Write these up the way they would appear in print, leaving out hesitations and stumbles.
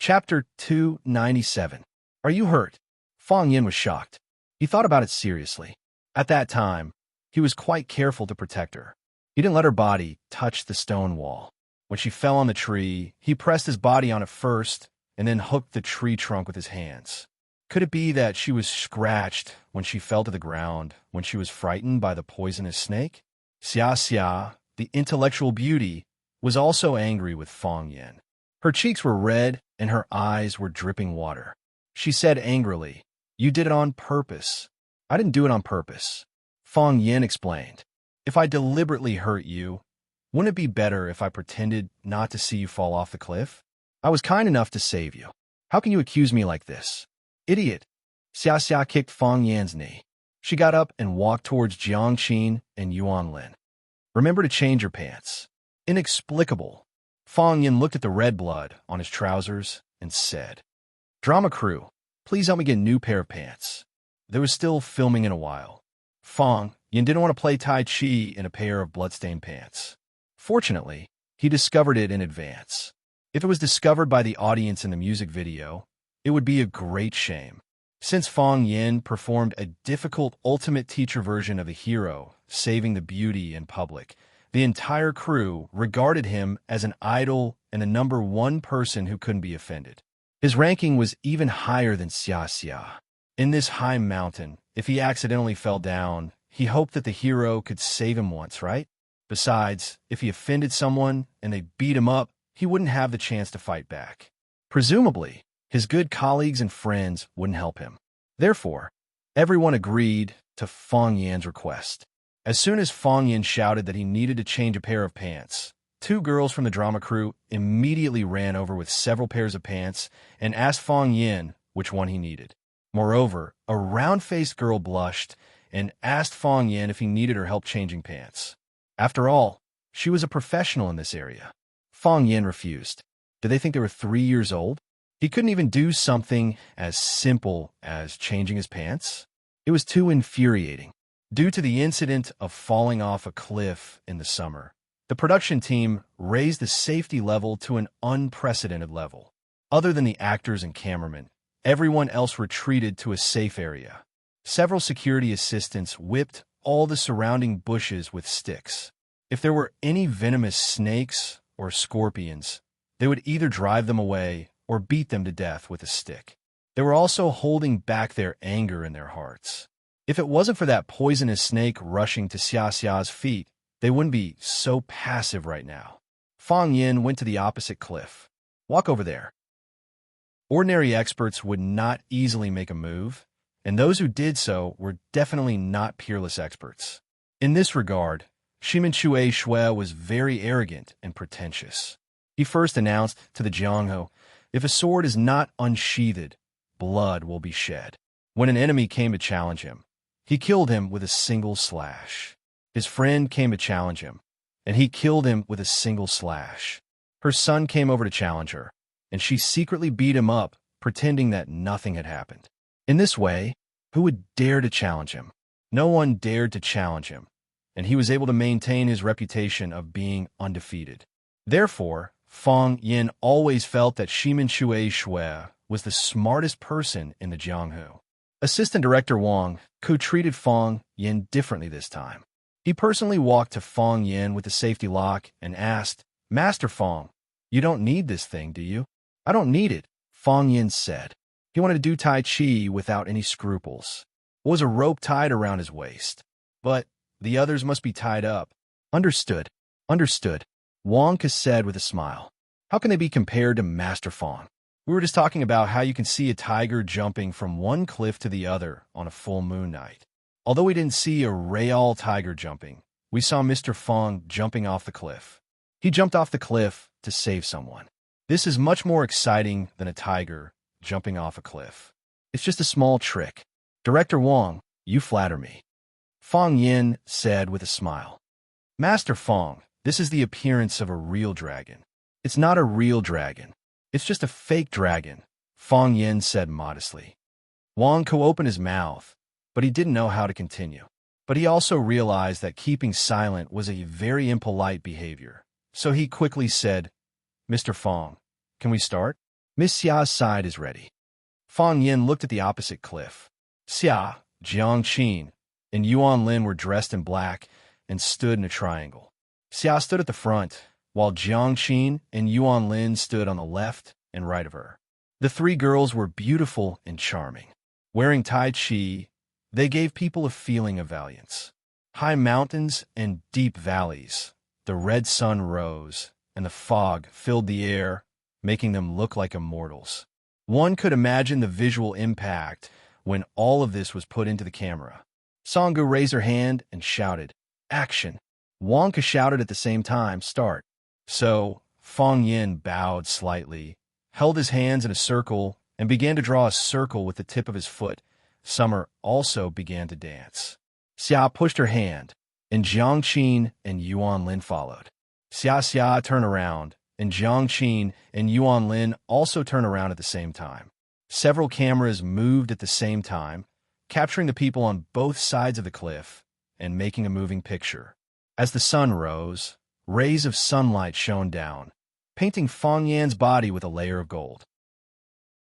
Chapter 297. Are you hurt? Fong Yin was shocked. He thought about it seriously. At that time, he was quite careful to protect her. He didn't let her body touch the stone wall. When she fell on the tree, he pressed his body on it first and then hooked the tree trunk with his hands. Could it be that she was scratched when she fell to the ground when she was frightened by the poisonous snake? Xia Xia, the intellectual beauty, was also angry with Fong Yin. Her cheeks were red and her eyes were dripping water. She said angrily, "You did it on purpose." "I didn't do it on purpose," Fong Yin explained. "If I deliberately hurt you, wouldn't it be better if I pretended not to see you fall off the cliff? I was kind enough to save you. How can you accuse me like this?" "Idiot!" Xia Xia kicked Fong Yan's knee. She got up and walked towards Jiangqin and Yuanlin. "Remember to change your pants." Inexplicable. Fong Yin looked at the red blood on his trousers and said, "Drama crew, please help me get a new pair of pants." There was still filming in a while. Fong Yin didn't want to play Tai Chi in a pair of bloodstained pants. Fortunately, he discovered it in advance. If it was discovered by the audience in the music video, it would be a great shame. Since Fong Yin performed a difficult ultimate teacher version of the hero, saving the beauty in public, the entire crew regarded him as an idol and the number one person who couldn't be offended. His ranking was even higher than Xia Xia. In this high mountain, if he accidentally fell down, he hoped that the hero could save him once, right? Besides, if he offended someone and they beat him up, he wouldn't have the chance to fight back. Presumably, his good colleagues and friends wouldn't help him. Therefore, everyone agreed to Fong Yan's request. As soon as Fong Yin shouted that he needed to change a pair of pants, two girls from the drama crew immediately ran over with several pairs of pants and asked Fong Yin which one he needed. Moreover, a round-faced girl blushed and asked Fong Yin if he needed her help changing pants. After all, she was a professional in this area. Fong Yin refused. Did they think they were 3 years old? He couldn't even do something as simple as changing his pants? It was too infuriating. Due to the incident of falling off a cliff in the summer, the production team raised the safety level to an unprecedented level. Other than the actors and cameramen, everyone else retreated to a safe area. Several security assistants whipped all the surrounding bushes with sticks. If there were any venomous snakes or scorpions, they would either drive them away or beat them to death with a stick. They were also holding back their anger in their hearts. If it wasn't for that poisonous snake rushing to Xia Xia's feet, they wouldn't be so passive right now. Fong Yin went to the opposite cliff. "Walk over there." Ordinary experts would not easily make a move, and those who did so were definitely not peerless experts. In this regard, Shimen Chue Shui was very arrogant and pretentious. He first announced to the Jiangho, "If a sword is not unsheathed, blood will be shed." When an enemy came to challenge him, he killed him with a single slash. His friend came to challenge him, and he killed him with a single slash. Her son came over to challenge her, and she secretly beat him up, pretending that nothing had happened. In this way, who would dare to challenge him? No one dared to challenge him, and he was able to maintain his reputation of being undefeated. Therefore, Fong Yin always felt that Shimen Chue Shui was the smartest person in the Jianghu. Assistant Director Wang, who treated Fong Yin differently this time. He personally walked to Fong Yin with the safety lock and asked, "Master Fong, you don't need this thing, do you?" "I don't need it," Fong Yin said. He wanted to do Tai Chi without any scruples. There was a rope tied around his waist, but the others must be tied up. Understood. Understood, Wang said with a smile. How can they be compared to Master Fong? We were just talking about how you can see a tiger jumping from one cliff to the other on a full moon night. Although we didn't see a real tiger jumping, we saw Mr. Fong jumping off the cliff. He jumped off the cliff to save someone. This is much more exciting than a tiger jumping off a cliff. It's just a small trick. Director Wang, you flatter me, Fong Yin said with a smile. Master Fong, this is the appearance of a real dragon. It's not a real dragon. It's just a fake dragon, Fong Yin said modestly. Wang opened his mouth, but he didn't know how to continue. But he also realized that keeping silent was a very impolite behavior. So he quickly said, Mr. Fong, can we start? Miss Xia's side is ready. Fang Yin looked at the opposite cliff. Xia, Jiang Qin, and Yuan Lin were dressed in black and stood in a triangle. Xia stood at the front, while Jiang Qin and Yuan Lin stood on the left and right of her. The three girls were beautiful and charming. Wearing Tai Chi, they gave people a feeling of valiance. High mountains and deep valleys, the red sun rose, and the fog filled the air, making them look like immortals. One could imagine the visual impact when all of this was put into the camera. Sanggu raised her hand and shouted, "Action!" Wonka shouted at the same time, "Start!" So, Fang Yin bowed slightly, held his hands in a circle, and began to draw a circle with the tip of his foot. Summer also began to dance. Xia pushed her hand, and Jiang Qin and Yuan Lin followed. Xia turned around, and Jiang Qin and Yuan Lin also turned around at the same time. Several cameras moved at the same time, capturing the people on both sides of the cliff and making a moving picture. As the sun rose, rays of sunlight shone down, painting Fang Yan's body with a layer of gold.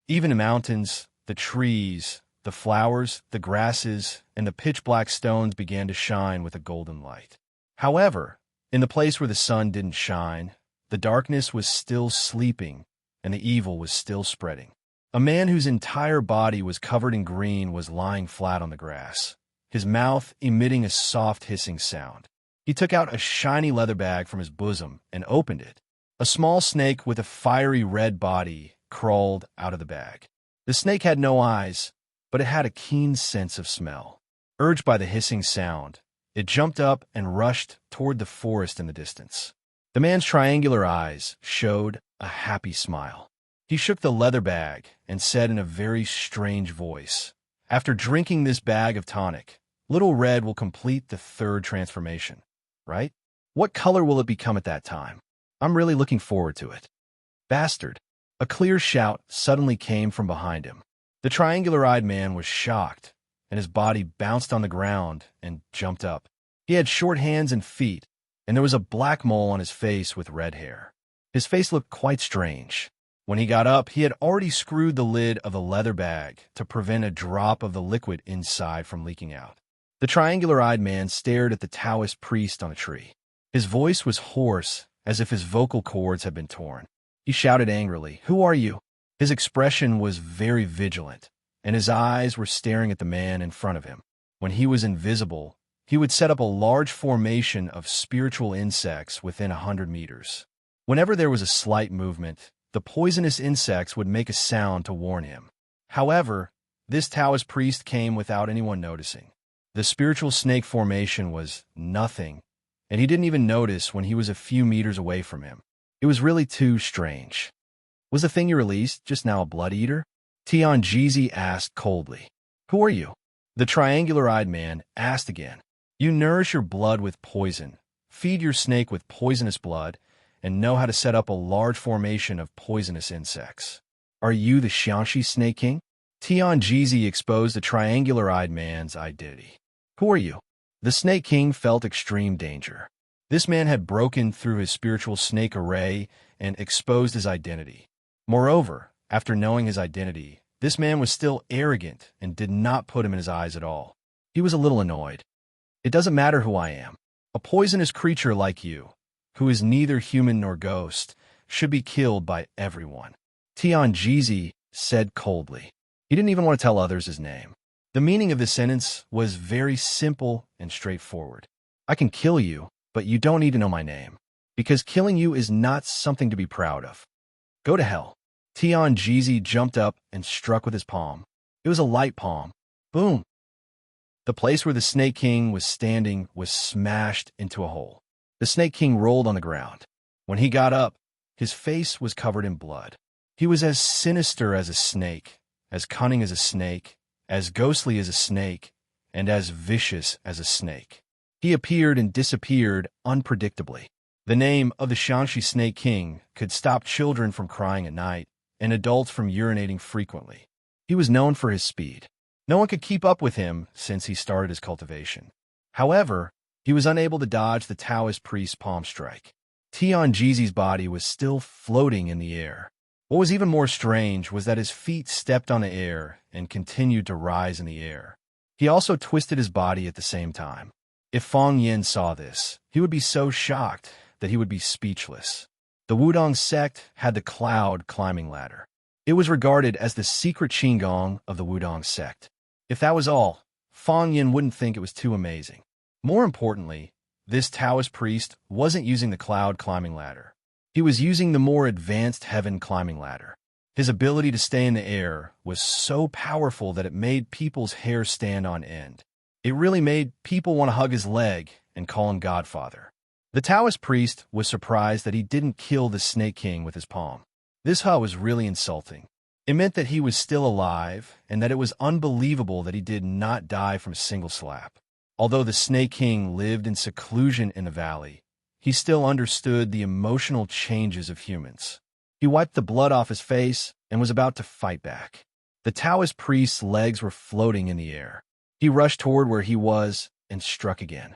Even the mountains, the trees, the flowers, the grasses, and the pitch-black stones began to shine with a golden light. However, in the place where the sun didn't shine, the darkness was still sleeping, and the evil was still spreading. A man whose entire body was covered in green was lying flat on the grass, his mouth emitting a soft hissing sound. He took out a shiny leather bag from his bosom and opened it. A small snake with a fiery red body crawled out of the bag. The snake had no eyes, but it had a keen sense of smell. Urged by the hissing sound, it jumped up and rushed toward the forest in the distance. The man's triangular eyes showed a happy smile. He shook the leather bag and said in a very strange voice, "After drinking this bag of tonic, Little Red will complete the third transformation, right? What color will it become at that time? I'm really looking forward to it." "Bastard!" A clear shout suddenly came from behind him. The triangular-eyed man was shocked, and his body bounced on the ground and jumped up. He had short hands and feet, and there was a black mole on his face with red hair. His face looked quite strange. When he got up, he had already screwed the lid of the leather bag to prevent a drop of the liquid inside from leaking out. The triangular-eyed man stared at the Taoist priest on a tree. His voice was hoarse, as if his vocal cords had been torn. He shouted angrily, "Who are you?" His expression was very vigilant, and his eyes were staring at the man in front of him. When he was invisible, he would set up a large formation of spiritual insects within 100 meters. Whenever there was a slight movement, the poisonous insects would make a sound to warn him. However, this Taoist priest came without anyone noticing. The spiritual snake formation was nothing, and he didn't even notice when he was a few meters away from him. It was really too strange. "Was the thing you released just now a blood-eater?" Tian Jizi asked coldly. "Who are you?" The triangular-eyed man asked again. "You nourish your blood with poison, feed your snake with poisonous blood, and know how to set up a large formation of poisonous insects. Are you the Xiangxi Snake King?" Tian Jizi exposed the triangular-eyed man's identity. "Who are you?" The Snake King felt extreme danger. This man had broken through his spiritual snake array and exposed his identity. Moreover, after knowing his identity, this man was still arrogant and did not put him in his eyes at all. He was a little annoyed. "It doesn't matter who I am. A poisonous creature like you, who is neither human nor ghost, should be killed by everyone," Tian Jizi said coldly. He didn't even want to tell others his name. The meaning of this sentence was very simple and straightforward. I can kill you, but you don't need to know my name, because killing you is not something to be proud of. Go to hell. Tian Jizi jumped up and struck with his palm. It was a light palm. Boom! The place where the Snake King was standing was smashed into a hole. The Snake King rolled on the ground. When he got up, his face was covered in blood. He was as sinister as a snake, as cunning as a snake, as ghostly as a snake, and as vicious as a snake. He appeared and disappeared unpredictably. The name of the Xiangxi Snake King could stop children from crying at night and adults from urinating frequently. He was known for his speed. No one could keep up with him since he started his cultivation. However, he was unable to dodge the Taoist priest's palm strike. Tian Jizi's body was still floating in the air. What was even more strange was that his feet stepped on the air and continued to rise in the air. He also twisted his body at the same time. If Fang Yin saw this, he would be so shocked that he would be speechless. The Wudong sect had the cloud climbing ladder. It was regarded as the secret Qigong of the Wudong sect. If that was all, Fang Yin wouldn't think it was too amazing. More importantly, this Taoist priest wasn't using the cloud climbing ladder. He was using the more advanced heaven climbing ladder. His ability to stay in the air was so powerful that it made people's hair stand on end. It really made people want to hug his leg and call him Godfather. The Taoist priest was surprised that he didn't kill the Snake King with his palm. This was really insulting. It meant that he was still alive and that it was unbelievable that he did not die from a single slap. Although the Snake King lived in seclusion in the valley, he still understood the emotional changes of humans. He wiped the blood off his face and was about to fight back. The Taoist priest's legs were floating in the air. He rushed toward where he was and struck again.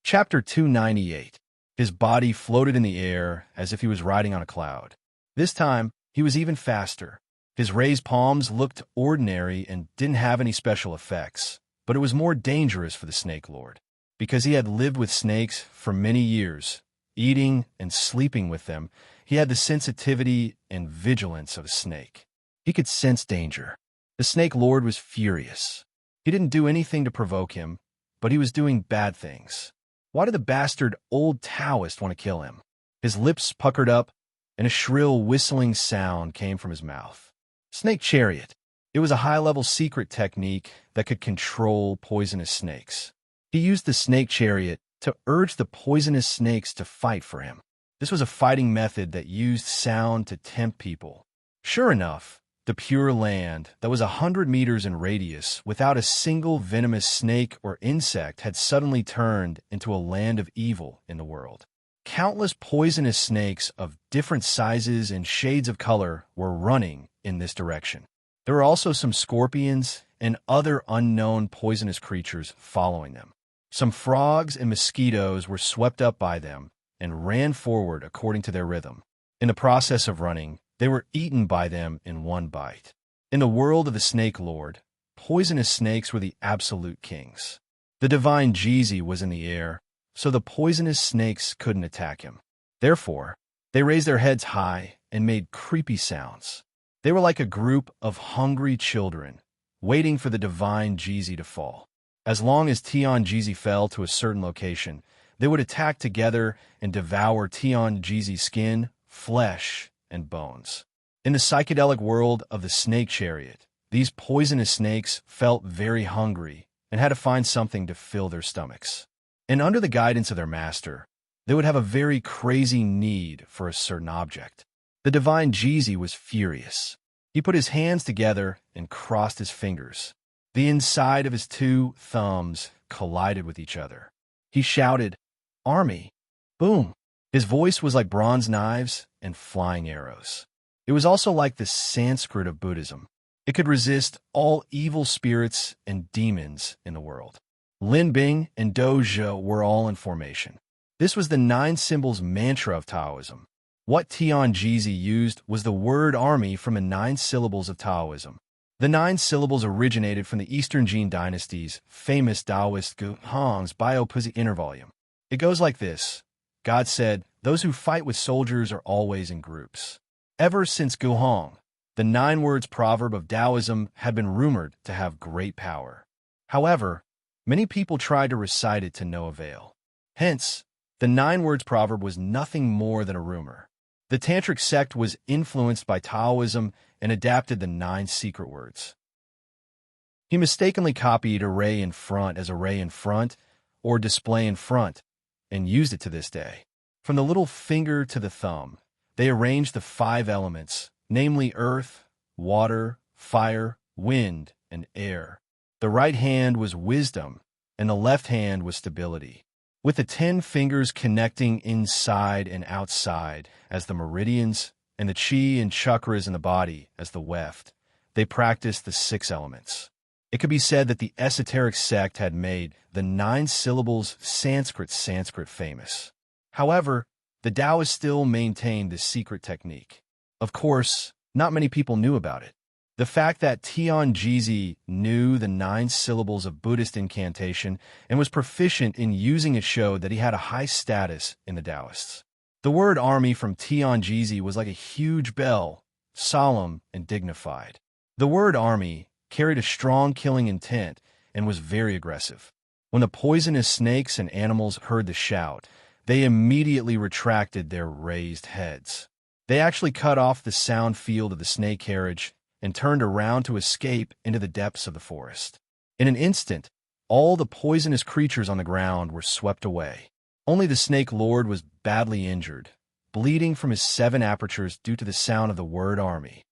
Chapter 298. His body floated in the air as if he was riding on a cloud. This time, he was even faster. His raised palms looked ordinary and didn't have any special effects, but it was more dangerous for the Snake Lord. Because he had lived with snakes for many years, eating and sleeping with them, he had the sensitivity and vigilance of a snake. He could sense danger. The Snake Lord was furious. He didn't do anything to provoke him, but he was doing bad things. Why did the bastard old Taoist want to kill him? His lips puckered up, and a shrill whistling sound came from his mouth. Snake Chariot. It was a high-level secret technique that could control poisonous snakes. He used the Snake Chariot to urge the poisonous snakes to fight for him. This was a fighting method that used sound to tempt people. Sure enough, the Pure Land, that was 100 meters in radius without a single venomous snake or insect, had suddenly turned into a land of evil in the world. Countless poisonous snakes of different sizes and shades of color were running in this direction. There were also some scorpions and other unknown poisonous creatures following them. Some frogs and mosquitoes were swept up by them and ran forward according to their rhythm. In the process of running, they were eaten by them in one bite. In the world of the Snake Lord, poisonous snakes were the absolute kings. The divine Jizi was in the air, so the poisonous snakes couldn't attack him. Therefore, they raised their heads high and made creepy sounds. They were like a group of hungry children, waiting for the divine Jizi to fall. As long as Tian Jizi fell to a certain location, they would attack together and devour Tian Jizi's skin, flesh, and bones. In the psychedelic world of the Snake Chariot, these poisonous snakes felt very hungry and had to find something to fill their stomachs. And under the guidance of their master, they would have a very crazy need for a certain object. The divine Jizi was furious. He put his hands together and crossed his fingers. The inside of his two thumbs collided with each other. He shouted, "Army!" Boom! His voice was like bronze knives and flying arrows. It was also like the Sanskrit of Buddhism. It could resist all evil spirits and demons in the world. Lin Bing and Dojo were all in formation. This was the 9 symbols mantra of Taoism. What Tian Jizi used was the word army from the 9 syllables of Taoism. The 9 syllables originated from the Eastern Jin dynasty's famous Taoist Gu Hong's Biopuzi intervolume. It goes like this. God said, "Those who fight with soldiers are always in groups." Ever since Gu Hong, the 9 words proverb of Taoism had been rumored to have great power. However, many people tried to recite it to no avail. Hence, the 9 words proverb was nothing more than a rumor. The Tantric sect was influenced by Taoism and adapted the 9 secret words. He mistakenly copied array in front as array in front or display in front and used it to this day. From the little finger to the thumb, they arranged the 5 elements, namely earth, water, fire, wind, and air. The right hand was wisdom, and the left hand was stability. With the 10 fingers connecting inside and outside as the meridians, and the chi and chakras in the body as the weft, they practiced the 6 elements. It could be said that the esoteric sect had made the 9 syllables Sanskrit famous. However, The Taoists still maintained this secret technique. Of course, not many people knew about it. The fact that Tianjizi knew the 9 syllables of Buddhist incantation and was proficient in using it showed that he had a high status in the Taoists. The word army from Tianjizi was like a huge bell, solemn and dignified. The word army carried a strong killing intent and was very aggressive. When the poisonous snakes and animals heard the shout, they immediately retracted their raised heads. They actually cut off the sound field of the snake carriage and turned around to escape into the depths of the forest. In an instant, all the poisonous creatures on the ground were swept away. Only the snake lord was badly injured, bleeding from his 7 apertures due to the sound of the word army.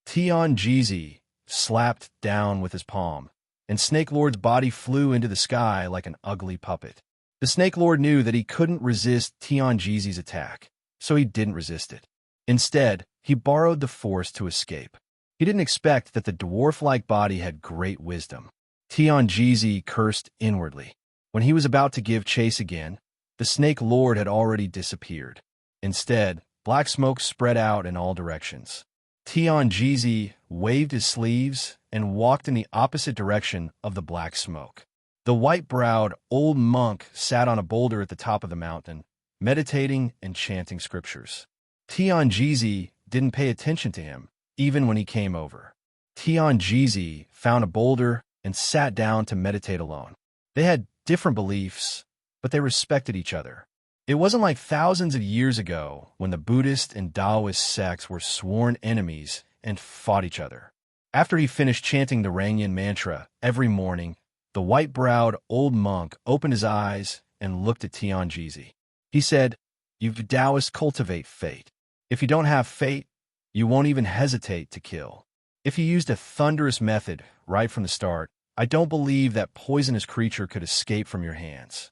Tianjizi slapped down with his palm, and Snake Lord's body flew into the sky like an ugly puppet. The Snake Lord knew that he couldn't resist Tianjizi's attack, so he didn't resist it. Instead, he borrowed the force to escape. He didn't expect that the dwarf-like body had great wisdom. Tianjizi cursed inwardly. When he was about to give chase again, the Snake Lord had already disappeared. Instead, black smoke spread out in all directions. Tianjizi waved his sleeves and walked in the opposite direction of the black smoke. The white-browed old monk sat on a boulder at the top of the mountain, meditating and chanting scriptures. Tianjizi didn't pay attention to him, even when he came over. Tianjizi found a boulder and sat down to meditate alone. They had different beliefs, but they respected each other. It wasn't like thousands of years ago when the Buddhist and Taoist sects were sworn enemies and fought each other. After he finished chanting the Rangyan mantra every morning, the white-browed old monk opened his eyes and looked at Tianjizi. He said, "You Taoists cultivate fate. If you don't have fate, you won't even hesitate to kill. If you used a thunderous method right from the start, I don't believe that poisonous creature could escape from your hands.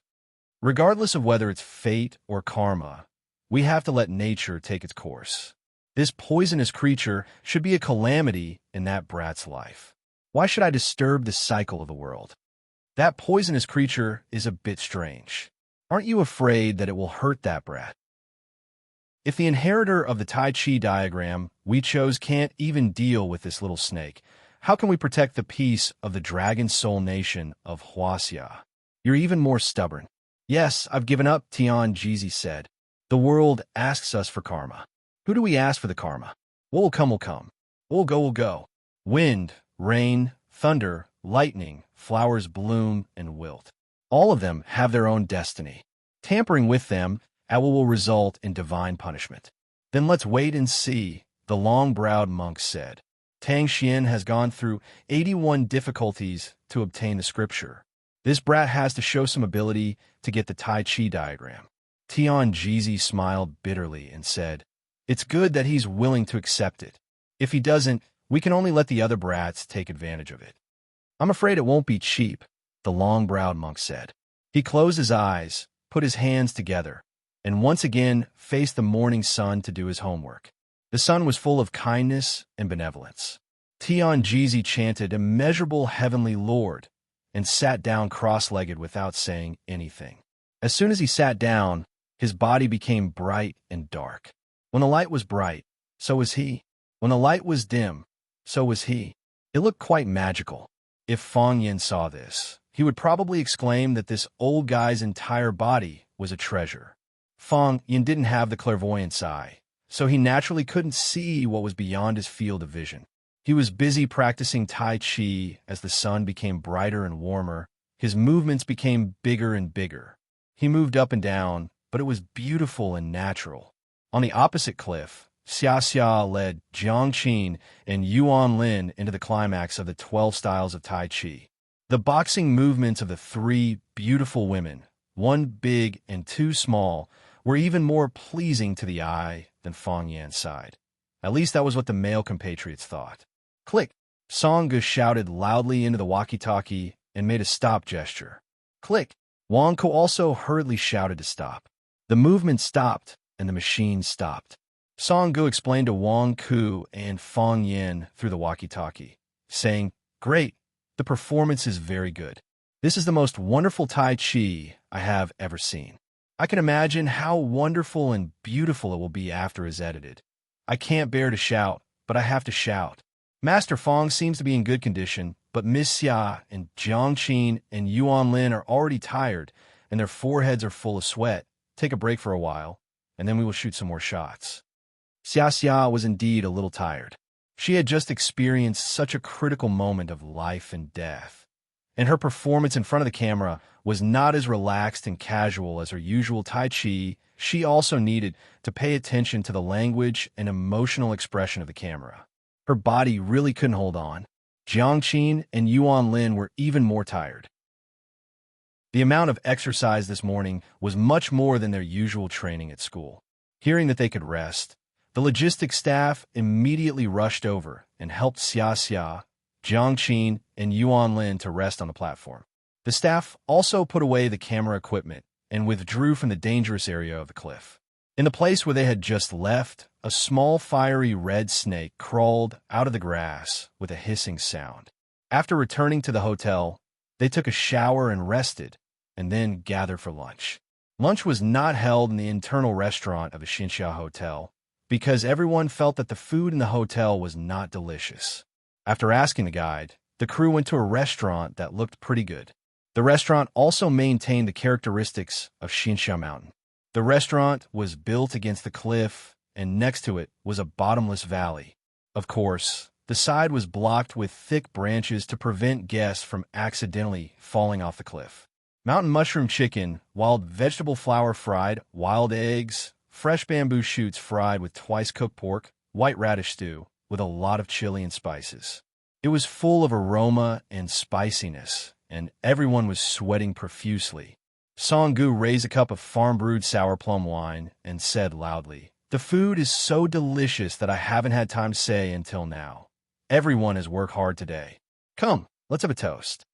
Regardless of whether it's fate or karma, we have to let nature take its course. This poisonous creature should be a calamity in that brat's life. Why should I disturb the cycle of the world? That poisonous creature is a bit strange. Aren't you afraid that it will hurt that brat? If the inheritor of the Tai Chi diagram we chose can't even deal with this little snake, how can we protect the peace of the Dragon Soul Nation of Huaxia? You're even more stubborn." "Yes, I've given up," Tianjizi said. "The world asks us for karma. Who do we ask for the karma? What will come will come. What will go will go. Wind, rain, thunder, lightning, flowers bloom and wilt. All of them have their own destiny. Tampering with them will result in divine punishment." "Then let's wait and see," the long-browed monk said. "Tang Xian has gone through 81 difficulties to obtain the scripture. This brat has to show some ability to get the Tai Chi diagram." Tianjizi smiled bitterly and said, "It's good that he's willing to accept it. If he doesn't, we can only let the other brats take advantage of it." "I'm afraid it won't be cheap," the long-browed monk said. He closed his eyes, put his hands together, and once again faced the morning sun to do his homework. The sun was full of kindness and benevolence. Tianjizi chanted "Immeasurable Heavenly Lord" and sat down cross-legged without saying anything. As soon as he sat down, his body became bright and dark. When the light was bright, so was he. When the light was dim, so was he. It looked quite magical. If Fang Yin saw this, he would probably exclaim that this old guy's entire body was a treasure. Fang Yin didn't have the clairvoyance eye, so he naturally couldn't see what was beyond his field of vision. He was busy practicing Tai Chi as the sun became brighter and warmer. His movements became bigger and bigger. He moved up and down, but it was beautiful and natural. On the opposite cliff, Xia Xia led Jiang Qin and Yuan Lin into the climax of the 12 styles of Tai Chi. The boxing movements of the 3 beautiful women, 1 big and 2 small, were even more pleasing to the eye than Fang Yan's side. At least that was what the male compatriots thought. "Click!" Song Ge shouted loudly into the walkie-talkie and made a stop gesture. "Click!" Wang Ko also hurriedly shouted to stop. The movement stopped, and the machine stopped. Song Ge explained to Wang Ku and Fang Yin through the walkie-talkie, saying, "Great, the performance is very good. This is the most wonderful Tai Chi I have ever seen." I can imagine how wonderful and beautiful it will be after it's edited. I can't bear to shout, but I have to shout. Master Fong seems to be in good condition, but Miss Xia and Jiang Qin and Yuan Lin are already tired, and their foreheads are full of sweat. Take a break for a while, and then we will shoot some more shots. Xia was indeed a little tired. She had just experienced such a critical moment of life and death, and her performance in front of the camera was not as relaxed and casual as her usual Tai Chi. She also needed to pay attention to the language and emotional expression of the camera. Her body really couldn't hold on. Jiang Qin and Yuan Lin were even more tired. The amount of exercise this morning was much more than their usual training at school. Hearing that they could rest, the logistics staff immediately rushed over and helped Xia, Jiang Qin, and Yuan Lin to rest on the platform. The staff also put away the camera equipment and withdrew from the dangerous area of the cliff. In the place where they had just left, a small fiery red snake crawled out of the grass with a hissing sound. After returning to the hotel, they took a shower and rested, and then gathered for lunch. Lunch was not held in the internal restaurant of the Xinxia Hotel, because everyone felt that the food in the hotel was not delicious. After asking the guide, the crew went to a restaurant that looked pretty good. The restaurant also maintained the characteristics of Xinxia Mountain. The restaurant was built against the cliff, and next to it was a bottomless valley. Of course, the side was blocked with thick branches to prevent guests from accidentally falling off the cliff. Mountain mushroom chicken, wild vegetable flour fried, wild eggs, fresh bamboo shoots fried with twice-cooked pork, white radish stew, with a lot of chili and spices. It was full of aroma and spiciness, and everyone was sweating profusely. Song Gu raised a cup of farm-brewed sour plum wine and said loudly, "The food is so delicious that I haven't had time to say until now. Everyone has worked hard today. Come, let's have a toast."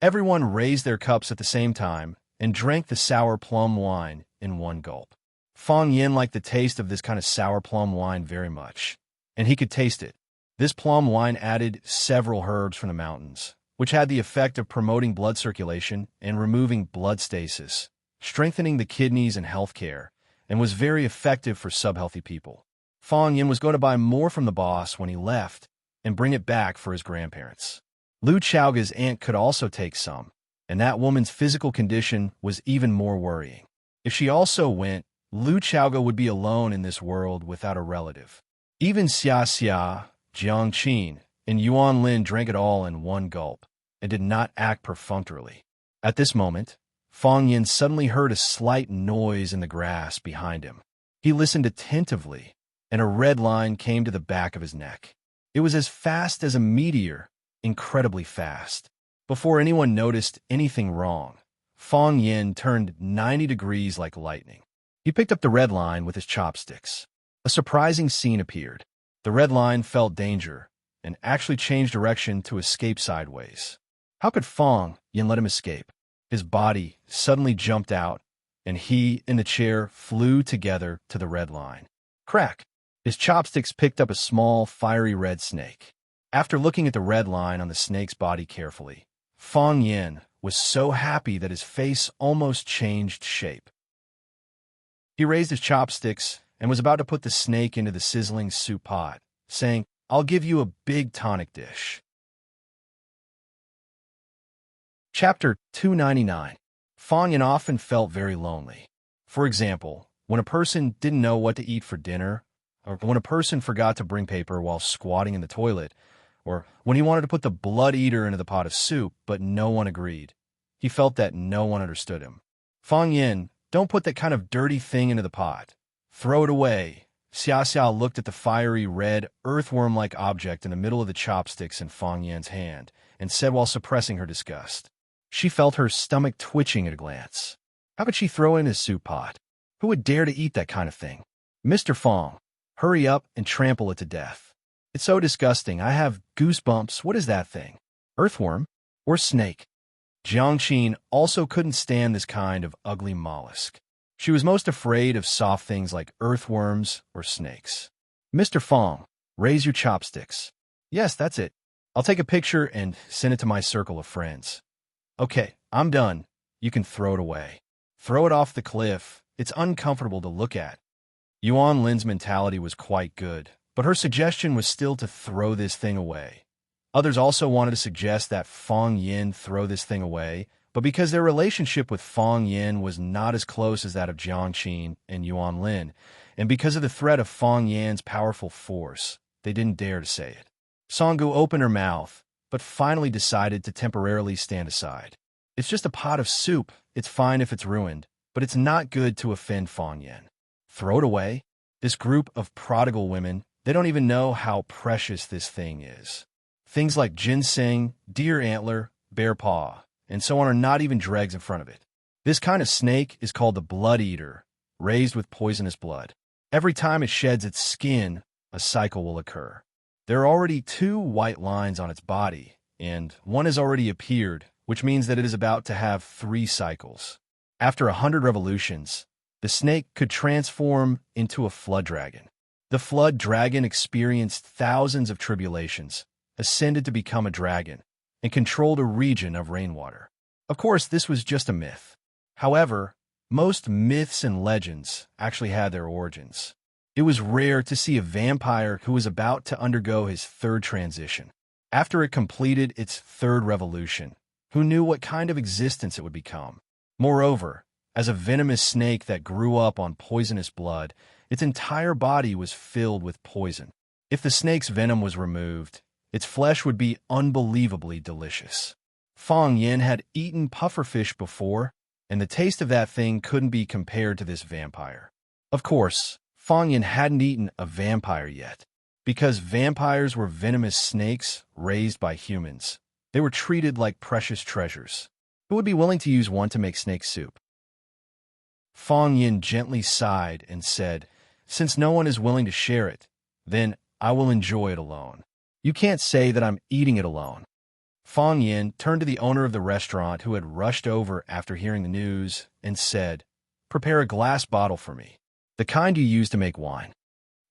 Everyone raised their cups at the same time and drank the sour plum wine in one gulp. Fong Yin liked the taste of this kind of sour plum wine very much, and he could taste it. This plum wine added several herbs from the mountains, which had the effect of promoting blood circulation and removing blood stasis, strengthening the kidneys and health care, and was very effective for subhealthy people. Fong Yin was going to buy more from the boss when he left and bring it back for his grandparents. Lu Chaoga's aunt could also take some, and that woman's physical condition was even more worrying. If she also went, Lu Chaoga would be alone in this world without a relative. Even Xia, Jiang Qin, and Yuan Lin drank it all in one gulp and did not act perfunctorily. At this moment, Fong Yin suddenly heard a slight noise in the grass behind him. He listened attentively, and a red line came to the back of his neck. It was as fast as a meteor, incredibly fast. Before anyone noticed anything wrong, Fong Yin turned 90 degrees like lightning. He picked up the red line with his chopsticks. A surprising scene appeared. The red line felt danger and actually changed direction to escape sideways. How could Fong Yin let him escape? His body suddenly jumped out, and he and the chair flew together to the red line. Crack! His chopsticks picked up a small, fiery red snake. After looking at the red line on the snake's body carefully, Fong Yin was so happy that his face almost changed shape. He raised his chopsticks and was about to put the snake into the sizzling soup pot, saying, "I'll give you a big tonic dish." Chapter 299. Fong Yin often felt very lonely. For example, when a person didn't know what to eat for dinner, or when a person forgot to bring paper while squatting in the toilet, or when he wanted to put the blood eater into the pot of soup, but no one agreed. He felt that no one understood him. Fong Yin, don't put that kind of dirty thing into the pot. Throw it away. Xia looked at the fiery red, earthworm-like object in the middle of the chopsticks in Fong Yin's hand and said while suppressing her disgust. She felt her stomach twitching at a glance. How could she throw in his soup pot? Who would dare to eat that kind of thing? Mr. Fong, hurry up and trample it to death. It's so disgusting. I have goosebumps. What is that thing? Earthworm? Or snake? Jiang Qin also couldn't stand this kind of ugly mollusk. She was most afraid of soft things like earthworms or snakes. Mr. Fong, raise your chopsticks. Yes, that's it. I'll take a picture and send it to my circle of friends. Okay, I'm done. You can throw it away. Throw it off the cliff It's uncomfortable to look at. Yuan Lin's mentality was quite good, but her suggestion was still to throw this thing away. Others also wanted to suggest that Fang Yin throw this thing away, but because their relationship with Fang Yin was not as close as that of Jiang Qin and Yuan Lin, and because of the threat of Fang Yan's powerful force, they didn't dare to say it. Songgu opened her mouth, but finally decided to temporarily stand aside. It's just a pot of soup. It's fine if it's ruined, but it's not good to offend Fang Yan. Throw it away? This group of prodigal women, they don't even know how precious this thing is. Things like ginseng, deer antler, bear paw, and so on are not even dregs in front of it. This kind of snake is called the blood eater, raised with poisonous blood. Every time it sheds its skin, a cycle will occur. There are already 2 white lines on its body, and one has already appeared, which means that it is about to have 3 cycles. After 100 revolutions, the snake could transform into a flood dragon. The flood dragon experienced thousands of tribulations, ascended to become a dragon, and controlled a region of rainwater. Of course, this was just a myth. However, most myths and legends actually had their origins. It was rare to see a vampire who was about to undergo his 3rd transition. After it completed its 3rd revolution, who knew what kind of existence it would become? Moreover, as a venomous snake that grew up on poisonous blood, its entire body was filled with poison. If the snake's venom was removed, its flesh would be unbelievably delicious. Fang Yin had eaten pufferfish before, and the taste of that thing couldn't be compared to this vampire. Of course, Fang Yin hadn't eaten a vampire yet. Because vampires were venomous snakes raised by humans, they were treated like precious treasures. Who would be willing to use one to make snake soup? Fang Yin gently sighed and said, "Since no one is willing to share it, then I will enjoy it alone. You can't say that I'm eating it alone." Fang Yin turned to the owner of the restaurant who had rushed over after hearing the news and said, "Prepare a glass bottle for me. The kind you use to make wine."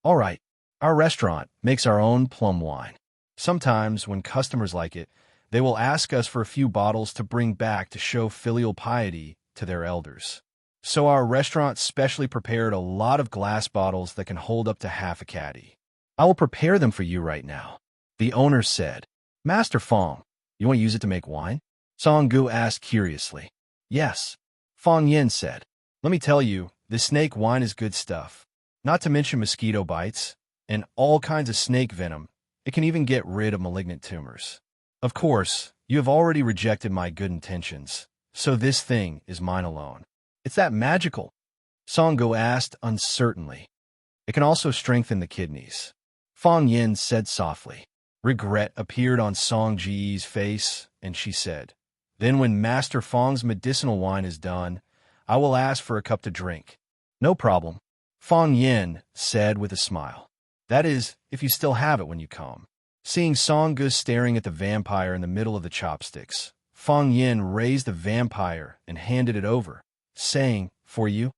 "All right. Our restaurant makes our own plum wine. Sometimes, when customers like it, they will ask us for a few bottles to bring back to show filial piety to their elders. So our restaurant specially prepared a lot of glass bottles that can hold up to half a caddy. I will prepare them for you right now," the owner said. "Master Fang, you want to use it to make wine?" Songgu asked curiously. "Yes," Fang Yin said. "Let me tell you, this snake wine is good stuff. Not to mention mosquito bites and all kinds of snake venom. It can even get rid of malignant tumors. Of course, you have already rejected my good intentions, so this thing is mine alone." "It's that magical?" Songgu asked uncertainly. "It can also strengthen the kidneys," Fang Yin said softly. Regret appeared on Song Ji's face, and she said, "Then when Master Fang's medicinal wine is done, I will ask for a cup to drink." "No problem," Fang Yin said with a smile. "That is, if you still have it when you come." Seeing Songgu staring at the vampire in the middle of the chopsticks, Fang Yin raised the vampire and handed it over, saying, "For you."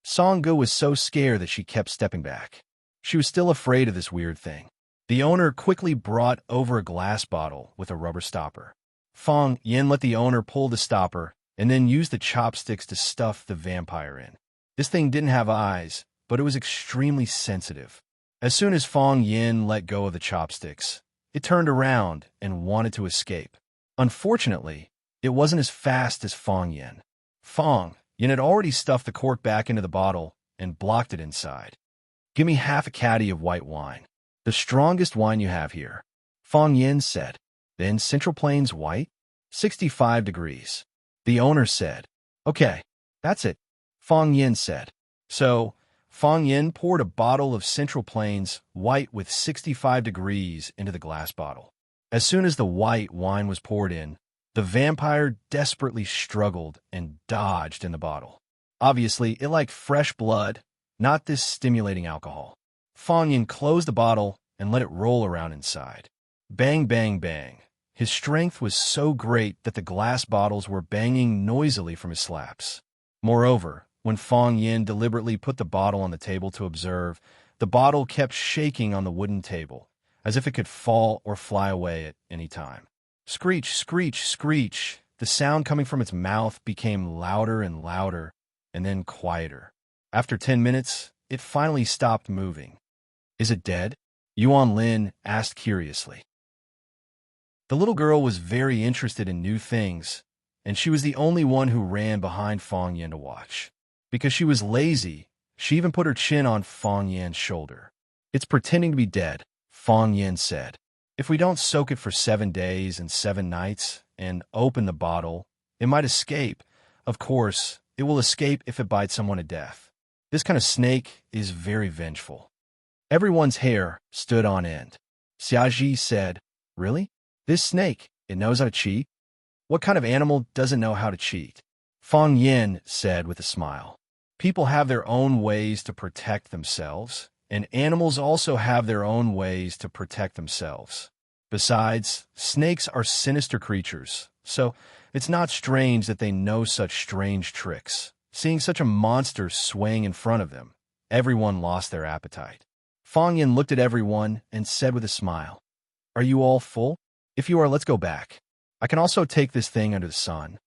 Songgu was so scared that she kept stepping back. She was still afraid of this weird thing. The owner quickly brought over a glass bottle with a rubber stopper. Fang Yin let the owner pull the stopper and then used the chopsticks to stuff the vampire in. This thing didn't have eyes, but it was extremely sensitive. As soon as Fang Yin let go of the chopsticks, it turned around and wanted to escape. Unfortunately, it wasn't as fast as Fang Yin. Fang Yin had already stuffed the cork back into the bottle and blocked it inside. "Give me half a caddy of white wine. The strongest wine you have here," Fang Yin said. "Then Central Plains white? 65 degrees. The owner said. "Okay, that's it," Fang Yin said. So, Fang Yin poured a bottle of Central Plains white with 65 degrees into the glass bottle. As soon as the white wine was poured in, the vampire desperately struggled and dodged in the bottle. Obviously, it liked fresh blood, not this stimulating alcohol. Fang Yin closed the bottle and let it roll around inside. Bang, bang, bang. His strength was so great that the glass bottles were banging noisily from his slaps. Moreover, when Fang Yin deliberately put the bottle on the table to observe, the bottle kept shaking on the wooden table, as if it could fall or fly away at any time. Screech, screech, screech. The sound coming from its mouth became louder and louder, and then quieter. After 10 minutes, it finally stopped moving. Is it dead? Yuan Lin asked curiously. The little girl was very interested in new things, and she was the only one who ran behind Fang Yin to watch. Because she was lazy, she even put her chin on Fang Yin's shoulder. It's pretending to be dead, Fang Yin said. If we don't soak it for 7 days and 7 nights and open the bottle, it might escape. Of course, it will escape if it bites someone to death. This kind of snake is very vengeful. Everyone's hair stood on end. Xiaji said, Really? This snake, it knows how to cheat? What kind of animal doesn't know how to cheat? Fang Yin said with a smile. People have their own ways to protect themselves, and animals also have their own ways to protect themselves. Besides, snakes are sinister creatures, so it's not strange that they know such strange tricks. Seeing such a monster swaying in front of them, everyone lost their appetite. Fang Yin looked at everyone and said with a smile, Are you all full? If you are, let's go back. I can also take this thing under the sun.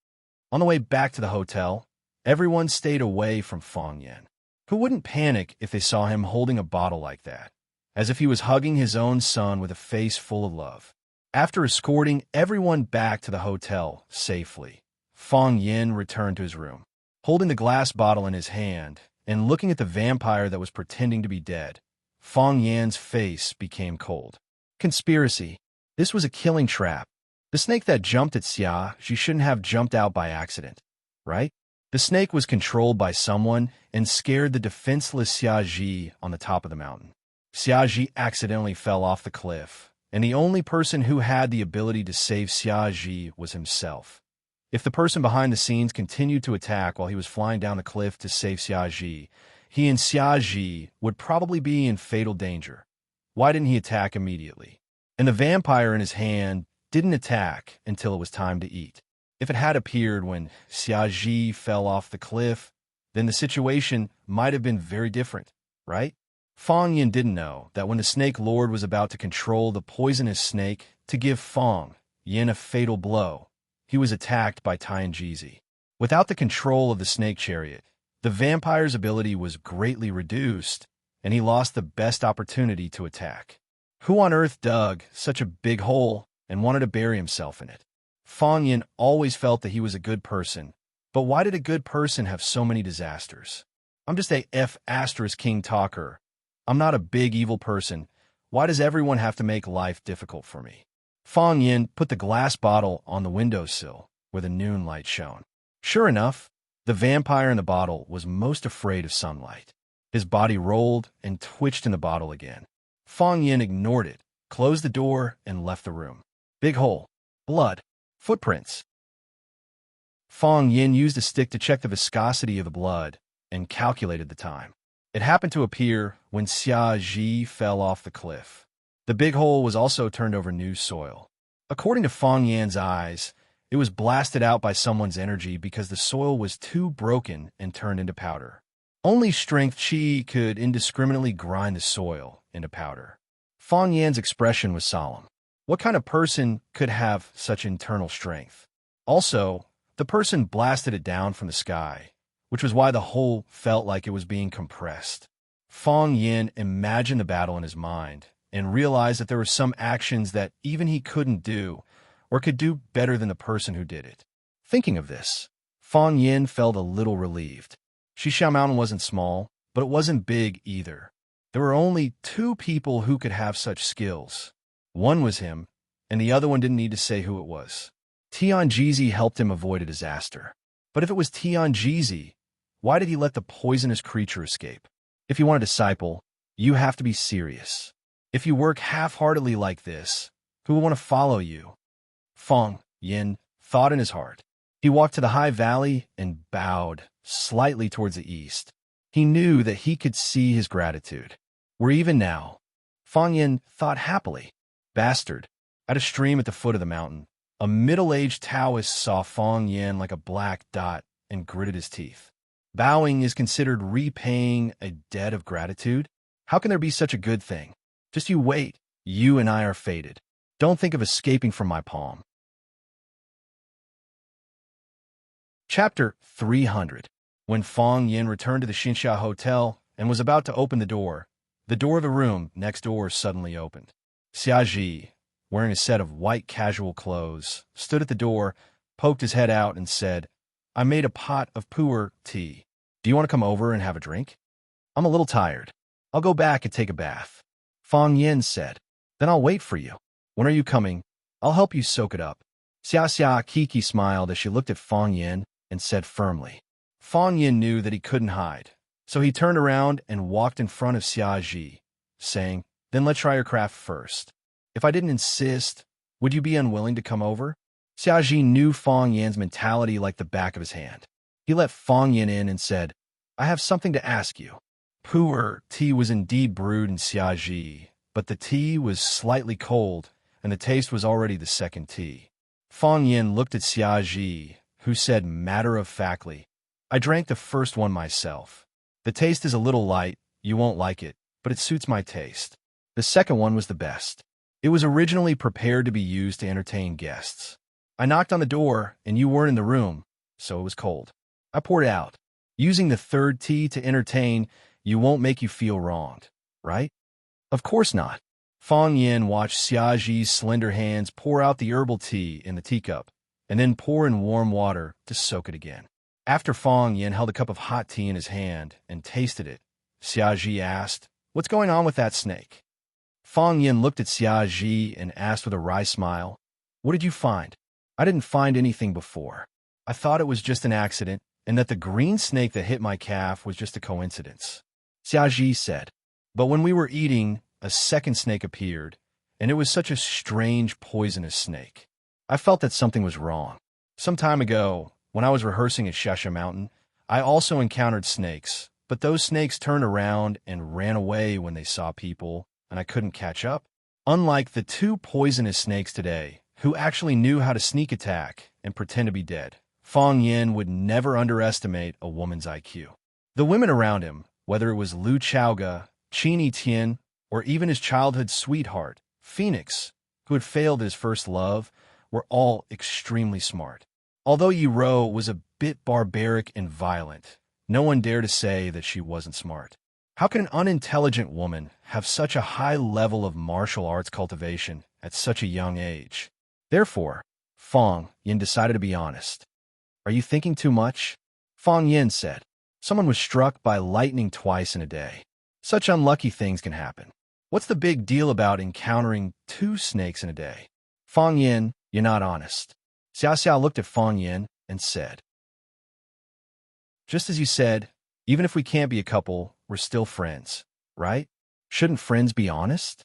On the way back to the hotel, everyone stayed away from Fang Yin, who wouldn't panic if they saw him holding a bottle like that, as if he was hugging his own son with a face full of love. After escorting everyone back to the hotel safely, Fang Yin returned to his room, holding the glass bottle in his hand and looking at the vampire that was pretending to be dead. Fang Yin's face became cold. Conspiracy. This was a killing trap. The snake that jumped at Xia, she shouldn't have jumped out by accident, right? The snake was controlled by someone and scared the defenseless Xiaji on the top of the mountain. Xiaji accidentally fell off the cliff, and the only person who had the ability to save Xiaji was himself. If the person behind the scenes continued to attack while he was flying down the cliff to save Xiaji, he and Xiaji would probably be in fatal danger. Why didn't he attack immediately? And the vampire in his hand didn't attack until it was time to eat. If it had appeared when Xiaji fell off the cliff, then the situation might have been very different, right? Fang Yin didn't know that when the Snake Lord was about to control the poisonous snake to give Fang Yin a fatal blow, he was attacked by Tianjizi. Without the control of the snake chariot, the vampire's ability was greatly reduced, and he lost the best opportunity to attack. Who on earth dug such a big hole and wanted to bury himself in it? Fang Yin always felt that he was a good person, but why did a good person have so many disasters? I'm just a F***king talker. I'm not a big evil person. Why does everyone have to make life difficult for me? Fang Yin put the glass bottle on the windowsill where the noon light shone. Sure enough, the vampire in the bottle was most afraid of sunlight. His body rolled and twitched in the bottle again. Fang Yin ignored it, closed the door, and left the room. Big hole. Blood. Footprints. Fang Yin used a stick to check the viscosity of the blood and calculated the time. It happened to appear when Xia Ji fell off the cliff. The big hole was also turned over new soil. According to Fang Yin's eyes, it was blasted out by someone's energy because the soil was too broken and turned into powder. Only strength qi could indiscriminately grind the soil into powder. Fang Yan's expression was solemn. What kind of person could have such internal strength? Also, the person blasted it down from the sky, which was why the hole felt like it was being compressed. Fang Yin imagined the battle in his mind and realized that there were some actions that even he couldn't do or could do better than the person who did it. Thinking of this, Fang Yin felt a little relieved. Xisha Mountain wasn't small, but it wasn't big either. There were only 2 people who could have such skills. One was him, and the other one didn't need to say who it was. Tianjizi helped him avoid a disaster. But if it was Tianjizi, why did he let the poisonous creature escape? If you want a disciple, you have to be serious. If you work half-heartedly like this, who will want to follow you? Fang Yin thought in his heart. He walked to the high valley and bowed slightly towards the east. He knew that he could see his gratitude. Where even now, Fang Yin thought happily. Bastard. At a stream at the foot of the mountain, a middle-aged Taoist saw Fang Yin like a black dot and gritted his teeth. Bowing is considered repaying a debt of gratitude? How can there be such a good thing? Just you wait. You and I are fated. Don't think of escaping from my palm. Chapter 300. When Fong Yin returned to the Xinxia Hotel and was about to open the door of the room next door suddenly opened. Xia Ji, wearing a set of white casual clothes, stood at the door, poked his head out, and said, "I made a pot of pu'er tea. Do you want to come over and have a drink?" "I'm a little tired. I'll go back and take a bath," Fong Yin said. "Then I'll wait for you. When are you coming? I'll help you soak it up." Xia Kiki smiled as she looked at Fong Yin and said firmly. Fong Yin knew that he couldn't hide, so he turned around and walked in front of Xia Ji, saying, "Then let's try your craft first. If I didn't insist, would you be unwilling to come over?" Xia Ji knew Fong Yin's mentality like the back of his hand. He let Fong Yin in and said, "I have something to ask you." Pu'er tea was indeed brewed in Xia Ji, but the tea was slightly cold, and the taste was already the second tea. Fong Yin looked at Xia Ji, who said matter-of-factly, "I drank the first one myself. The taste is a little light, you won't like it, but it suits my taste. The second one was the best. It was originally prepared to be used to entertain guests. I knocked on the door, and you weren't in the room, so it was cold. I poured it out. Using the third tea to entertain you won't make you feel wronged, right?" "Of course not." Fong Yin watched Xia Ji's slender hands pour out the herbal tea in the teacup, and then pour in warm water to soak it again. After Fong Yin held a cup of hot tea in his hand and tasted it, Xia Ji asked, "What's going on with that snake?" Fong Yin looked at Xia Ji and asked with a wry smile, "What did you find?" "I didn't find anything before. I thought it was just an accident, and that the green snake that hit my calf was just a coincidence," Xia Ji said. "But when we were eating, a second snake appeared, and it was such a strange, poisonous snake. I felt that something was wrong. Some time ago, when I was rehearsing at Shesha Mountain, I also encountered snakes, but those snakes turned around and ran away when they saw people, and I couldn't catch up. Unlike the two poisonous snakes today, who actually knew how to sneak attack and pretend to be dead, Fong Yin would never underestimate a woman's IQ. The women around him, whether it was Lu Chaoga, Qin Tian, or even his childhood sweetheart, Phoenix, who had failed his first love, were all extremely smart. Although Yi Ro was a bit barbaric and violent, no one dared to say that she wasn't smart. How can an unintelligent woman have such a high level of martial arts cultivation at such a young age? Therefore, Fong Yin decided to be honest. "Are you thinking too much?" Fong Yin said. "Someone was struck by lightning twice in a day. Such unlucky things can happen. What's the big deal about encountering two snakes in a day?" "Fong Yin, you're not honest." Xia looked at Fong Yin and said, "Just as you said, even if we can't be a couple, we're still friends, right? Shouldn't friends be honest?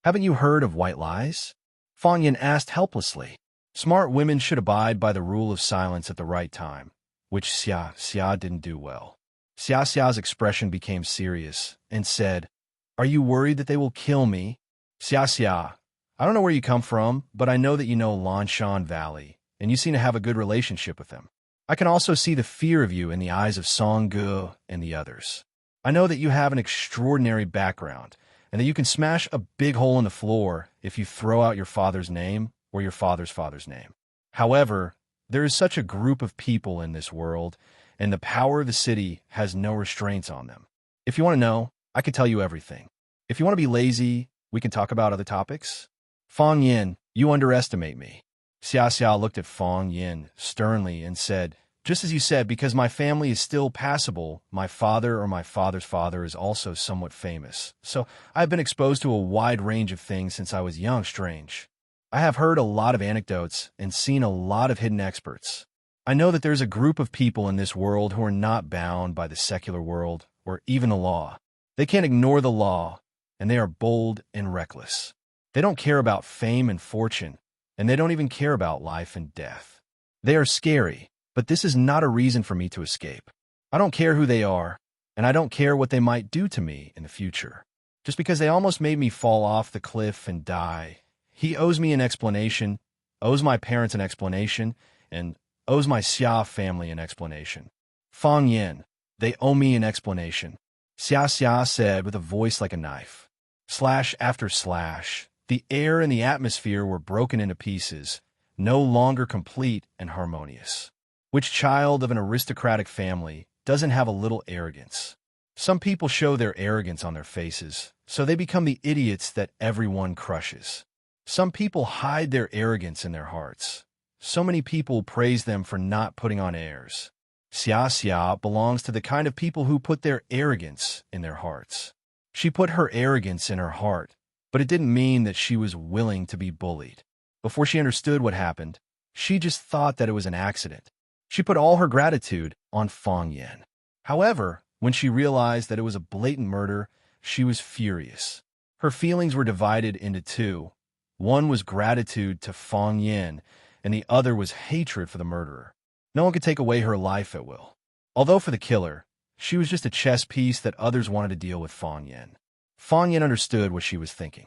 Haven't you heard of white lies?" Fong Yin asked helplessly. Smart women should abide by the rule of silence at the right time, which Xia didn't do well. Xia's expression became serious and said, "Are you worried that they will kill me?" "Xia, I don't know where you come from, but I know that you know Lanshan Valley, and you seem to have a good relationship with them. I can also see the fear of you in the eyes of Song Gu and the others. I know that you have an extraordinary background, and that you can smash a big hole in the floor if you throw out your father's name or your father's name. However, there is such a group of people in this world, and the power of the city has no restraints on them. If you want to know, I can tell you everything. If you want to be lazy, we can talk about other topics." "Fong Yin, you underestimate me." Xia looked at Fong Yin sternly and said, "Just as you said, because my family is still passable, my father or my father's father is also somewhat famous. So I've been exposed to a wide range of things since I was young, strange. I have heard a lot of anecdotes and seen a lot of hidden experts. I know that there's a group of people in this world who are not bound by the secular world or even the law. They can't ignore the law, and they are bold and reckless. They don't care about fame and fortune, and they don't even care about life and death. They are scary, but this is not a reason for me to escape. I don't care who they are, and I don't care what they might do to me in the future. Just because they almost made me fall off the cliff and die, he owes me an explanation, owes my parents an explanation, and owes my Xia family an explanation. Fong Yin, they owe me an explanation," Xia said with a voice like a knife. Slash after slash, the air and the atmosphere were broken into pieces, no longer complete and harmonious. Which child of an aristocratic family doesn't have a little arrogance. Some people show their arrogance on their faces, so they become the idiots that everyone crushes. Some people hide their arrogance in their hearts. So many people praise them for not putting on airs. Xia Xia belongs to the kind of people who put their arrogance in their hearts. She put her arrogance in her heart, but it didn't mean that she was willing to be bullied. Before she understood what happened, she just thought that it was an accident. She put all her gratitude on Fang Yan. However, when she realized that it was a blatant murder, she was furious. Her feelings were divided into two. One was gratitude to Fang Yan, and the other was hatred for the murderer. No one could take away her life at will. Although for the killer, she was just a chess piece that others wanted to deal with Fang Yan. Fang Yan understood what she was thinking.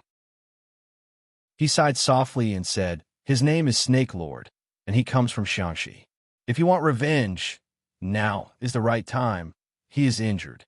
He sighed softly and said, "His name is Snake Lord, and he comes from Shanxi. If you want revenge, now is the right time. He is injured."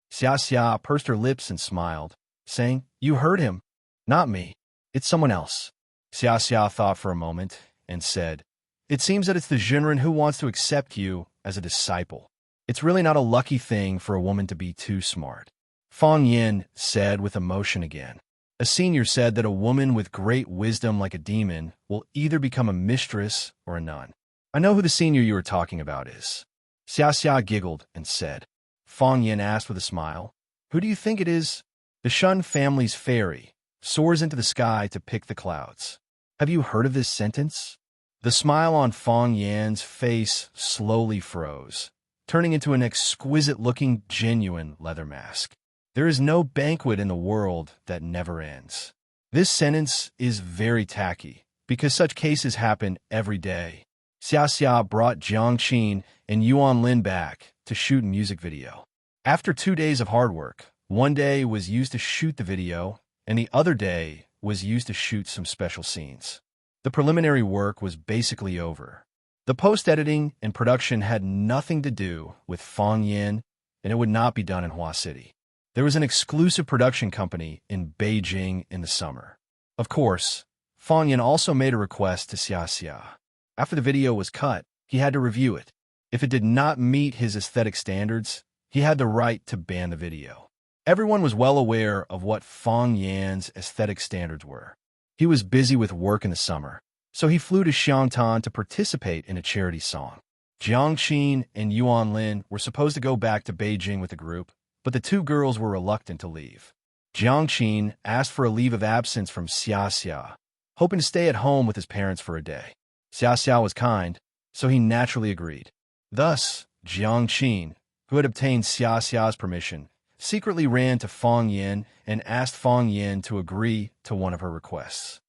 Xia Xia pursed her lips and smiled, saying, "You heard him. Not me. It's someone else." Xia Xia thought for a moment and said, "It seems that it's the Jinren who wants to accept you as a disciple. It's really not a lucky thing for a woman to be too smart." Fang Yan said with emotion again. A senior said that a woman with great wisdom like a demon will either become a mistress or a nun. "I know who the senior you are talking about is." Xia Xia giggled and said. Fang Yan asked with a smile, "Who do you think it is?" "The Shun family's fairy soars into the sky to pick the clouds. Have you heard of this sentence?" The smile on Fang Yan's face slowly froze, turning into an exquisite-looking, genuine leather mask. There is no banquet in the world that never ends. This sentence is very tacky, because such cases happen every day. Xia Xia brought Jiang Qin and Yuan Lin back to shoot a music video. After 2 days of hard work, one day was used to shoot the video, and the other day was used to shoot some special scenes. The preliminary work was basically over. The post-editing and production had nothing to do with Fang Yan, and it would not be done in Hua City. There was an exclusive production company in Beijing in the summer. Of course, Fang Yan also made a request to Xia Xia. After the video was cut, he had to review it. If it did not meet his aesthetic standards, he had the right to ban the video. Everyone was well aware of what Fang Yan's aesthetic standards were. He was busy with work in the summer, so he flew to Xiangtan to participate in a charity song. Jiang Qin and Yuan Lin were supposed to go back to Beijing with the group, but the two girls were reluctant to leave. Jiang Qin asked for a leave of absence from Xia Xia, hoping to stay at home with his parents for a day. Xia Xia was kind, so he naturally agreed. Thus, Jiang Qin, who had obtained Xia Xia's permission, secretly ran to Fang Yan and asked Fang Yan to agree to one of her requests.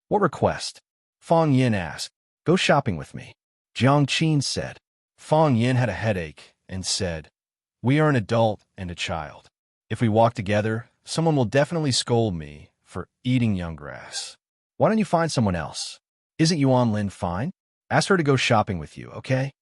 "What request?" Fang Yan asked. "Go shopping with me," Jiang Qin said. Fang Yan had a headache and said, "We are an adult and a child. If we walk together, someone will definitely scold me for eating young grass. Why don't you find someone else? Isn't Yuan Lin fine? Ask her to go shopping with you, okay?"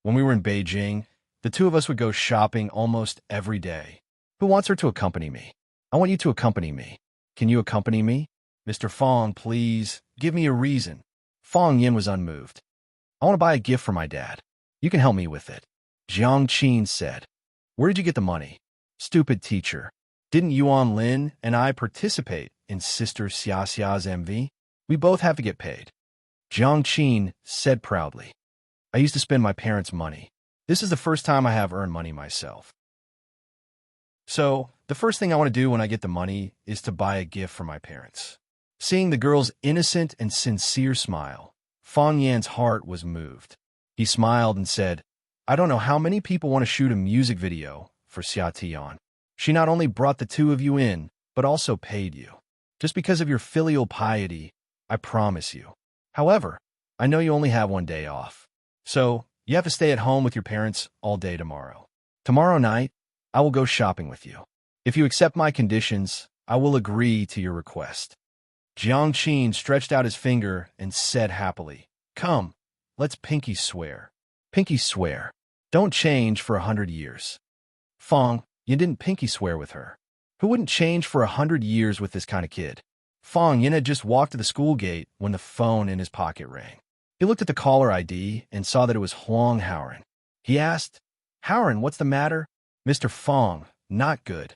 When we were in Beijing, the two of us would go shopping almost every day. "Who wants her to accompany me?" "I want you to accompany me." "Can you accompany me?" "Mr. Fang, please, give me a reason." Fang Yan was unmoved. "I want to buy a gift for my dad. You can help me with it," Jiang Qin said. "Where did you get the money?" "Stupid teacher. Didn't Yuan Lin and I participate in Sister Xia Xia's MV? We both have to get paid," Jiang Qin said proudly. "I used to spend my parents' money. This is the first time I have earned money myself. So, the first thing I want to do when I get the money is to buy a gift for my parents." Seeing the girl's innocent and sincere smile, Fang Yan's heart was moved. He smiled and said, "I don't know how many people want to shoot a music video for Xia Tian. She not only brought the two of you in, but also paid you. Just because of your filial piety, I promise you. However, I know you only have one day off. So, you have to stay at home with your parents all day tomorrow. Tomorrow night, I will go shopping with you. If you accept my conditions, I will agree to your request." Jiang Qin stretched out his finger and said happily, "Come, let's pinky swear." "Pinky swear. Don't change for 100 years. Fang, you didn't pinky swear with her. Who wouldn't change for 100 years with this kind of kid?" Fang Yan had just walked to the school gate when the phone in his pocket rang. He looked at the caller ID and saw that it was Huang Haoran. He asked, Howren, what's the matter? Mr. Fong, not good.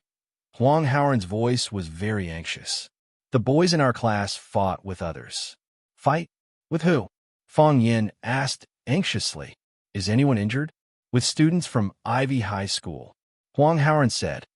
Huang Howren's voice was very anxious. The boys in our class fought with others. Fight? With who? Fong Yin asked anxiously. Is anyone injured? With students from Ivy High School. Huang Howren said.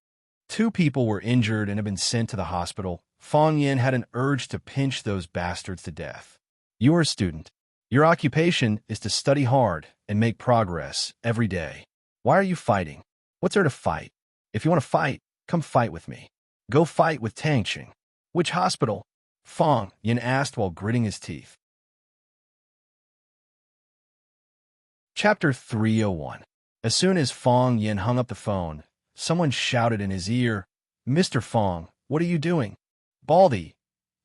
2 people were injured and have been sent to the hospital. Fong Yin had an urge to pinch those bastards to death. You are a student. Your occupation is to study hard and make progress every day. Why are you fighting? What's there to fight? If you want to fight, come fight with me. Go fight with Tangqing. Which hospital? Fong Yin asked while gritting his teeth. Chapter 301. As soon as Fong Yin hung up the phone, someone shouted in his ear, Mr. Fong, what are you doing? Baldy.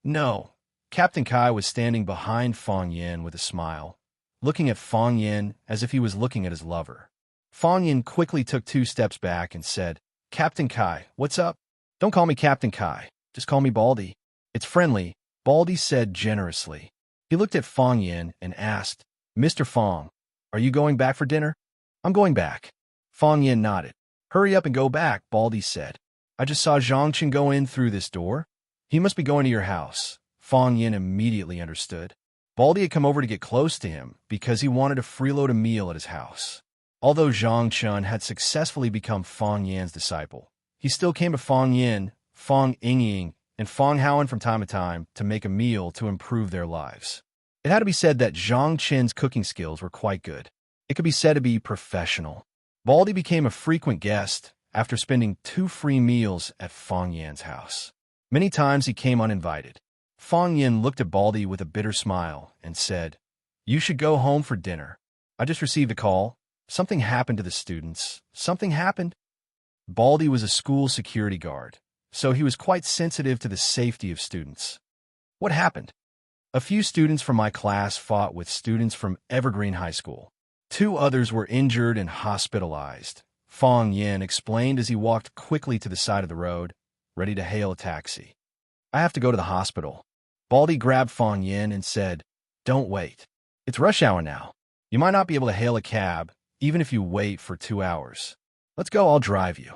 No. Captain Kai was standing behind Fong Yin with a smile, looking at Fong Yin as if he was looking at his lover. Fong Yin quickly took 2 steps back and said, Captain Kai, what's up? Don't call me Captain Kai. Just call me Baldy. It's friendly, Baldy said generously. He looked at Fong Yin and asked, Mr. Fong, are you going back for dinner? I'm going back. Fong Yin nodded. Hurry up and go back, Baldy said. I just saw Zhangchen go in through this door. He must be going to your house. Fong Yin immediately understood. Baldy had come over to get close to him because he wanted to freeload a meal at his house. Although Zhang Chun had successfully become Fong Yan's disciple, he still came to Fong Yin, Fong Yingying, and Fong Howren from time to time to make a meal to improve their lives. It had to be said that Zhang Chen's cooking skills were quite good. It could be said to be professional. Baldy became a frequent guest after spending 2 free meals at Fong Yan's house. Many times he came uninvited. Fong Yin looked at Baldy with a bitter smile and said, You should go home for dinner. I just received a call. Something happened to the students. Something happened? Baldy was a school security guard, so he was quite sensitive to the safety of students. What happened? A few students from my class fought with students from Evergreen High School. 2 others were injured and hospitalized. Fong Yin explained as he walked quickly to the side of the road, ready to hail a taxi. I have to go to the hospital. Baldy grabbed Fong Yin and said, Don't wait. It's rush hour now. You might not be able to hail a cab, even if you wait for 2 hours. Let's go, I'll drive you.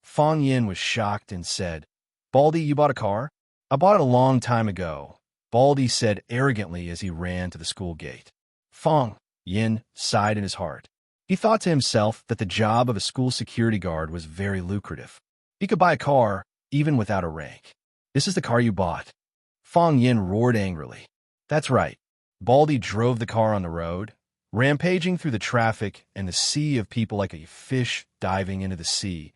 Fong Yin was shocked and said, Baldy, you bought a car? I bought it a long time ago, Baldy said arrogantly as he ran to the school gate. Fong Yin sighed in his heart. He thought to himself that the job of a school security guard was very lucrative. He could buy a car even without a rank. This is the car you bought. Fong Yin roared angrily. That's right. Baldy drove the car on the road, rampaging through the traffic and the sea of people like a fish diving into the sea,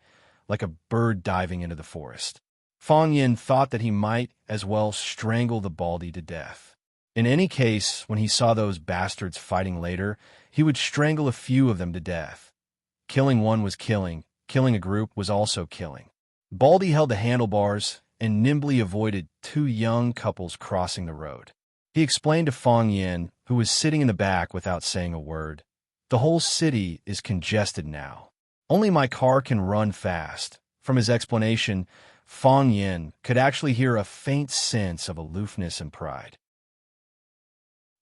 like a bird diving into the forest. Fong Yin thought that he might as well strangle the Baldy to death. In any case, when he saw those bastards fighting later, he would strangle a few of them to death. Killing one was killing. Killing a group was also killing. Baldy held the handlebars and nimbly avoided 2 young couples crossing the road. He explained to Fong Yin, who was sitting in the back without saying a word, The whole city is congested now. Only my car can run fast. From his explanation, Fong Yin could actually hear a faint sense of aloofness and pride.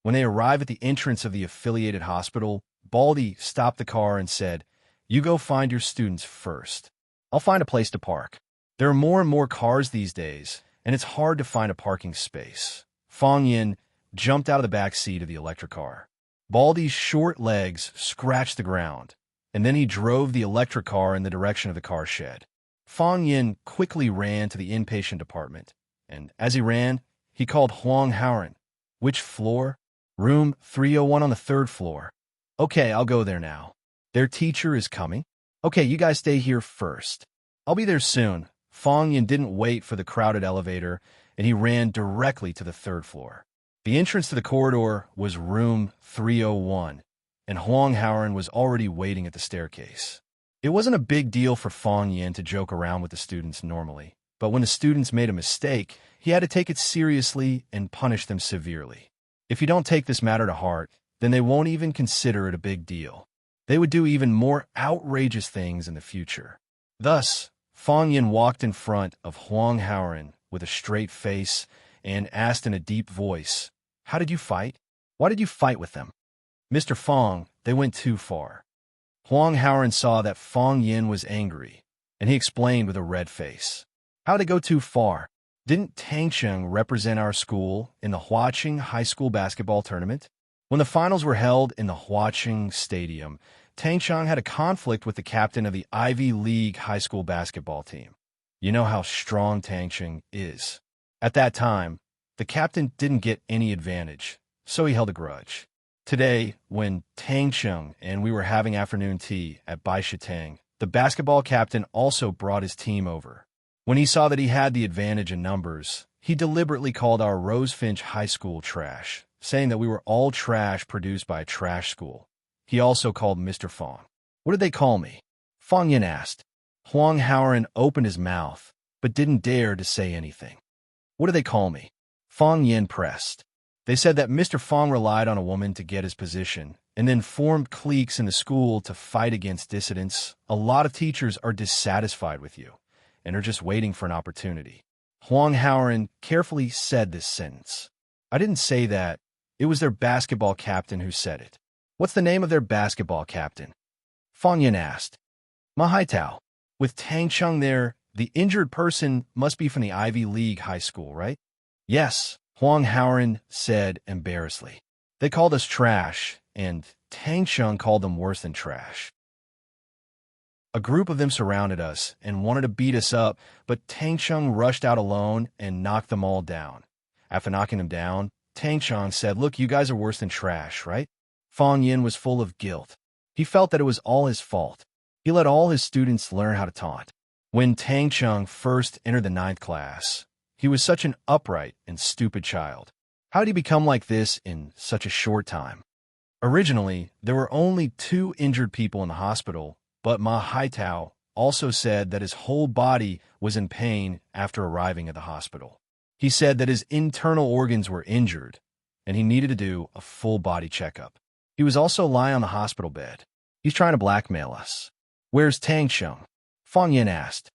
When they arrived at the entrance of the affiliated hospital, Baldy stopped the car and said, You go find your students first. I'll find a place to park. There are more and more cars these days, and it's hard to find a parking space. Fong Yin jumped out of the back seat of the electric car. Baldy's short legs scratched the ground, and then he drove the electric car in the direction of the car shed. Fong Yin quickly ran to the inpatient department, and as he ran, he called Huang Howren. Which floor? Room 301 on the 3rd floor. Okay, I'll go there now. Their teacher is coming? Okay, you guys stay here first. I'll be there soon. Fong Yin didn't wait for the crowded elevator, and he ran directly to the 3rd floor. The entrance to the corridor was room 301, and Huang Howren was already waiting at the staircase. It wasn't a big deal for Fong Yin to joke around with the students normally, but when the students made a mistake, he had to take it seriously and punish them severely. If you don't take this matter to heart, then they won't even consider it a big deal. They would do even more outrageous things in the future. Thus, Fong Yin walked in front of Huang Howren with a straight face and asked in a deep voice, How did you fight? Why did you fight with them? Mr. Fong, they went too far. Huang Haoran saw that Fong Yin was angry, and he explained with a red face. How'd it go too far? Didn't Tang Cheng represent our school in the Huaqing High School basketball tournament? When the finals were held in the Huaqing Stadium, Tang Cheng had a conflict with the captain of the Ivy League high school basketball team. You know how strong Tang Cheng is. At that time, the captain didn't get any advantage, so he held a grudge. Today, when Tang Cheng and we were having afternoon tea at Bai Shitang, the basketball captain also brought his team over. When he saw that he had the advantage in numbers, he deliberately called our Rosefinch High School trash, saying that we were all trash produced by a trash school. He also called Mr. Fong. What did they call me? Fong Yin asked. Huang Haoran opened his mouth, but didn't dare to say anything. What do they call me? Fong Yin pressed. They said that Mr. Fong relied on a woman to get his position, and then formed cliques in the school to fight against dissidents. A lot of teachers are dissatisfied with you, and are just waiting for an opportunity. Huang Haoran carefully said this sentence. I didn't say that. It was their basketball captain who said it. What's the name of their basketball captain? Fong Yin asked. Ma Haitao. With Tang Cheng there, the injured person must be from the Ivy League high school, right? Yes, Huang Haoran said embarrassedly. They called us trash, and Tang Cheng called them worse than trash. A group of them surrounded us and wanted to beat us up, but Tang Cheng rushed out alone and knocked them all down. After knocking them down, Tang Cheng said, "Look, you guys are worse than trash, right?" Fong Yin was full of guilt. He felt that it was all his fault. He let all his students learn how to taunt. When Tang Cheng first entered the 9th class, he was such an upright and stupid child. How did he become like this in such a short time? Originally, there were only 2 injured people in the hospital, but Ma Haitao also said that his whole body was in pain after arriving at the hospital. He said that his internal organs were injured, and he needed to do a full body checkup. He was also lying on the hospital bed. He's trying to blackmail us. Where's Tang Cheng? Fong Yin asked.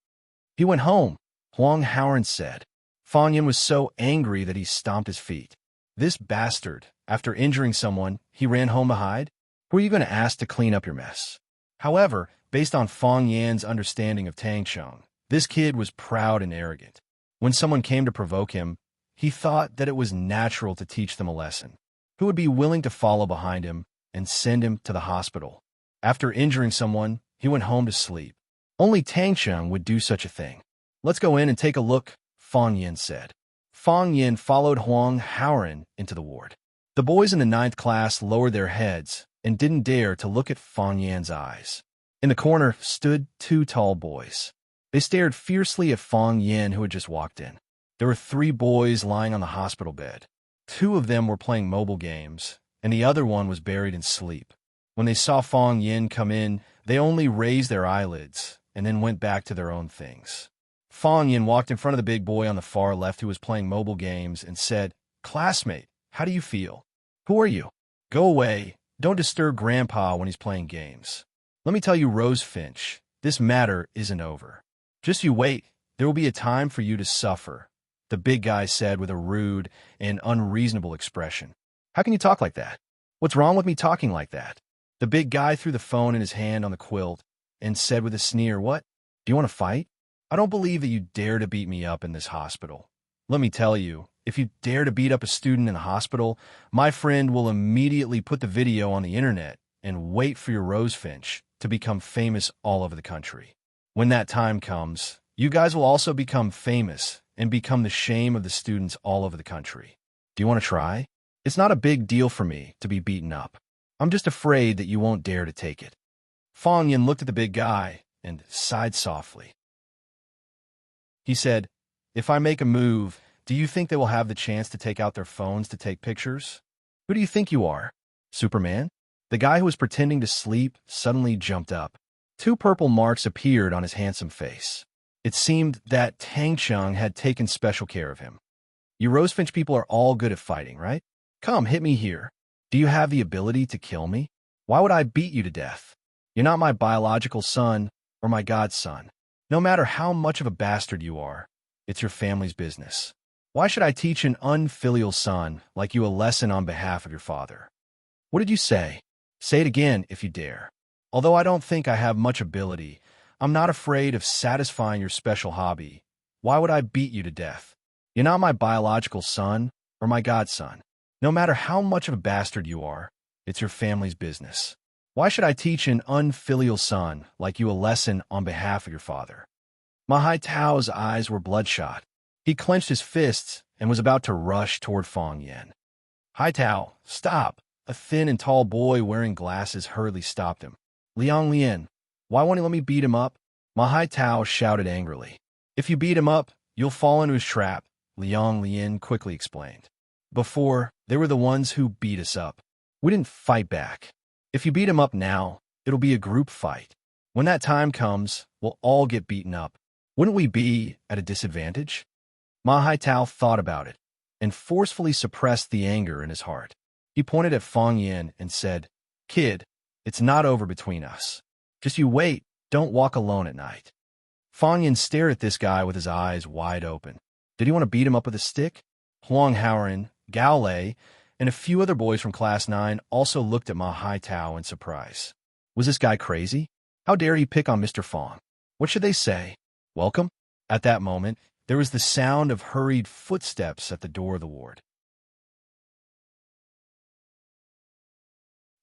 He went home, Huang Haoran said. Fong Yin was so angry that he stomped his feet. This bastard, after injuring someone, he ran home to hide? Who are you going to ask to clean up your mess? However, based on Fong Yan's understanding of Tang Cheng, this kid was proud and arrogant. When someone came to provoke him, he thought that it was natural to teach them a lesson. Who would be willing to follow behind him and send him to the hospital? After injuring someone, he went home to sleep. Only Tang Cheng would do such a thing. Let's go in and take a look, Fong Yin said. Fong Yin followed Huang Haoran into the ward. The boys in the 9th class lowered their heads and didn't dare to look at Fong Yan's eyes. In the corner stood 2 tall boys. They stared fiercely at Fong Yin, who had just walked in. There were 3 boys lying on the hospital bed. 2 of them were playing mobile games, and the other one was buried in sleep. When they saw Fong Yin come in, they only raised their eyelids and then went back to their own things. Fong Yin walked in front of the big boy on the far left who was playing mobile games and said, "Classmate, how do you feel? Who are you? Go away. Don't disturb Grandpa when he's playing games. Let me tell you, Rosefinch, this matter isn't over. Just you wait. There will be a time for you to suffer," the big guy said with a rude and unreasonable expression. How can you talk like that? What's wrong with me talking like that? The big guy threw the phone in his hand on the quilt and said with a sneer, "What? Do you want to fight? I don't believe that you dare to beat me up in this hospital. Let me tell you, if you dare to beat up a student in the hospital, my friend will immediately put the video on the internet and wait for your Rosefinch to become famous all over the country. When that time comes, you guys will also become famous and become the shame of the students all over the country. Do you want to try? It's not a big deal for me to be beaten up. I'm just afraid that you won't dare to take it." Fong Yin looked at the big guy and sighed softly. He said, "If I make a move, do you think they will have the chance to take out their phones to take pictures? Who do you think you are? Superman?" The guy who was pretending to sleep suddenly jumped up. 2 purple marks appeared on his handsome face. It seemed that Tang Cheng had taken special care of him. "You Rosefinch people are all good at fighting, right? Come, hit me here. Do you have the ability to kill me? Why would I beat you to death? You're not my biological son or my godson. No matter how much of a bastard you are, it's your family's business. Why should I teach an unfilial son like you a lesson on behalf of your father?" "What did you say? Say it again if you dare." Although I don't think I have much ability, I'm not afraid of satisfying your special hobby. Why would I beat you to death? You're not my biological son or my godson. No matter how much of a bastard you are, it's your family's business. Why should I teach an unfilial son like you a lesson on behalf of your father? Mahai Tao's eyes were bloodshot. He clenched his fists and was about to rush toward Fong Yen. Hai Tao, stop! A thin and tall boy wearing glasses hurriedly stopped him. Liang Lian, why won't he let me beat him up? Mahai Tao shouted angrily. If you beat him up, you'll fall into his trap, Liang Lian quickly explained. Before, they were the ones who beat us up. We didn't fight back. If you beat him up now, it'll be a group fight. When that time comes, we'll all get beaten up. Wouldn't we be at a disadvantage? Mahai Tao thought about it and forcefully suppressed the anger in his heart. He pointed at Fong Yen and said, Kid, it's not over between us. Just you wait, don't walk alone at night. Fong Yen stared at this guy with his eyes wide open. Did he want to beat him up with a stick? Huang Haoran, Gao Lei, and a few other boys from Class 9 also looked at Mahai Tao in surprise. Was this guy crazy? How dare he pick on Mr. Fong? What should they say? Welcome? At that moment, there was the sound of hurried footsteps at the door of the ward.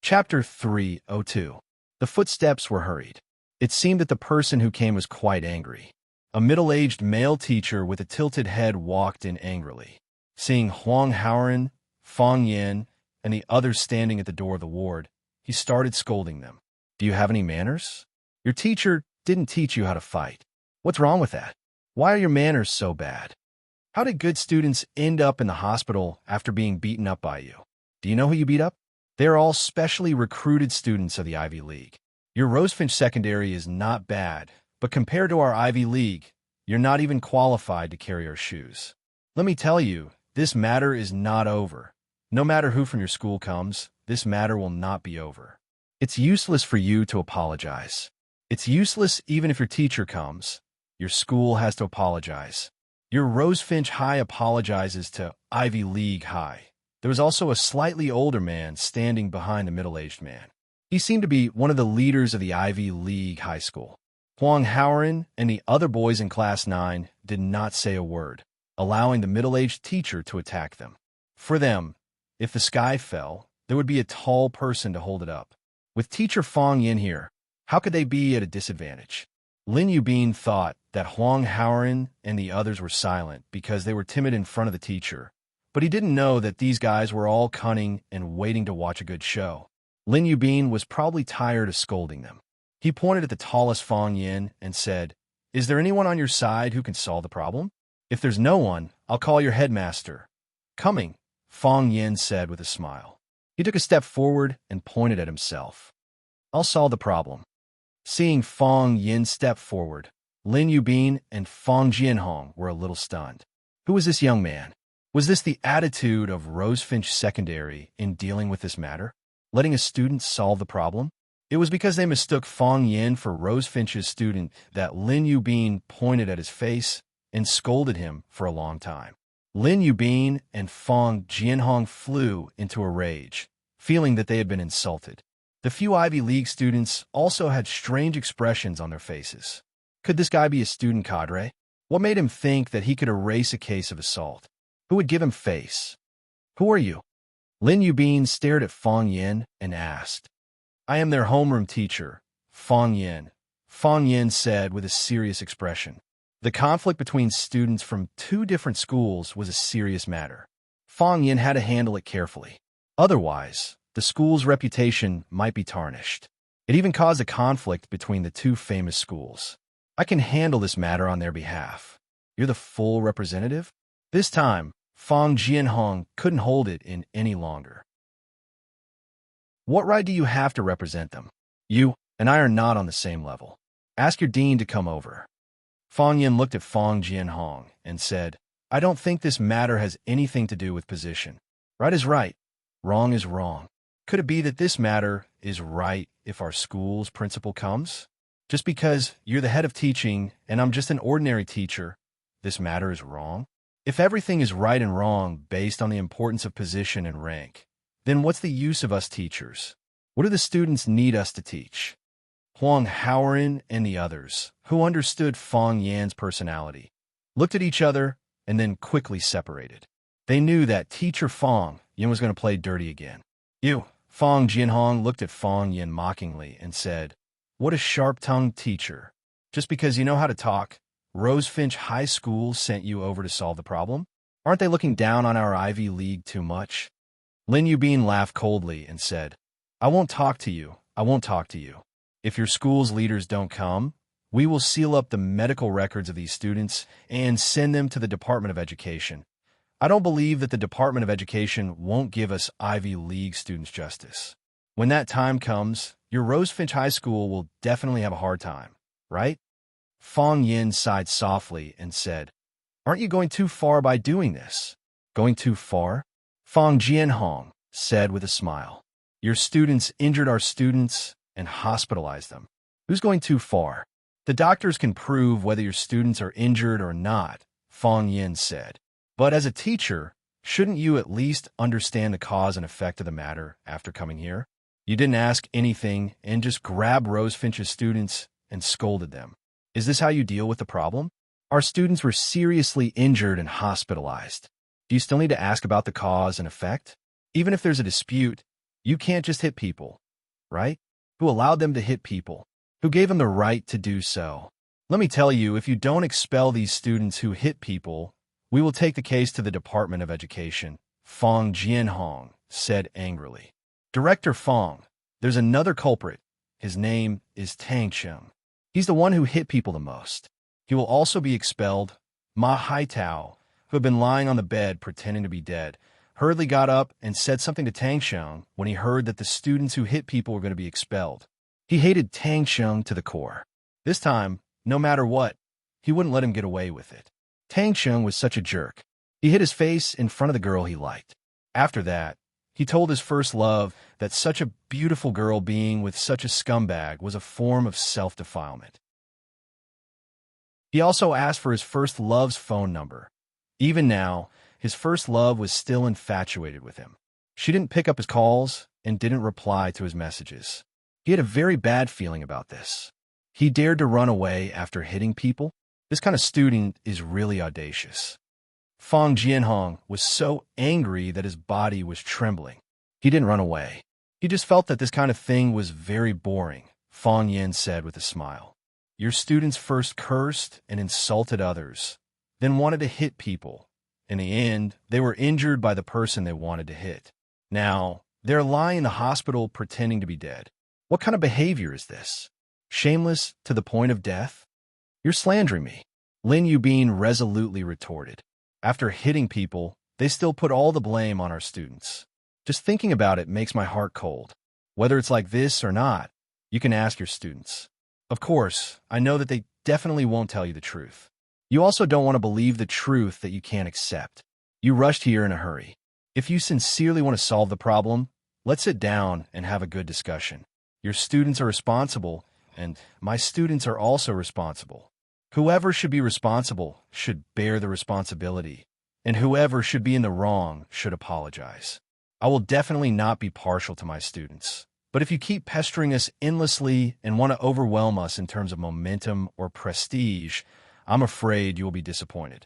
Chapter 302. The footsteps were hurried. It seemed that the person who came was quite angry. A middle-aged male teacher with a tilted head walked in angrily. Seeing Huang Haoran, Fong Yen, and the others standing at the door of the ward, he started scolding them. Do you have any manners? Your teacher didn't teach you how to fight. What's wrong with that? Why are your manners so bad? How did good students end up in the hospital after being beaten up by you? Do you know who you beat up? They are all specially recruited students of the Ivy League. Your Rosefinch Secondary is not bad, but compared to our Ivy League, you're not even qualified to carry our shoes. Let me tell you, this matter is not over. No matter who from your school comes, this matter will not be over. It's useless for you to apologize. It's useless even if your teacher comes. Your school has to apologize. Your Rosefinch High apologizes to Ivy League High. There was also a slightly older man standing behind the middle-aged man. He seemed to be one of the leaders of the Ivy League High School. Huang Haoran and the other boys in Class 9 did not say a word, allowing the middle-aged teacher to attack them. For them, if the sky fell, there would be a tall person to hold it up. With teacher Fong Yin here, how could they be at a disadvantage? Lin Yubin thought that Huang Haoran and the others were silent because they were timid in front of the teacher, but he didn't know that these guys were all cunning and waiting to watch a good show. Lin Yubin was probably tired of scolding them. He pointed at the tallest Fong Yin and said, Is there anyone on your side who can solve the problem? If there's no one, I'll call your headmaster. Coming, Fong Yin said with a smile. He took a step forward and pointed at himself. I'll solve the problem. Seeing Fong Yin step forward, Lin Yubin and Fong Jianhong were a little stunned. Who was this young man? Was this the attitude of Rosefinch Secondary in dealing with this matter? Letting a student solve the problem? It was because they mistook Fong Yin for Rosefinch's student that Lin Yubin pointed at his face and scolded him for a long time. Lin Yubin and Fong Jianhong flew into a rage, feeling that they had been insulted. The few Ivy League students also had strange expressions on their faces. Could this guy be a student cadre? What made him think that he could erase a case of assault? Who would give him face? Who are you? Lin Yubin stared at Fong Yin and asked. I am their homeroom teacher, Fong Yin. Fong Yin said with a serious expression. The conflict between students from two different schools was a serious matter. Fong Yin had to handle it carefully. Otherwise, the school's reputation might be tarnished. It even caused a conflict between the two famous schools. I can handle this matter on their behalf. You're the full representative? This time, Fong Jianhong couldn't hold it in any longer. What right do you have to represent them? You and I are not on the same level. Ask your dean to come over. Fong Yin looked at Fong Jianhong and said, I don't think this matter has anything to do with position. Right is right. Wrong is wrong. Could it be that this matter is right if our school's principal comes? Just because you're the head of teaching and I'm just an ordinary teacher, this matter is wrong? If everything is right and wrong based on the importance of position and rank, then what's the use of us teachers? What do the students need us to teach? Huang Haoren and the others, who understood Fong Yan's personality, looked at each other and then quickly separated. They knew that teacher Fong Yan was going to play dirty again. You, Fong Jianhong looked at Fong Yan mockingly and said, "What a sharp-tongued teacher. Just because you know how to talk, Rosefinch High School sent you over to solve the problem? Aren't they looking down on our Ivy League too much?" Lin Yubin laughed coldly and said, "I won't talk to you. I won't talk to you. If your school's leaders don't come, we will seal up the medical records of these students and send them to the Department of Education. I don't believe that the Department of Education won't give us Ivy League students justice. When that time comes, your Rosefinch High School will definitely have a hard time, right?" Fong Yin sighed softly and said, "Aren't you going too far by doing this?" "Going too far?" Fong Jianhong said with a smile. "Your students injured our students and hospitalized them. Who's going too far? The doctors can prove whether your students are injured or not," Fong Yin said. "But as a teacher, shouldn't you at least understand the cause and effect of the matter after coming here? You didn't ask anything and just grabbed Rosefinch's students and scolded them. Is this how you deal with the problem? Our students were seriously injured and hospitalized. Do you still need to ask about the cause and effect? Even if there's a dispute, you can't just hit people, right? Who allowed them to hit people? Who gave them the right to do so? Let me tell you, if you don't expel these students who hit people, we will take the case to the Department of Education," Fong Jianhong said angrily. "Director Fong, there's another culprit. His name is Tang Cheng. He's the one who hit people the most. He will also be expelled." Ma Haitao, who had been lying on the bed pretending to be dead, hurriedly got up and said something to Tang Cheng when he heard that the students who hit people were going to be expelled. He hated Tang Cheng to the core. This time, no matter what, he wouldn't let him get away with it. Tang Cheng was such a jerk. He hit his face in front of the girl he liked. After that, he told his first love that such a beautiful girl being with such a scumbag was a form of self-defilement. He also asked for his first love's phone number. Even now, his first love was still infatuated with him. She didn't pick up his calls and didn't reply to his messages. He had a very bad feeling about this. He dared to run away after hitting people? This kind of student is really audacious. Fong Jianhong was so angry that his body was trembling. He didn't run away. He just felt that this kind of thing was very boring, Fong Yin said with a smile. Your students first cursed and insulted others, then wanted to hit people. In the end, they were injured by the person they wanted to hit. Now, they're lying in the hospital pretending to be dead. What kind of behavior is this? Shameless to the point of death? You're slandering me, Lin Yubin resolutely retorted. After hitting people, they still put all the blame on our students. Just thinking about it makes my heart cold. Whether it's like this or not, you can ask your students. Of course, I know that they definitely won't tell you the truth. You also don't want to believe the truth that you can't accept. You rushed here in a hurry. If you sincerely want to solve the problem, let's sit down and have a good discussion. Your students are responsible, and my students are also responsible. Whoever should be responsible should bear the responsibility, and whoever should be in the wrong should apologize. I will definitely not be partial to my students, but if you keep pestering us endlessly and want to overwhelm us in terms of momentum or prestige, I'm afraid you will be disappointed.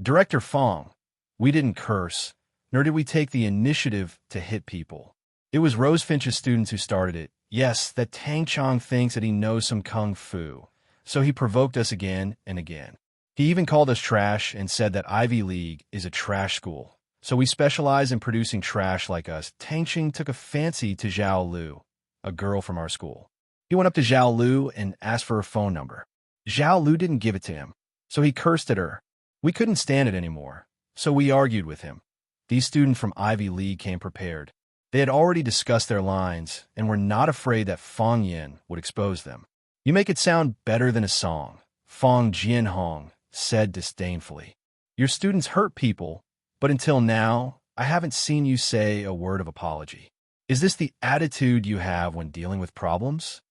Director Fong, we didn't curse, nor did we take the initiative to hit people. It was Rosefinch's students who started it. Yes, that Tang Chong thinks that he knows some kung fu, so he provoked us again and again. He even called us trash and said that Ivy League is a trash school, so we specialize in producing trash like us. Tang Ching took a fancy to Zhao Lu, a girl from our school. He went up to Zhao Lu and asked for her phone number. Zhao Lu didn't give it to him, so he cursed at her. We couldn't stand it anymore, so we argued with him. These students from Ivy League came prepared. They had already discussed their lines and were not afraid that Fong Yin would expose them. You make it sound better than a song, Fong Jianhong said disdainfully. Your students hurt people, but until now, I haven't seen you say a word of apology. Is this the attitude you have when dealing with problems?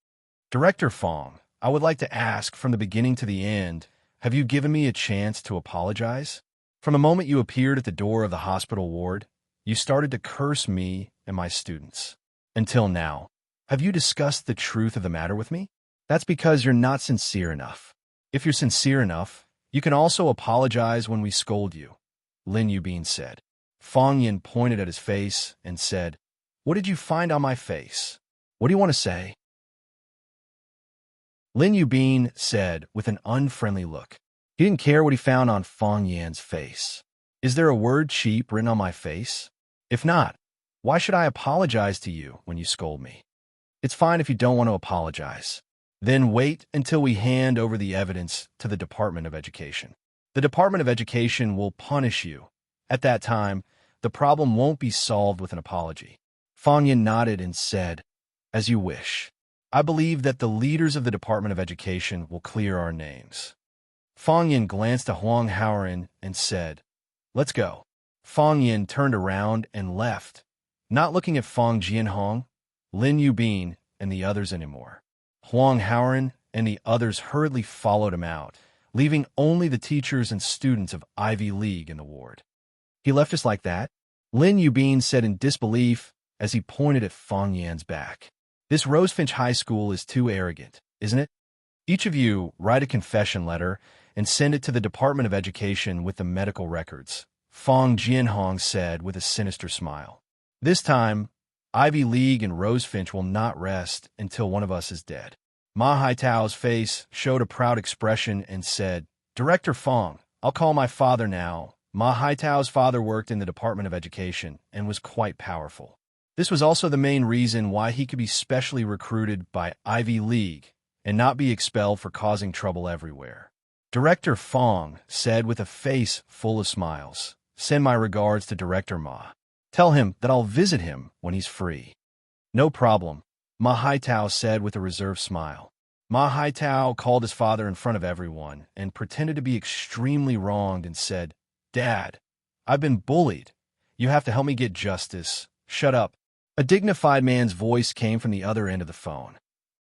Director Fong, I would like to ask from the beginning to the end, have you given me a chance to apologize? From the moment you appeared at the door of the hospital ward, you started to curse me and my students. Until now, have you discussed the truth of the matter with me? That's because you're not sincere enough. If you're sincere enough, you can also apologize when we scold you, Lin Yubin said. Fang Yin pointed at his face and said, "What did you find on my face? What do you want to say?" Lin Yubin said with an unfriendly look. He didn't care what he found on Fang Yan's face. Is there a word cheap written on my face? If not, why should I apologize to you when you scold me? It's fine if you don't want to apologize. Then wait until we hand over the evidence to the Department of Education. The Department of Education will punish you. At that time, the problem won't be solved with an apology. Fang Yin nodded and said, "As you wish. I believe that the leaders of the Department of Education will clear our names." Fang Yin glanced at Huang Haoren and said, "Let's go." Fang Yin turned around and left, not looking at Fang Jianhong, Lin Yubin, and the others anymore. Huang Haoren and the others hurriedly followed him out, leaving only the teachers and students of Ivy League in the ward. "He left us like that?" Lin Yubin said in disbelief as he pointed at Fang Yan's back. "This Rosefinch High School is too arrogant, isn't it? Each of you write a confession letter and send it to the Department of Education with the medical records," Fang Jianhong said with a sinister smile. "This time, Ivy League and Rosefinch will not rest until one of us is dead." Ma Haitao's face showed a proud expression and said, "Director Fang, I'll call my father now." Ma Haitao's father worked in the Department of Education and was quite powerful. This was also the main reason why he could be specially recruited by Ivy League and not be expelled for causing trouble everywhere. Director Fang said with a face full of smiles, "Send my regards to Director Ma. Tell him that I'll visit him when he's free." "No problem," Ma Haitao said with a reserved smile. Ma Haitao called his father in front of everyone and pretended to be extremely wronged and said, "Dad, I've been bullied. You have to help me get justice. Shut up." A dignified man's voice came from the other end of the phone.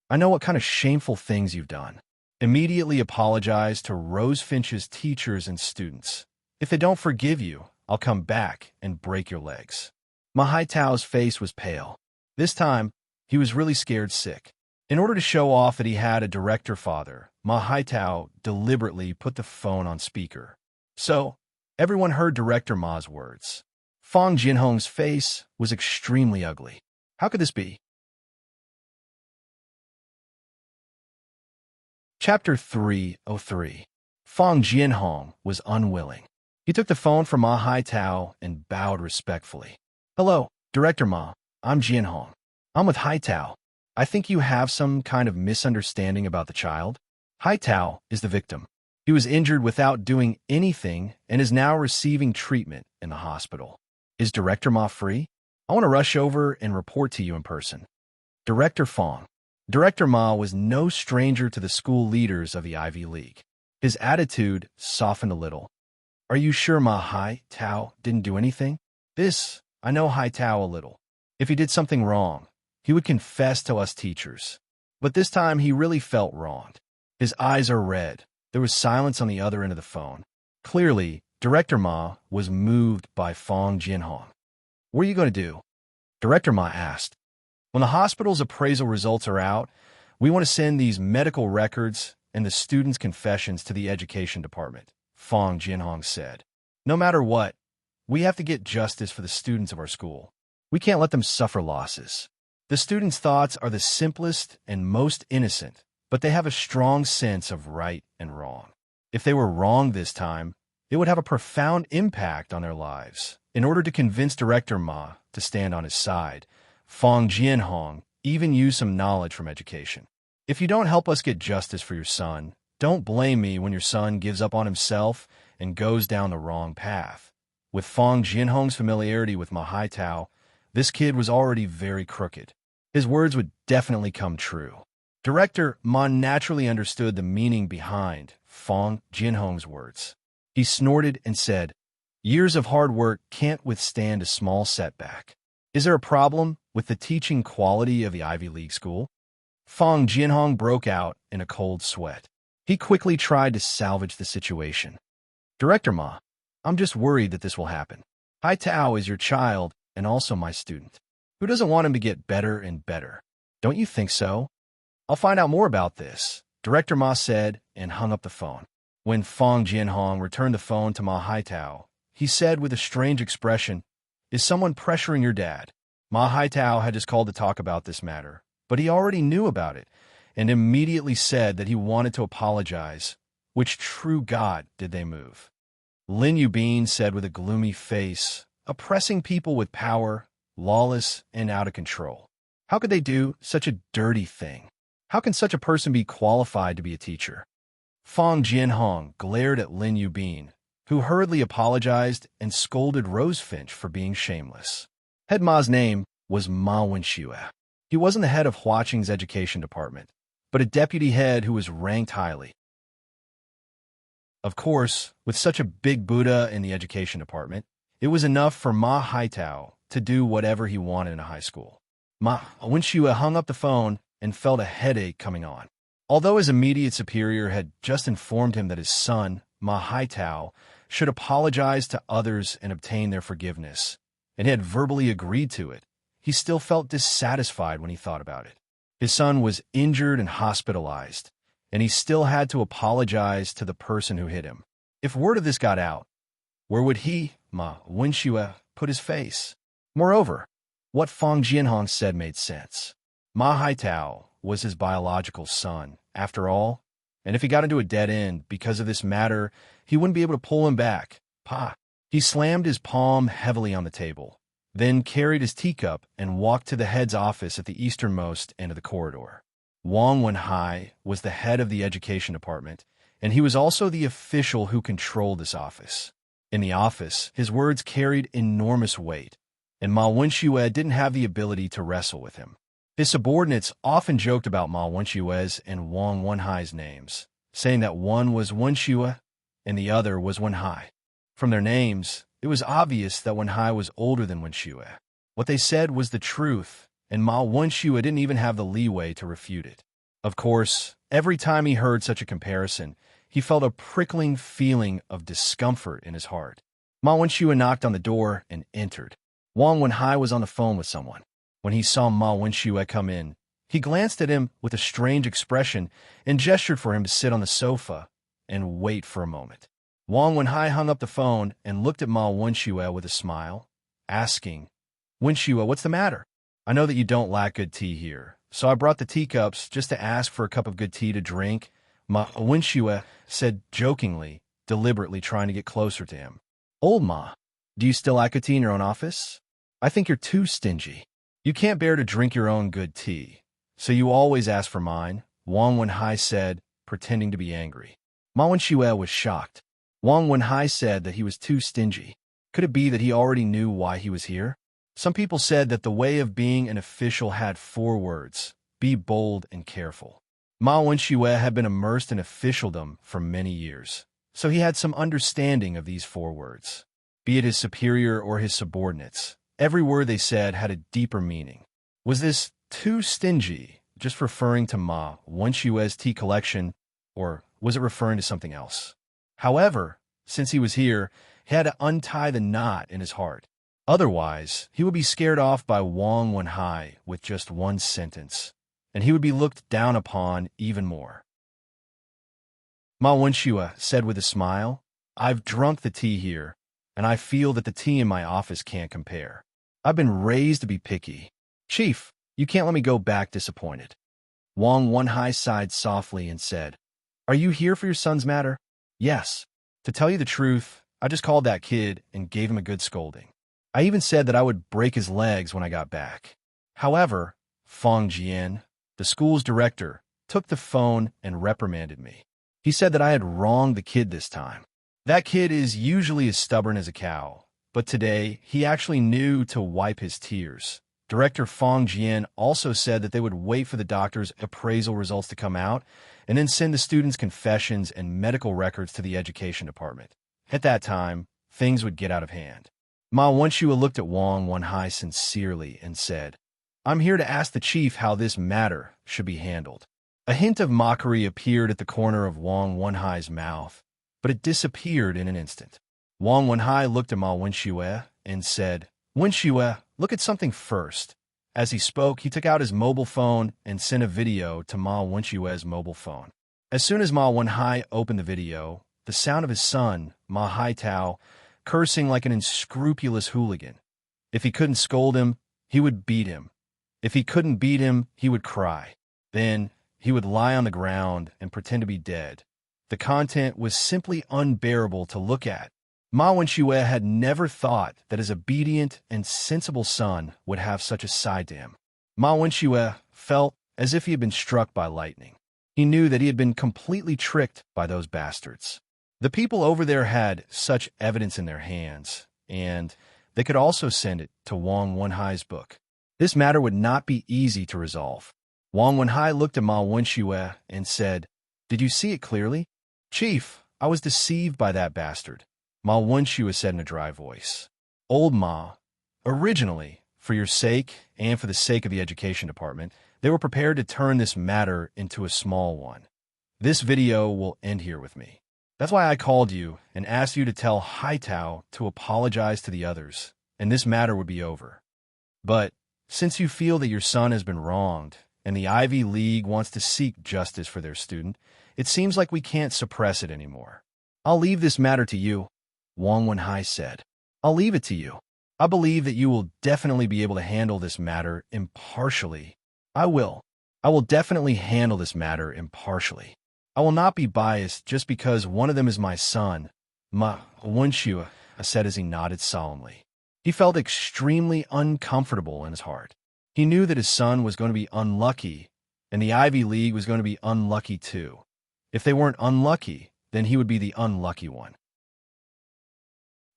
"I know what kind of shameful things you've done. Immediately apologize to Rosefinch's teachers and students. If they don't forgive you, I'll come back and break your legs." Ma Haitao's face was pale. This time, he was really scared sick. In order to show off that he had a director father, Ma Haitao deliberately put the phone on speaker. So, everyone heard Director Ma's words. Fang Jianhong's face was extremely ugly. How could this be? Chapter 303. Fang Jianhong was unwilling. He took the phone from Ma Haitao and bowed respectfully. "Hello, Director Ma. I'm Jianhong. I'm with Haitao. I think you have some kind of misunderstanding about the child. Haitao is the victim. He was injured without doing anything and is now receiving treatment in the hospital. Is Director Ma free? I want to rush over and report to you in person." Director Fang. Director Ma was no stranger to the school leaders of the Ivy League. His attitude softened a little. "Are you sure Ma Haitao didn't do anything?" I know Haitao a little. If he did something wrong, he would confess to us teachers. But this time he really felt wronged. His eyes are red. There was silence on the other end of the phone. Clearly, Director Ma was moved by Fang Jianhong. "What are you going to do?" Director Ma asked. "When the hospital's appraisal results are out, we want to send these medical records and the students' confessions to the education department," Fang Jianhong said. "No matter what, we have to get justice for the students of our school. We can't let them suffer losses. The students' thoughts are the simplest and most innocent, but they have a strong sense of right and wrong. If they were wrong this time, it would have a profound impact on their lives." In order to convince Director Ma to stand on his side, Fang Jianhong even used some knowledge from education. "If you don't help us get justice for your son, don't blame me when your son gives up on himself and goes down the wrong path." With Fang Jianhong's familiarity with Ma Haitao, this kid was already very crooked. His words would definitely come true. Director Ma naturally understood the meaning behind Fang Jianhong's words. He snorted and said, "Years of hard work can't withstand a small setback. Is there a problem with the teaching quality of the Ivy League school?" Fang Jianhong broke out in a cold sweat. He quickly tried to salvage the situation. "Director Ma, I'm just worried that this will happen. Haitao is your child and also my student. Who doesn't want him to get better and better? Don't you think so?" I'll find out more about this, Director Ma said and hung up the phone. When Fong Jianhong returned the phone to Ma Haitao, he said with a strange expression, "Is someone pressuring your dad?" Ma Haitao had just called to talk about this matter, but he already knew about it and immediately said that he wanted to apologize. Which true god did they move? Lin Yubin said with a gloomy face, "Oppressing people with power, lawless and out of control. How could they do such a dirty thing? How can such a person be qualified to be a teacher?" Fong Jianhong glared at Lin Yubin, who hurriedly apologized and scolded Rosefinch for being shameless. Head Ma's name was Ma Wenxue. He wasn't the head of Huaqing's education department, but a deputy head who was ranked highly. Of course, with such a big Buddha in the education department, it was enough for Ma Haitao to do whatever he wanted in a high school. Ma Wenxue hung up the phone and felt a headache coming on. Although his immediate superior had just informed him that his son, Ma Haitao, should apologize to others and obtain their forgiveness, and he had verbally agreed to it, he still felt dissatisfied when he thought about it. His son was injured and hospitalized, and he still had to apologize to the person who hit him. If word of this got out, where would he, Ma Wenxue, put his face? Moreover, what Fong Jianhong said made sense. Ma Haitao was his biological son, after all, and if he got into a dead end because of this matter, he wouldn't be able to pull him back. Pa! He slammed his palm heavily on the table, then carried his teacup and walked to the head's office at the easternmost end of the corridor. Wang Wenhai was the head of the education department, and he was also the official who controlled this office. In the office, his words carried enormous weight, and Ma Wenxue didn't have the ability to wrestle with him. His subordinates often joked about Ma Wenxue's and Wang Wenhai's names, saying that one was Wenxue and the other was Wenhai. From their names, it was obvious that Wenhai was older than Wenxue. What they said was the truth, and Ma Wenxue didn't even have the leeway to refute it. Of course, every time he heard such a comparison, he felt a prickling feeling of discomfort in his heart. Ma Wenxue knocked on the door and entered. Wang Wenhai was on the phone with someone. When he saw Ma Wenxue come in, he glanced at him with a strange expression and gestured for him to sit on the sofa and wait for a moment. Wang Wenhai hung up the phone and looked at Ma Wenxue with a smile, asking, "Wenxue, what's the matter? I know that you don't lack good tea here, so I brought the teacups just to ask for a cup of good tea to drink," Ma Wenxue said jokingly, deliberately trying to get closer to him. "Old Ma, do you still lack good tea in your own office? I think you're too stingy. You can't bear to drink your own good tea, so you always ask for mine," Wang Wenhai said, pretending to be angry. Ma Wenxue was shocked. Wang Wenhai said that he was too stingy. Could it be that he already knew why he was here? Some people said that the way of being an official had 4 words: be bold and careful. Ma Wenxue had been immersed in officialdom for many years, so he had some understanding of these 4 words. Be it his superior or his subordinates, every word they said had a deeper meaning. Was this too stingy just referring to Ma Wenxue's tea collection, or was it referring to something else? However, since he was here, he had to untie the knot in his heart. Otherwise, he would be scared off by Wang Wenhai with just one sentence, and he would be looked down upon even more. Ma Wenxue said with a smile, "I've drunk the tea here, and I feel that the tea in my office can't compare. I've been raised to be picky. Chief, you can't let me go back disappointed." Wang Wenhai sighed softly and said, "Are you here for your son's matter?" "Yes. To tell you the truth, I just called that kid and gave him a good scolding. I even said that I would break his legs when I got back. However, Fong Jian, the school's director, took the phone and reprimanded me. He said that I had wronged the kid this time. That kid is usually as stubborn as a cow, but today he actually knew to wipe his tears." Director Fong Jian also said that they would wait for the doctor's appraisal results to come out and then send the students' confessions and medical records to the education department. At that time, things would get out of hand. Ma Wenxue looked at Wang Wenhai sincerely and said, "I'm here to ask the chief how this matter should be handled." A hint of mockery appeared at the corner of Wang Wenhai's mouth, but it disappeared in an instant. Wang Wenhai looked at Ma Wenxue and said, "Wenxue, look at something first. As he spoke, he took out his mobile phone and sent a video to Ma Wenxue's mobile phone. As soon as Ma Wenhai opened the video, the sound of his son, Ma Haitao, cursing like an unscrupulous hooligan. If he couldn't scold him, he would beat him. If he couldn't beat him, he would cry. Then he would lie on the ground and pretend to be dead. The content was simply unbearable to look at. Ma Wenxue had never thought that his obedient and sensible son would have such a side to him. Ma Wenxue felt as if he had been struck by lightning. He knew that he had been completely tricked by those bastards. The people over there had such evidence in their hands, and they could also send it to Wang Wenhai's book. This matter would not be easy to resolve. Wang Wenhai looked at Ma Wenxue and said, "Did you see it clearly?" "Chief, I was deceived by that bastard," Ma Wenxue said in a dry voice. "Old Ma, originally, for your sake and for the sake of the education department, they were prepared to turn this matter into a small one. This video will end here with me. That's why I called you and asked you to tell Haitao to apologize to the others, and this matter would be over. But since you feel that your son has been wronged, and the Ivy League wants to seek justice for their student, it seems like we can't suppress it anymore. I'll leave this matter to you," Wang Wenhai said. "I'll leave it to you. I believe that you will definitely be able to handle this matter impartially." I will definitely handle this matter impartially. I will not be biased just because one of them is my son," Ma Wenxue said as he nodded solemnly. He felt extremely uncomfortable in his heart. He knew that his son was going to be unlucky, and the Ivy League was going to be unlucky too. If they weren't unlucky, then he would be the unlucky one.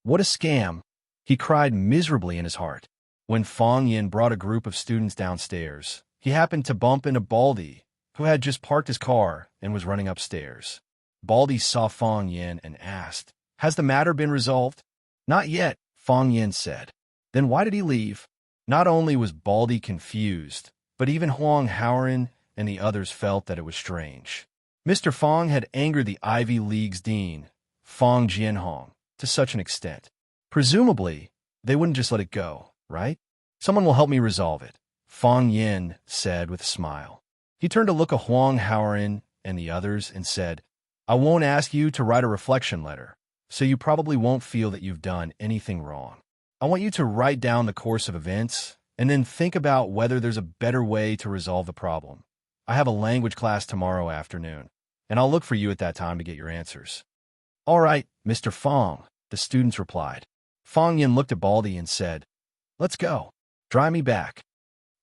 What a scam! He cried miserably in his heart. When Fang Yin brought a group of students downstairs, he happened to bump into Baldy, who had just parked his car and was running upstairs. Baldy saw Fang Yin and asked, "Has the matter been resolved?" "Not yet," Fang Yin said. "Then why did he leave?" Not only was Baldy confused, but even Huang Haoren and the others felt that it was strange. Mr. Fang had angered the Ivy League's dean, Fang Jianhong, to such an extent. Presumably, they wouldn't just let it go, right? "Someone will help me resolve it," Fang Yin said with a smile. He turned to look at Huang Haoren and the others and said, "I won't ask you to write a reflection letter, so you probably won't feel that you've done anything wrong. I want you to write down the course of events and then think about whether there's a better way to resolve the problem. I have a language class tomorrow afternoon, and I'll look for you at that time to get your answers." "All right, Mr. Fang," the students replied. Fang Yin looked at Baldy and said, "Let's go. Drive me back."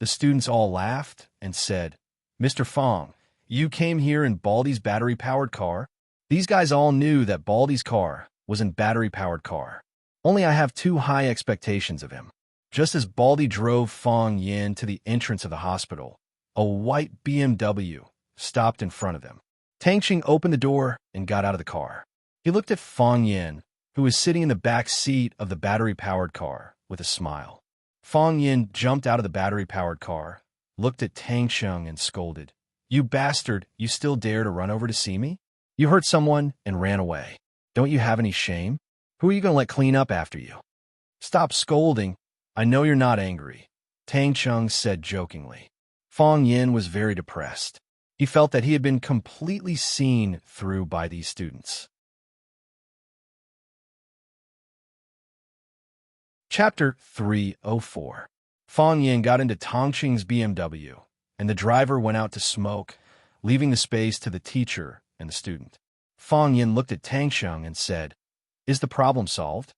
The students all laughed and said, "Mr. Fang, you came here in Baldy's battery-powered car?" These guys all knew that Baldy's car was a battery-powered car. Only I have too high expectations of him. Just as Baldy drove Fang Yin to the entrance of the hospital, a white BMW stopped in front of them. Tangqing opened the door and got out of the car. He looked at Fang Yin, who was sitting in the back seat of the battery-powered car, with a smile. Fang Yin jumped out of the battery-powered car, looked at Tangqing and scolded, "You bastard, you still dare to run over to see me? You hurt someone and ran away. Don't you have any shame? Who are you going to let clean up after you?" "Stop scolding. I know you're not angry," Tangqing said jokingly. Fang Yin was very depressed. He felt that he had been completely seen through by these students. Chapter 304. Fang Yin got into Tangqing's BMW, and the driver went out to smoke, leaving the space to the teacher and the student. Fang Yin looked at Tangqing and said, "Is the problem solved?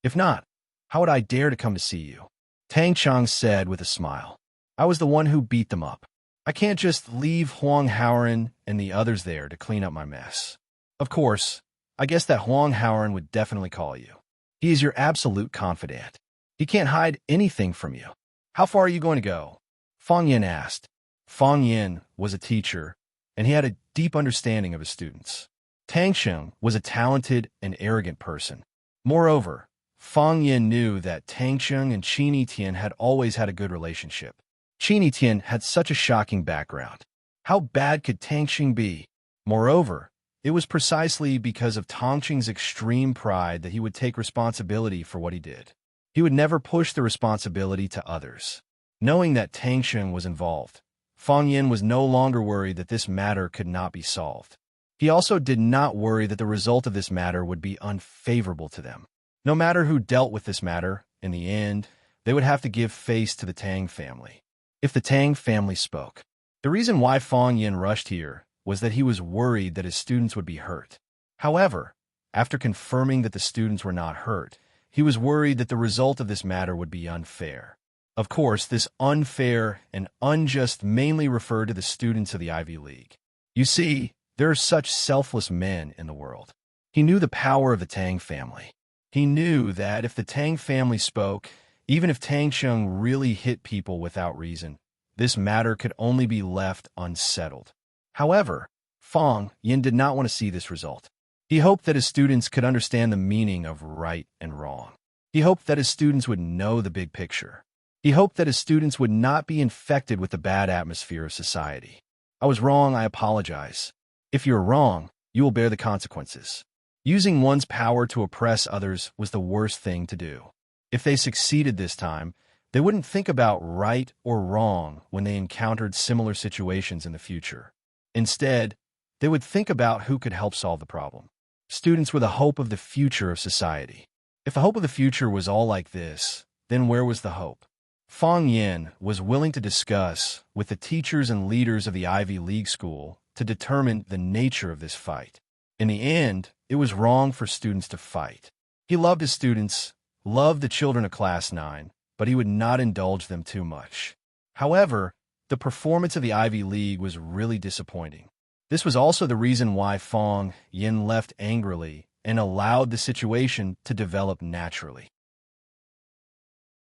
If not, how would I dare to come to see you?" Tangqing said with a smile, "I was the one who beat them up. I can't just leave Huang Haoren and the others there to clean up my mess. Of course, I guess that Huang Haoren would definitely call you. He is your absolute confidant. He can't hide anything from you. How far are you going to go?" Fang Yin asked. Fang Yin was a teacher, and he had a deep understanding of his students. Tangqing was a talented and arrogant person. Moreover, Fang Yin knew that Tangqing and Qin Tian had always had a good relationship. Qin Tian had such a shocking background. How bad could Tangqing be? Moreover, it was precisely because of Tangqing's extreme pride that he would take responsibility for what he did. He would never push the responsibility to others. Knowing that Tang Sheng was involved, Fang Yin was no longer worried that this matter could not be solved. He also did not worry that the result of this matter would be unfavorable to them. No matter who dealt with this matter, in the end, they would have to give face to the Tang family. If the Tang family spoke. The reason why Fang Yin rushed here was that he was worried that his students would be hurt. However, after confirming that the students were not hurt, he was worried that the result of this matter would be unfair. Of course, this unfair and unjust mainly referred to the students of the Ivy League. You see, there are such selfless men in the world. He knew the power of the Tang family. He knew that if the Tang family spoke, even if Tang Sheng really hit people without reason, this matter could only be left unsettled. However, Fang Yin did not want to see this result. He hoped that his students could understand the meaning of right and wrong. He hoped that his students would know the big picture. He hoped that his students would not be infected with the bad atmosphere of society. I was wrong, I apologize. If you're wrong, you will bear the consequences. Using one's power to oppress others was the worst thing to do. If they succeeded this time, they wouldn't think about right or wrong when they encountered similar situations in the future. Instead, they would think about who could help solve the problem. Students were the hope of the future of society. If the hope of the future was all like this, then where was the hope? Fang Yin was willing to discuss with the teachers and leaders of the Ivy League school to determine the nature of this fight. In the end, it was wrong for students to fight. He loved his students, loved the children of Class 9, but he would not indulge them too much. However, the performance of the Ivy League was really disappointing. This was also the reason why Fang Yin left angrily and allowed the situation to develop naturally.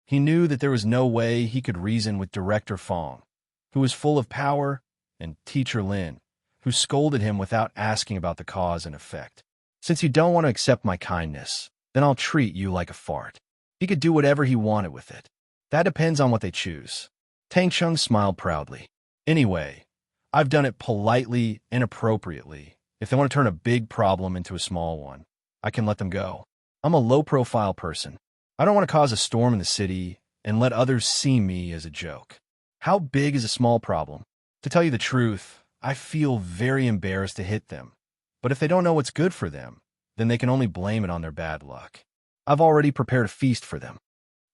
He knew that there was no way he could reason with Director Fang, who was full of power, and Teacher Lin, who scolded him without asking about the cause and effect. Since you don't want to accept my kindness, then I'll treat you like a fart. He could do whatever he wanted with it. That depends on what they choose. Tang Sheng smiled proudly. Anyway, I've done it politely and appropriately. If they want to turn a big problem into a small one, I can let them go. I'm a low-profile person. I don't want to cause a storm in the city and let others see me as a joke. How big is a small problem? To tell you the truth, I feel very embarrassed to hit them. But if they don't know what's good for them, then they can only blame it on their bad luck. I've already prepared a feast for them.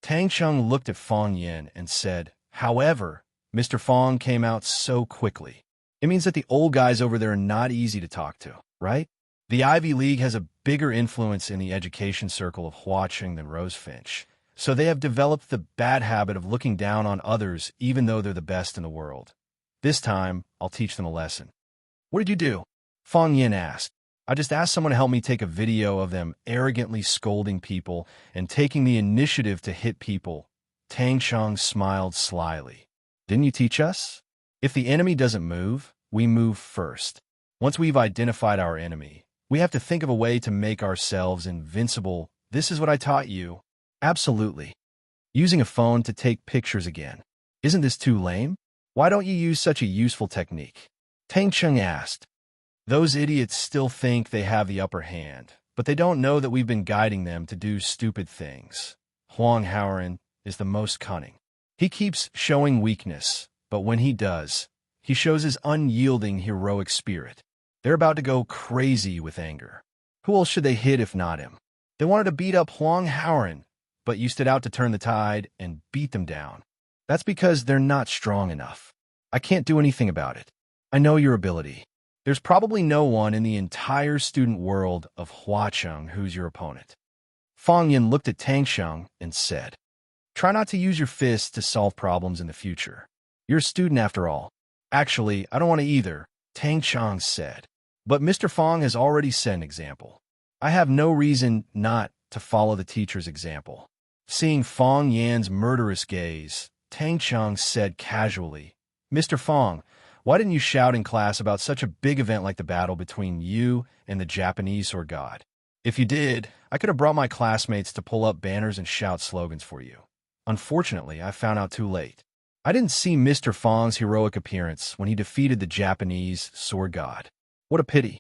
Tang Sheng looked at Fang Yin and said, however, Mr. Fang came out so quickly. It means that the old guys over there are not easy to talk to, right? The Ivy League has a bigger influence in the education circle of Huaqing than Rosefinch, so they have developed the bad habit of looking down on others even though they're the best in the world. This time, I'll teach them a lesson. What did you do? Fang Yin asked. I just asked someone to help me take a video of them arrogantly scolding people and taking the initiative to hit people. Tang Sheng smiled slyly. Didn't you teach us? If the enemy doesn't move, we move first. Once we've identified our enemy, we have to think of a way to make ourselves invincible. This is what I taught you. Absolutely. Using a phone to take pictures again. Isn't this too lame? Why don't you use such a useful technique? Tang Sheng asked. Those idiots still think they have the upper hand, but they don't know that we've been guiding them to do stupid things. Huang Haoren is the most cunning. He keeps showing weakness, but when he does, he shows his unyielding heroic spirit. They're about to go crazy with anger. Who else should they hit if not him? They wanted to beat up Huang Haoren, but you stood out to turn the tide and beat them down. That's because they're not strong enough. I can't do anything about it. I know your ability. There's probably no one in the entire student world of Huaqing who's your opponent. Fang Yin looked at Tang Sheng and said, try not to use your fists to solve problems in the future. You're a student after all. Actually, I don't want to either, Tang Sheng said. But Mr. Fang has already set an example. I have no reason not to follow the teacher's example. Seeing Fang Yan's murderous gaze, Tang Sheng said casually, Mr. Fang, why didn't you shout in class about such a big event like the battle between you and the Japanese sword god? If you did, I could have brought my classmates to pull up banners and shout slogans for you. Unfortunately, I found out too late. I didn't see Mr. Fang's heroic appearance when he defeated the Japanese sword god. What a pity.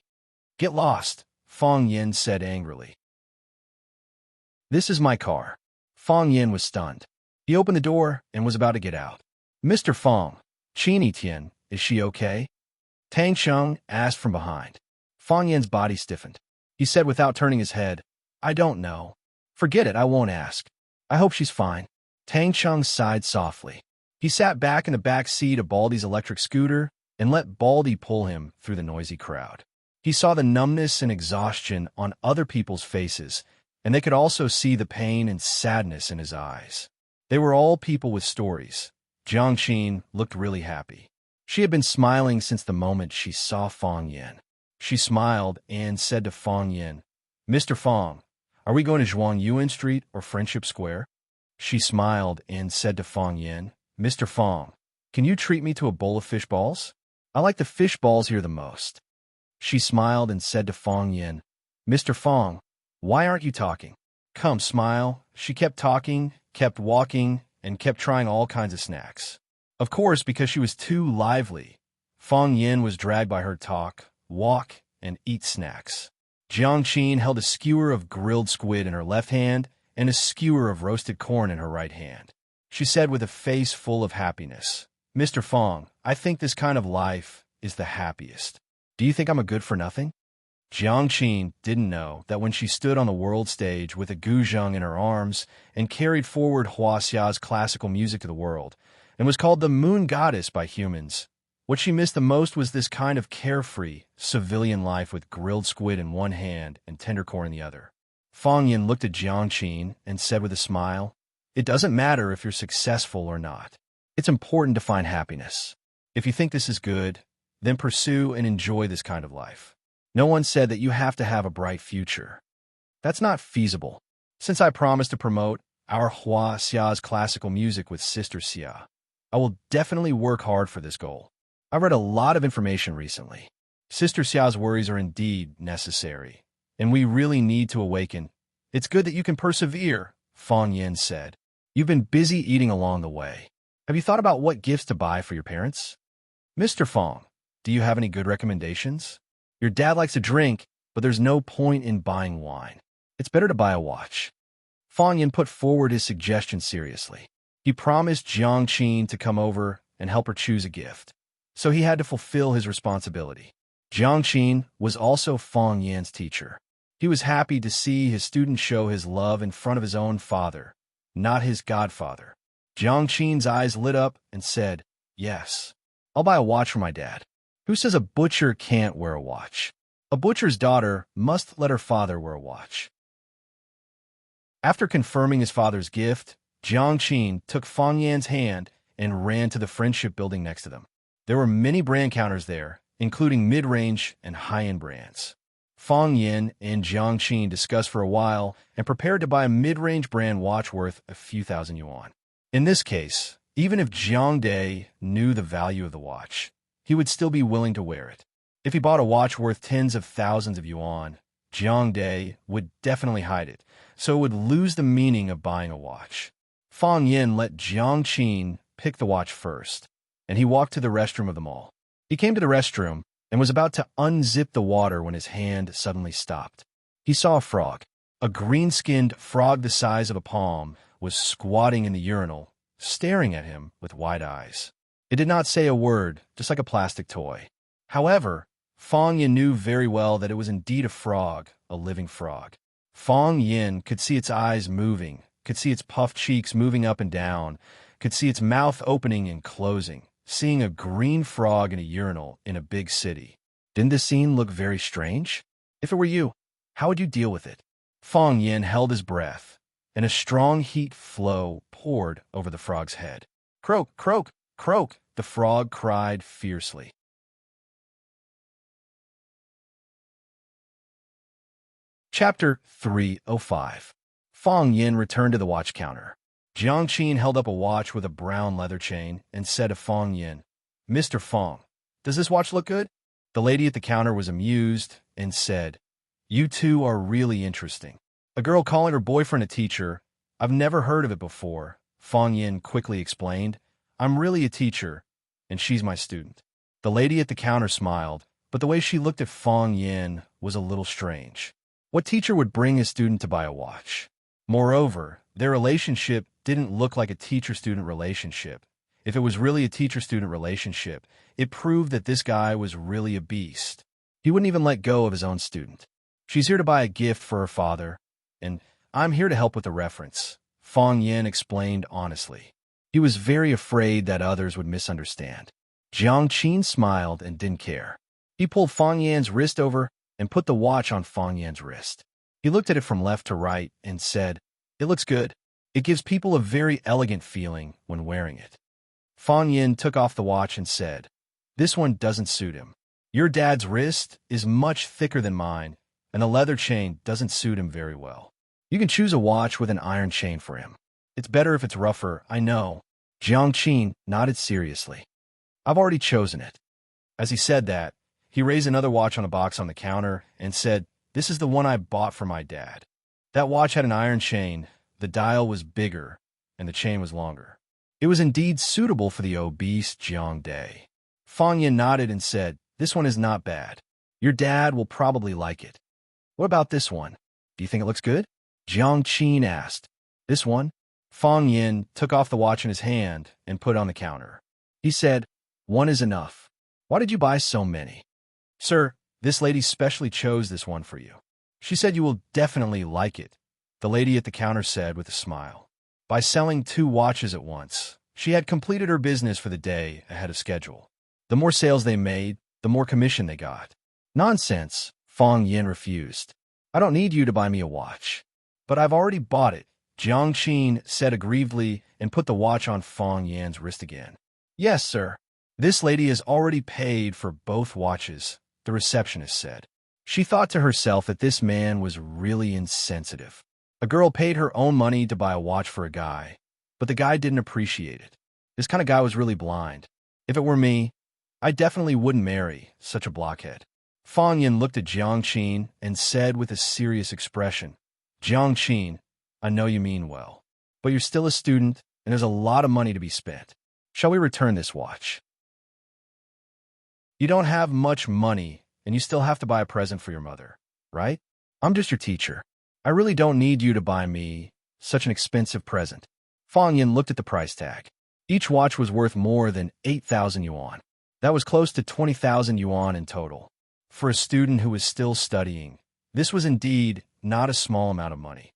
Get lost, Fang Yin said angrily. This is my car. Fang Yin was stunned. He opened the door and was about to get out. Mr. Fong, Qin Tian, is she okay? Tang Sheng asked from behind. Fong Yin's body stiffened. He said without turning his head, I don't know. Forget it, I won't ask. I hope she's fine. Tang Sheng sighed softly. He sat back in the back seat of Baldy's electric scooter and let Baldy pull him through the noisy crowd. He saw the numbness and exhaustion on other people's faces, and they could also see the pain and sadness in his eyes. They were all people with stories. Jiang Qin looked really happy. She had been smiling since the moment she saw Fong Yin. She smiled and said to Fong Yin, Mr. Fong, are we going to Zhuang Yuan Street or Friendship Square? She smiled and said to Fong Yin, Mr. Fong, can you treat me to a bowl of fish balls? I like the fish balls here the most. She smiled and said to Fong Yin, Mr. Fong, why aren't you talking? Come, smile. She kept talking, kept walking, and kept trying all kinds of snacks. Of course, because she was too lively, Fong Yin was dragged by her talk, walk, and eat snacks. Jiang Qin held a skewer of grilled squid in her left hand and a skewer of roasted corn in her right hand. She said with a face full of happiness, Mr. Fong, I think this kind of life is the happiest. Do you think I'm a good-for-nothing? Jiang Qin didn't know that when she stood on the world stage with a guzheng in her arms and carried forward Huaxia's classical music to the world, and was called the moon goddess by humans, what she missed the most was this kind of carefree, civilian life with grilled squid in one hand and tender corn in the other. Fong Yin looked at Jiang Qin and said with a smile, It doesn't matter if you're successful or not. It's important to find happiness. If you think this is good, then pursue and enjoy this kind of life. No one said that you have to have a bright future. That's not feasible. Since I promised to promote our Hua Xia's classical music with Sister Xia, I will definitely work hard for this goal. I read a lot of information recently. Sister Xia's worries are indeed necessary, and we really need to awaken. It's good that you can persevere, Fong Yin said. You've been busy eating along the way. Have you thought about what gifts to buy for your parents? Mr. Fong, do you have any good recommendations? Your dad likes to drink, but there's no point in buying wine. It's better to buy a watch. Fong Yin put forward his suggestion seriously. He promised Jiang Qin to come over and help her choose a gift, so he had to fulfill his responsibility. Jiang Qin was also Fong Yin's teacher. He was happy to see his student show his love in front of his own father, not his godfather. Jiang Qin's eyes lit up and said, Yes, I'll buy a watch for my dad. Who says a butcher can't wear a watch? A butcher's daughter must let her father wear a watch. After confirming his father's gift, Jiang Qin took Fong Yan's hand and ran to the friendship building next to them. There were many brand counters there, including mid-range and high-end brands. Fong Yin and Jiang Qin discussed for a while and prepared to buy a mid-range brand watch worth a few thousand yuan. In this case, even if Jiang Dai knew the value of the watch, he would still be willing to wear it. If he bought a watch worth tens of thousands of yuan, Jiang Dai would definitely hide it, so it would lose the meaning of buying a watch. Fong Yin let Jiang Qin pick the watch first, and he walked to the restroom of the mall. He came to the restroom and was about to unzip the water when his hand suddenly stopped. He saw a frog. A green-skinned frog the size of a palm was squatting in the urinal, staring at him with wide eyes. It did not say a word, just like a plastic toy. However, Fong Yin knew very well that it was indeed a frog, a living frog. Fong Yin could see its eyes moving, could see its puffed cheeks moving up and down, could see its mouth opening and closing, seeing a green frog in a urinal in a big city. Didn't this scene look very strange? If it were you, how would you deal with it? Fong Yin held his breath, and a strong heat flow poured over the frog's head. Croak, croak, croak, the frog cried fiercely. Chapter 305. Fong Yin returned to the watch counter. Jiang Qin held up a watch with a brown leather chain and said to Fong Yin, Mr. Fong, does this watch look good? The lady at the counter was amused and said, You two are really interesting. A girl calling her boyfriend a teacher? I've never heard of it before, Fong Yin quickly explained. I'm really a teacher, and she's my student. The lady at the counter smiled, but the way she looked at Fong Yin was a little strange. What teacher would bring his student to buy a watch? Moreover, their relationship didn't look like a teacher-student relationship. If it was really a teacher-student relationship, it proved that this guy was really a beast. He wouldn't even let go of his own student. She's here to buy a gift for her father, and I'm here to help with the reference, Fong Yin explained honestly. He was very afraid that others would misunderstand. Jiang Qin smiled and didn't care. He pulled Fong Yan's wrist over and put the watch on Fong Yan's wrist. He looked at it from left to right and said, "It looks good. It gives people a very elegant feeling when wearing it." Fong Yin took off the watch and said, "This one doesn't suit him. Your dad's wrist is much thicker than mine, and the leather chain doesn't suit him very well. You can choose a watch with an iron chain for him. It's better if it's rougher, I know." Jiang Qin nodded seriously. "I've already chosen it." As he said that, he raised another watch on a box on the counter and said, "This is the one I bought for my dad." That watch had an iron chain, the dial was bigger, and the chain was longer. It was indeed suitable for the obese Jiang Day. Fong Yin nodded and said, "This one is not bad. Your dad will probably like it." "What about this one? Do you think it looks good?" Jiang Qin asked. "This one?" Fong Yin took off the watch in his hand and put it on the counter. He said, "One is enough. Why did you buy so many?" "Sir, this lady specially chose this one for you. She said you will definitely like it," the lady at the counter said with a smile. By selling 2 watches at once, she had completed her business for the day ahead of schedule. The more sales they made, the more commission they got. "Nonsense," Fong Yin refused. "I don't need you to buy me a watch." "But I've already bought it," Jiang Qin said aggrievedly and put the watch on Fong Yan's wrist again. "Yes, sir. This lady has already paid for both watches," the receptionist said. She thought to herself that this man was really insensitive. A girl paid her own money to buy a watch for a guy, but the guy didn't appreciate it. This kind of guy was really blind. If it were me, I definitely wouldn't marry such a blockhead. Fong Yin looked at Jiang Qin and said with a serious expression, "Jiang Qin, I know you mean well, but you're still a student and there's a lot of money to be spent. Shall we return this watch? You don't have much money and you still have to buy a present for your mother, right? I'm just your teacher. I really don't need you to buy me such an expensive present." Fong Yin looked at the price tag. Each watch was worth more than 8,000 yuan. That was close to 20,000 yuan in total. For a student who was still studying, this was indeed not a small amount of money.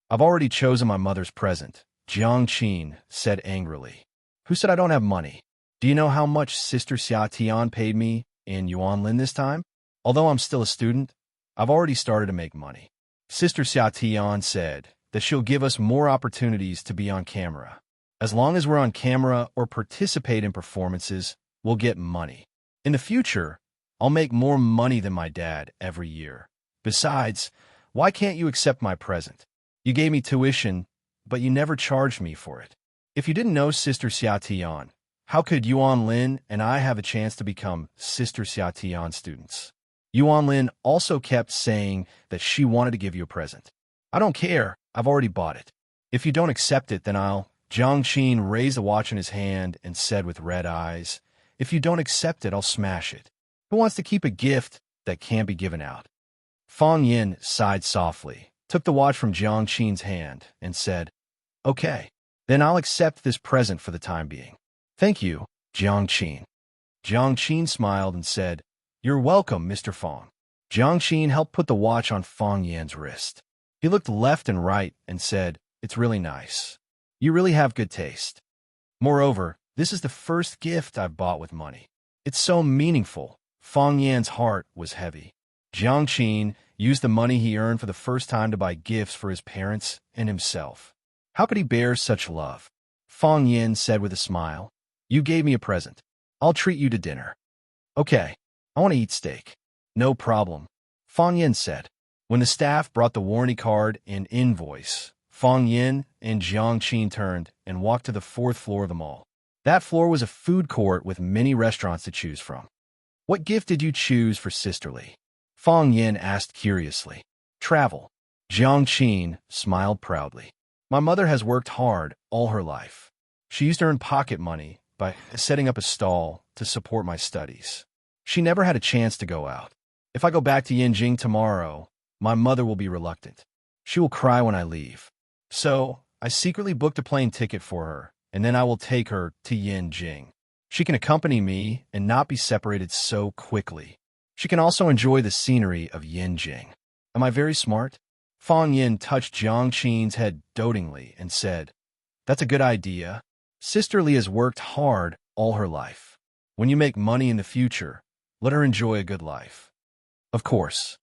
"I've already chosen my mother's present," Jiang Qin said angrily. "Who said I don't have money? Do you know how much Sister Xia Tian paid me in Yuan Lin this time? Although I'm still a student, I've already started to make money. Sister Xia Tian said that she'll give us more opportunities to be on camera. As long as we're on camera or participate in performances, we'll get money. In the future, I'll make more money than my dad every year. Besides, why can't you accept my present? You gave me tuition, but you never charged me for it. If you didn't know Sister Xia Tian, how could Yuan Lin and I have a chance to become Sister Xia Tian students?" Yuan Lin also kept saying that she wanted to give you a present. "I don't care. I've already bought it. If you don't accept it, then I'll..." Jiang Qin raised the watch in his hand and said with red eyes, "If you don't accept it, I'll smash it. Who wants to keep a gift that can't be given out?" Fong Yin sighed softly, took the watch from Jiang Qin's hand, and said, "Okay, then I'll accept this present for the time being." "Thank you, Jiang Qin." Jiang Qin smiled and said, "You're welcome, Mr. Fong." Jiang Qin helped put the watch on Fong Yan's wrist. He looked left and right and said, "It's really nice. You really have good taste. Moreover, this is the first gift I've bought with money. It's so meaningful." Fong Yan's heart was heavy. Jiang Qin used the money he earned for the first time to buy gifts for his parents and himself. How could he bear such love? Fong Yin said with a smile, "You gave me a present. I'll treat you to dinner." "Okay, I want to eat steak." "No problem," Fong Yin said. When the staff brought the warranty card and invoice, Fong Yin and Jiang Qin turned and walked to the 4th floor of the mall. That floor was a food court with many restaurants to choose from. "What gift did you choose for Sisterly?" Fong Yin asked curiously. "Travel." Jiang Qin smiled proudly. "My mother has worked hard all her life. She used to earn pocket money by setting up a stall to support my studies. She never had a chance to go out. If I go back to Yinjing tomorrow, my mother will be reluctant. She will cry when I leave. So I secretly booked a plane ticket for her and then I will take her to Yinjing. She can accompany me and not be separated so quickly. She can also enjoy the scenery of Yinjing. Am I very smart? Fang Yin touched Jiang Qin's head dotingly and said, "That's a good idea. Sister Li has worked hard all her life. When you make money in the future, let her enjoy a good life." Of course.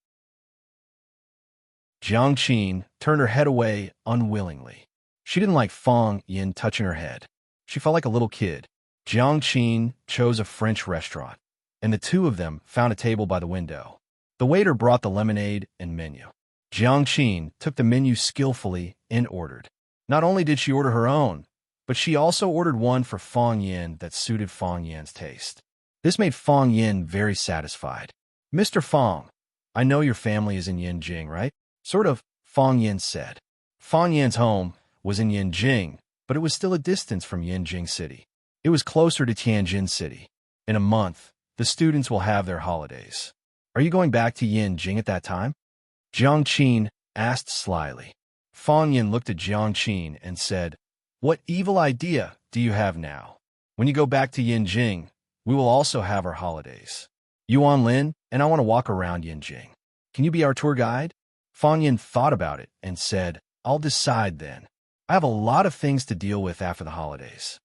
Jiang Qin turned her head away unwillingly. She didn't like Fang Yin touching her head. She felt like a little kid. Jiang Qin chose a French restaurant, and the two of them found a table by the window. The waiter brought the lemonade and menu. Jiang Qin took the menu skillfully and ordered. Not only did she order her own, but she also ordered one for Fang Yin that suited Fang Yin's taste. This made Fang Yin very satisfied. "Mr. Fang, I know your family is in Yinjing, right?" "Sort of," Fang Yin said. Fang Yin's home was in Yinjing, but it was still a distance from Yinjing City. It was closer to Tianjin City. In a month, the students will have their holidays. "Are you going back to Yinjing at that time?" Jiang Qin asked slyly. Fang Yin looked at Jiang Qin and said, "What evil idea do you have now? When you go back to Yinjing, we will also have our holidays. Yuan Lin and I want to walk around Yinjing. Can you be our tour guide?" Fang Yin thought about it and said, "I'll decide then. I have a lot of things to deal with after the holidays."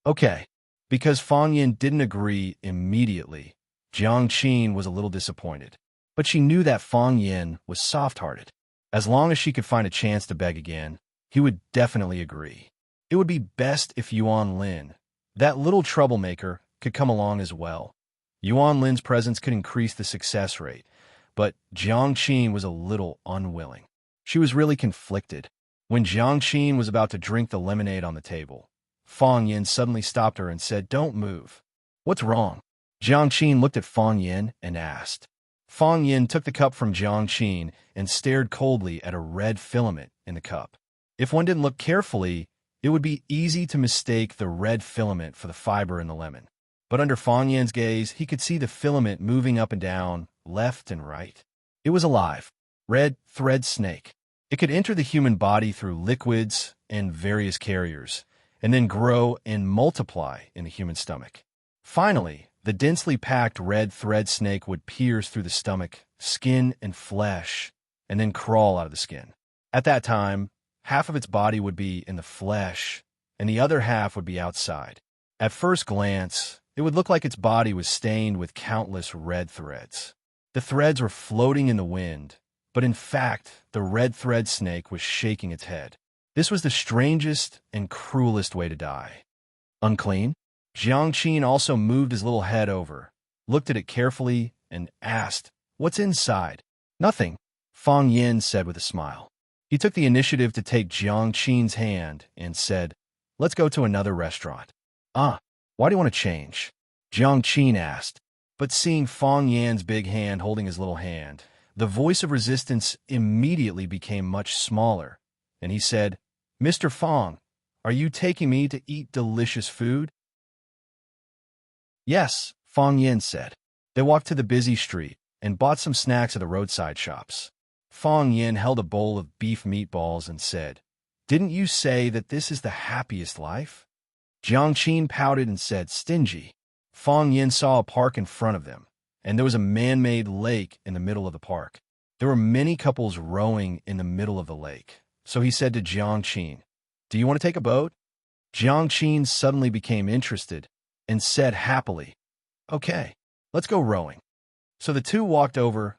"Okay." Because Fang Yin didn't agree immediately, Jiang Qin was a little disappointed. But she knew that Fang Yin was soft-hearted. As long as she could find a chance to beg again, he would definitely agree. It would be best if Yuan Lin, that little troublemaker, could come along as well. Yuan Lin's presence could increase the success rate, but Jiang Qin was a little unwilling. She was really conflicted. When Jiang Qin was about to drink the lemonade on the table, Fang Yin suddenly stopped her and said, "Don't move." "What's wrong?" Jiang Qin looked at Fang Yin and asked. Fang Yin took the cup from Jiang Qin and stared coldly at a red filament in the cup. If one didn't look carefully, it would be easy to mistake the red filament for the fiber in the lemon. But under Fang Yin's gaze, he could see the filament moving up and down, left and right. It was alive. Red thread snake. It could enter the human body through liquids and various carriers, and then grow and multiply in the human stomach. Finally, the densely packed red thread snake would pierce through the stomach, skin, and flesh, and then crawl out of the skin. At that time, half of its body would be in the flesh, and the other half would be outside. At first glance, it would look like its body was stained with countless red threads. The threads were floating in the wind, but in fact, the red thread snake was shaking its head. This was the strangest and cruelest way to die. Unclean? Jiang Qin also moved his little head over, looked at it carefully, and asked, "What's inside?" "Nothing," Fang Yin said with a smile. He took the initiative to take Jiang Qin's hand and said, "Let's go to another restaurant." "Ah, why do you want to change?" Jiang Qin asked. But seeing Fang Yin's big hand holding his little hand, the voice of resistance immediately became much smaller, and he said, "Mr. Fang, are you taking me to eat delicious food?" "Yes," Fang Yin said. They walked to the busy street and bought some snacks at the roadside shops. Fang Yin held a bowl of beef meatballs and said, "Didn't you say that this is the happiest life?" Jiang Qin pouted and said, "Stingy." Fang Yin saw a park in front of them, and there was a man-made lake in the middle of the park. There were many couples rowing in the middle of the lake, so he said to Jiang Qin, "Do you want to take a boat?" Jiang Qin suddenly became interested and said happily, "Okay, let's go rowing." So the two walked over,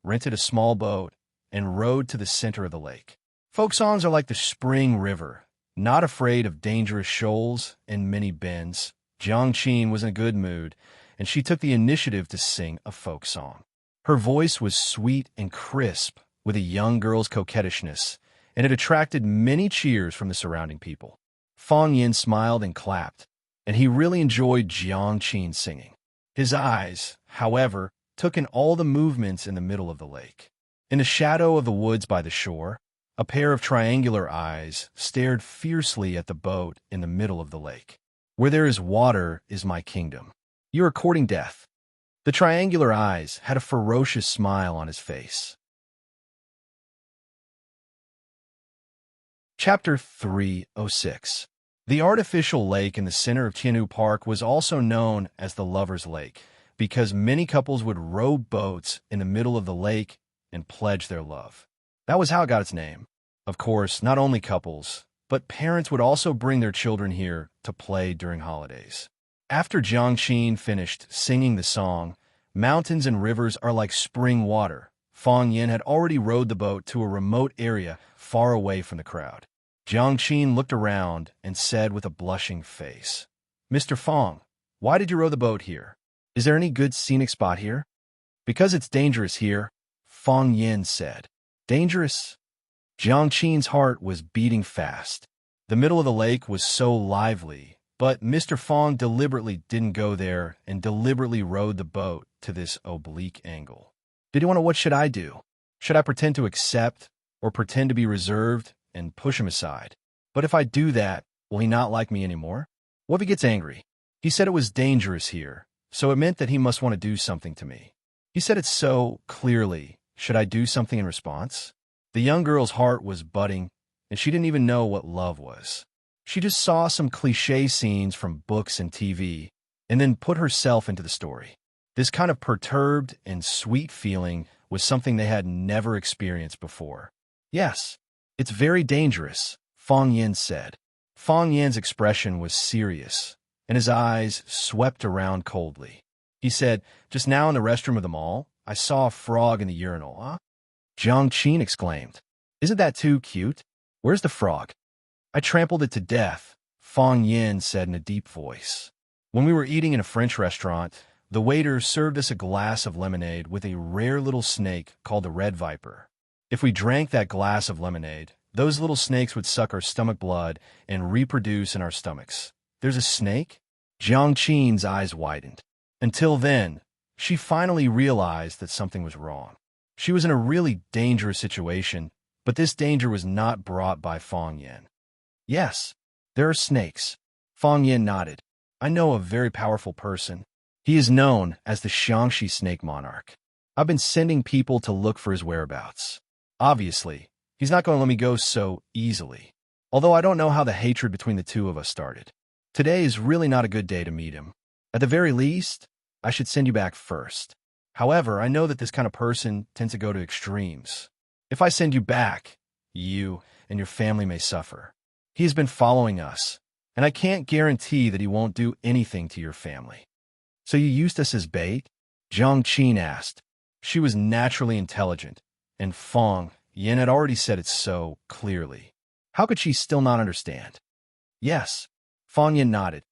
rented a small boat, and rowed to the center of the lake. Folk songs are like the spring river, not afraid of dangerous shoals and many bends. Jiang Qin was in a good mood, and she took the initiative to sing a folk song. Her voice was sweet and crisp, with a young girl's coquettishness, and it attracted many cheers from the surrounding people. Fang Yin smiled and clapped, and he really enjoyed Jiang Qin's singing. His eyes, however, took in all the movements in the middle of the lake. In the shadow of the woods by the shore, a pair of triangular eyes stared fiercely at the boat in the middle of the lake. "Where there is water is my kingdom. You are courting death." The triangular eyes had a ferocious smile on his face. Chapter 306. The artificial lake in the center of Tianhu Park was also known as the Lover's Lake because many couples would row boats in the middle of the lake and pledge their love. That was how it got its name. Of course, not only couples, but parents would also bring their children here to play during holidays. After Jiang Qin finished singing the song, "Mountains and rivers are like spring water," Fang Yin had already rowed the boat to a remote area far away from the crowd. Jiang Qin looked around and said with a blushing face, "Mr. Fang, why did you row the boat here? Is there any good scenic spot here?" "Because it's dangerous here," Fang Yin said. "Dangerous?" Jiang Qin's heart was beating fast. The middle of the lake was so lively, but Mr. Fang deliberately didn't go there and deliberately rowed the boat to this oblique angle. Did he want to? What should I do? Should I pretend to accept or pretend to be reserved and push him aside? But if I do that, will he not like me anymore? What if he gets angry? He said it was dangerous here, so it meant that he must want to do something to me. He said it so clearly. Should I do something in response? The young girl's heart was budding, and she didn't even know what love was. She just saw some cliché scenes from books and TV, and then put herself into the story. This kind of perturbed and sweet feeling was something they had never experienced before. "Yes, it's very dangerous," Fang Yin said. Fang Yin's expression was serious, and his eyes swept around coldly. He said, "Just now in the restroom of the mall, I saw a frog in the urinal, huh?" Jiang Qin exclaimed, "Isn't that too cute? Where's the frog?" "I trampled it to death," Fang Yin said in a deep voice. "When we were eating in a French restaurant, the waiter served us a glass of lemonade with a rare little snake called the red viper. If we drank that glass of lemonade, those little snakes would suck our stomach blood and reproduce in our stomachs." "There's a snake?" Jiang Qin's eyes widened. Until then, she finally realized that something was wrong. She was in a really dangerous situation, but this danger was not brought by Fang Yin. "Yes, there are snakes." Fang Yin nodded. "I know a very powerful person. He is known as the Xiangxi Snake Monarch. I've been sending people to look for his whereabouts. Obviously, he's not going to let me go so easily. Although I don't know how the hatred between the two of us started. Today is really not a good day to meet him. At the very least, I should send you back first. However, I know that this kind of person tends to go to extremes. If I send you back, you and your family may suffer. He has been following us, and I can't guarantee that he won't do anything to your family." "So you used us as bait?" Jiang Qin asked. She was naturally intelligent, and Fang Yin had already said it so clearly. How could she still not understand? "Yes," Fang Yin nodded.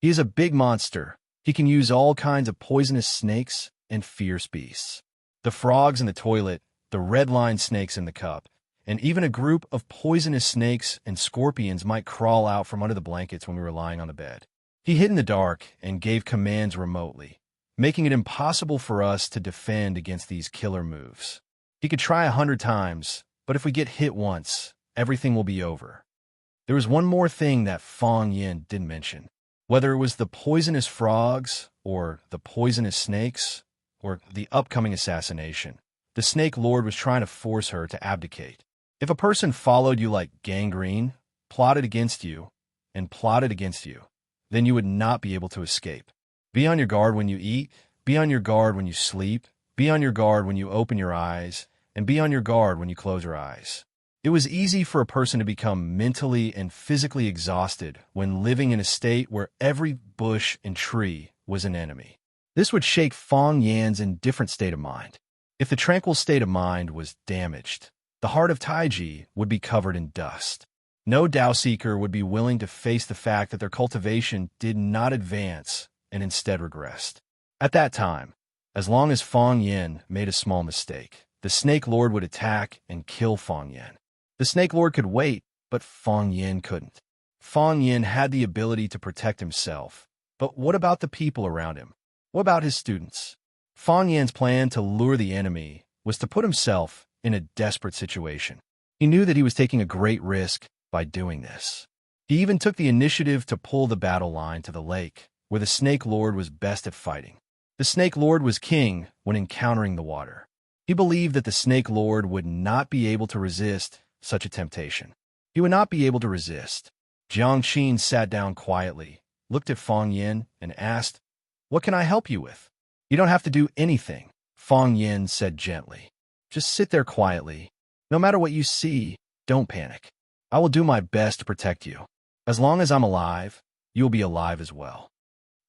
"He is a big monster. He can use all kinds of poisonous snakes and fierce beasts. The frogs in the toilet, the red-line snakes in the cup, and even a group of poisonous snakes and scorpions might crawl out from under the blankets when we were lying on the bed. He hid in the dark and gave commands remotely, making it impossible for us to defend against these killer moves. He could try 100 times, but if we get hit once, everything will be over." There was one more thing that Fang Yin didn't mention. Whether it was the poisonous frogs, or the poisonous snakes, or the upcoming assassination, the Snake Lord was trying to force her to abdicate. If a person followed you like gangrene, plotted against you, and plotted against you, then you would not be able to escape. Be on your guard when you eat, be on your guard when you sleep, be on your guard when you open your eyes, and be on your guard when you close your eyes. It was easy for a person to become mentally and physically exhausted when living in a state where every bush and tree was an enemy. This would shake Fang Yan's indifferent state of mind. If the tranquil state of mind was damaged, the heart of Taiji would be covered in dust. No Tao seeker would be willing to face the fact that their cultivation did not advance and instead regressed. At that time, as long as Fang Yin made a small mistake, the Snake Lord would attack and kill Fang Yin. The Snake Lord could wait, but Fang Yin couldn't. Fang Yin had the ability to protect himself, but what about the people around him? What about his students? Fang Yin's plan to lure the enemy was to put himself in a desperate situation. He knew that he was taking a great risk by doing this. He even took the initiative to pull the battle line to the lake, where the Snake Lord was best at fighting. The Snake Lord was king when encountering the water. He believed that the Snake Lord would not be able to resist such a temptation. He would not be able to resist. Jiang Qin sat down quietly, looked at Fang Yin, and asked, "What can I help you with?" "You don't have to do anything," Fang Yin said gently. "Just sit there quietly. No matter what you see, don't panic. I will do my best to protect you. As long as I'm alive, you will be alive as well."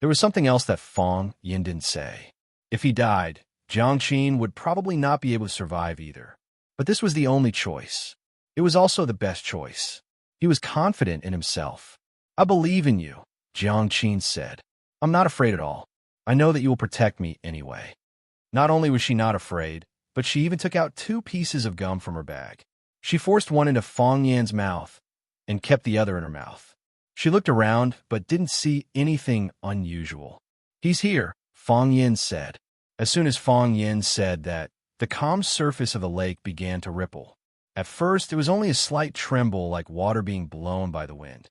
There was something else that Fang Yin didn't say. If he died, Jiang Qin would probably not be able to survive either. But this was the only choice. It was also the best choice. He was confident in himself. "I believe in you," Jiang Qin said. "I'm not afraid at all. I know that you will protect me anyway." Not only was she not afraid, but she even took out 2 pieces of gum from her bag. She forced one into Fang Yan's mouth and kept the other in her mouth. She looked around but didn't see anything unusual. "He's here," Fang Yin said. As soon as Fang Yin said that, the calm surface of the lake began to ripple. At first, it was only a slight tremble like water being blown by the wind.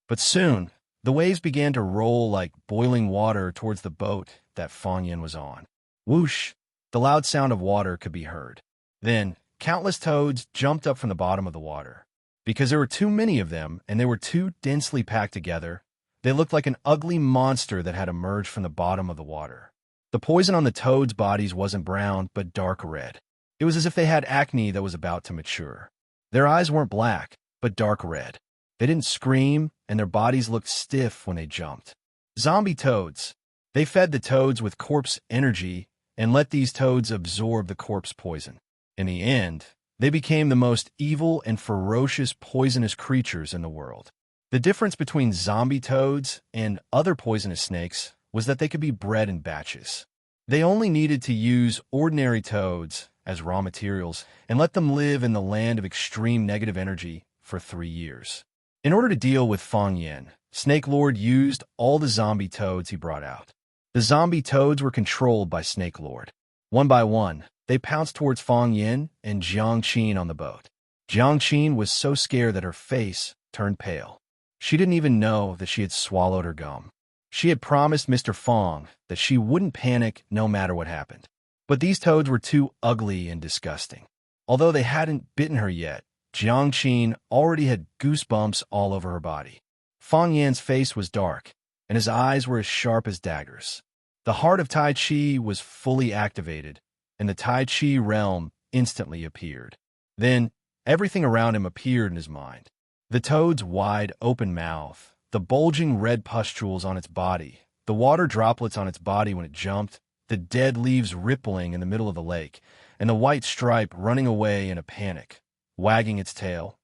But soon, the waves began to roll like boiling water towards the boat that Fang Yin was on. Whoosh! The loud sound of water could be heard. Then, countless toads jumped up from the bottom of the water. Because there were too many of them, and they were too densely packed together, they looked like an ugly monster that had emerged from the bottom of the water. The poison on the toads' bodies wasn't brown, but dark red. It was as if they had acne that was about to mature. Their eyes weren't black, but dark red. They didn't scream, and their bodies looked stiff when they jumped. Zombie toads. They fed the toads with corpse energy and let these toads absorb the corpse poison. In the end, they became the most evil and ferocious poisonous creatures in the world. The difference between zombie toads and other poisonous snakes was that they could be bred in batches. They only needed to use ordinary toads as raw materials and let them live in the land of extreme negative energy for 3 years. In order to deal with Fang Yin, Snake Lord used all the zombie toads he brought out. The zombie toads were controlled by Snake Lord. One by one, they pounced towards Fang Yin and Jiang Qin on the boat. Jiang Qin was so scared that her face turned pale. She didn't even know that she had swallowed her gum. She had promised Mr. Fang that she wouldn't panic no matter what happened. But these toads were too ugly and disgusting. Although they hadn't bitten her yet, Jiang Qin already had goosebumps all over her body. Fang Yan's face was dark, and his eyes were as sharp as daggers. The heart of Tai Chi was fully activated, and the Tai Chi realm instantly appeared. Then, everything around him appeared in his mind. The toad's wide, open mouth, the bulging red pustules on its body, the water droplets on its body when it jumped, the dead leaves rippling in the middle of the lake, and the white stripe running away in a panic, wagging its tail.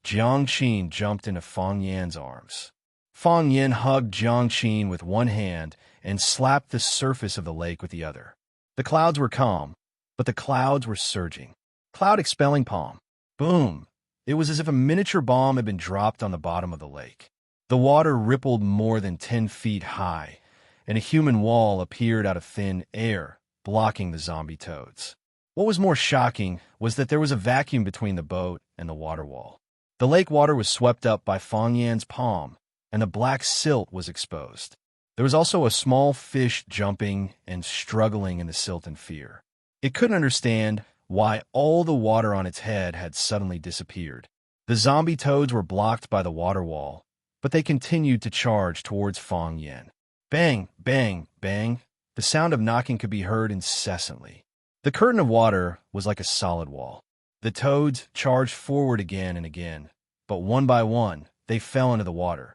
Jiang Qin jumped into Fang Yan's arms. Fang Yin hugged Jiang Qin with one hand and slapped the surface of the lake with the other. The clouds were calm, but the clouds were surging. Cloud expelling palm. Boom! It was as if a miniature bomb had been dropped on the bottom of the lake. The water rippled more than 10 feet high, and a human wall appeared out of thin air, blocking the zombie toads. What was more shocking was that there was a vacuum between the boat and the water wall. The lake water was swept up by Fang Yan's palm, and the black silt was exposed. There was also a small fish jumping and struggling in the silt in fear. It couldn't understand why all the water on its head had suddenly disappeared. The zombie toads were blocked by the water wall, but they continued to charge towards Fang Yin. Bang, bang, bang. The sound of knocking could be heard incessantly. The curtain of water was like a solid wall. The toads charged forward again and again, but one by one, they fell into the water.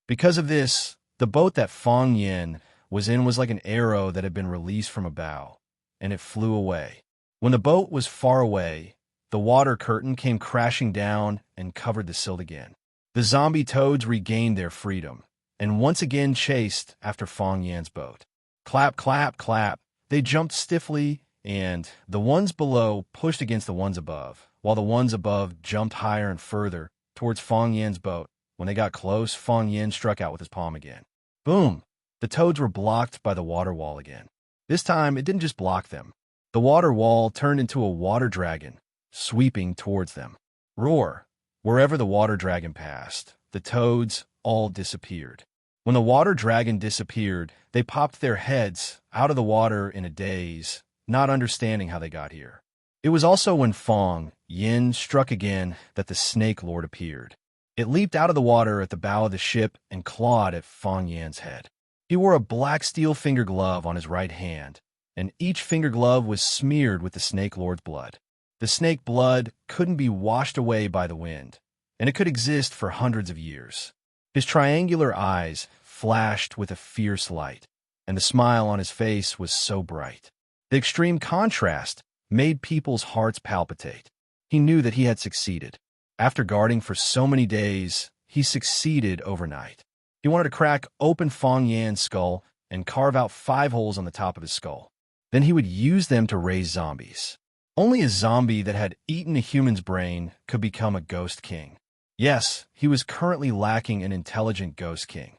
Because of this, the boat that Fang Yin was in was like an arrow that had been released from a bow, and it flew away. When the boat was far away, the water curtain came crashing down and covered the silt again. The zombie toads regained their freedom, and once again chased after Fang Yan's boat. Clap, clap, clap. They jumped stiffly, and the ones below pushed against the ones above, while the ones above jumped higher and further towards Fang Yan's boat. When they got close, Fang Yin struck out with his palm again. Boom! The toads were blocked by the water wall again. This time, it didn't just block them. The water wall turned into a water dragon, sweeping towards them. Roar! Wherever the water dragon passed, the toads all disappeared. When the water dragon disappeared, they popped their heads out of the water in a daze, not understanding how they got here. It was also when Fang Yin struck again that the Snake Lord appeared. It leaped out of the water at the bow of the ship and clawed at Fang Yan's head. He wore a black steel finger glove on his right hand, and each finger glove was smeared with the Snake Lord's blood. The snake blood couldn't be washed away by the wind, and it could exist for hundreds of years. His triangular eyes flashed with a fierce light, and the smile on his face was so bright. The extreme contrast made people's hearts palpitate. He knew that he had succeeded. After guarding for so many days, he succeeded overnight. He wanted to crack open Fang Yan's skull and carve out 5 holes on the top of his skull. Then he would use them to raise zombies. Only a zombie that had eaten a human's brain could become a ghost king. Yes, he was currently lacking an intelligent ghost king.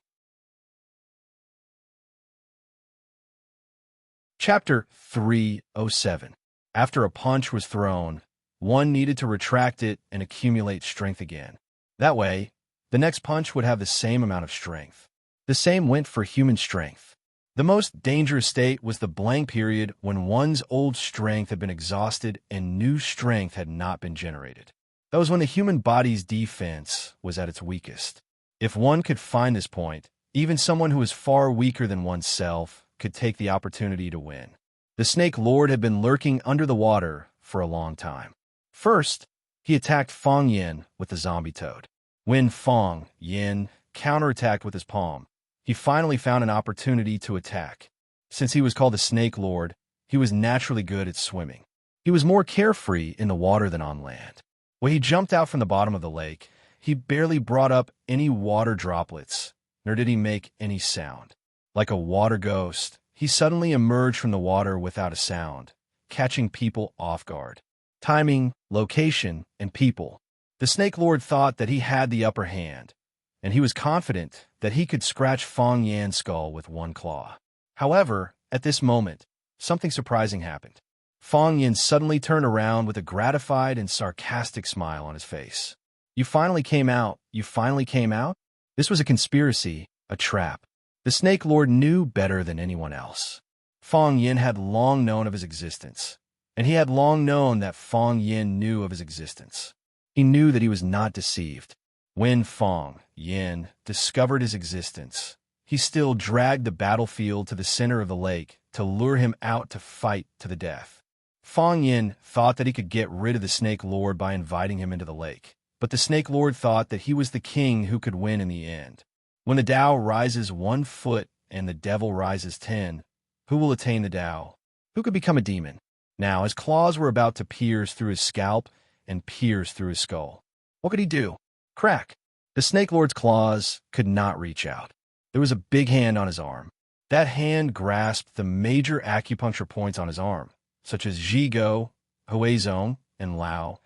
Chapter 307. After a punch was thrown, one needed to retract it and accumulate strength again. That way, the next punch would have the same amount of strength. The same went for human strength. The most dangerous state was the blank period when one's old strength had been exhausted and new strength had not been generated. That was when the human body's defense was at its weakest. If one could find this point, even someone who was far weaker than oneself could take the opportunity to win. The Snake Lord had been lurking under the water for a long time. First, he attacked Fang Yan with the zombie toad. When Fang Yan counterattacked with his palm, he finally found an opportunity to attack. Since he was called the Snake Lord, he was naturally good at swimming. He was more carefree in the water than on land. When he jumped out from the bottom of the lake, he barely brought up any water droplets, nor did he make any sound. Like a water ghost, he suddenly emerged from the water without a sound, catching people off guard. Timing, location, and people. The Snake Lord thought that he had the upper hand, and he was confident that he could scratch Fang Yan's skull with one claw. However, at this moment, something surprising happened. Fang Yan suddenly turned around with a gratified and sarcastic smile on his face. "You finally came out. You finally came out?" This was a conspiracy, a trap. The Snake Lord knew better than anyone else. Fang Yan had long known of his existence, and he had long known that Fang Yan knew of his existence. He knew that he was not deceived. When Fang Yan discovered his existence, he still dragged the battlefield to the center of the lake to lure him out to fight to the death. Fang Yan thought that he could get rid of the Snake Lord by inviting him into the lake, but the Snake Lord thought that he was the king who could win in the end. When the Tao rises 1 foot and the devil rises 10, who will attain the Tao? Who could become a demon? Now, his claws were about to pierce through his scalp and pierce through his skull. What could he do? Crack! The Snake Lord's claws could not reach out. There was a big hand on his arm. That hand grasped the major acupuncture points on his arm, such as Zhigo, Huizong, and Lao,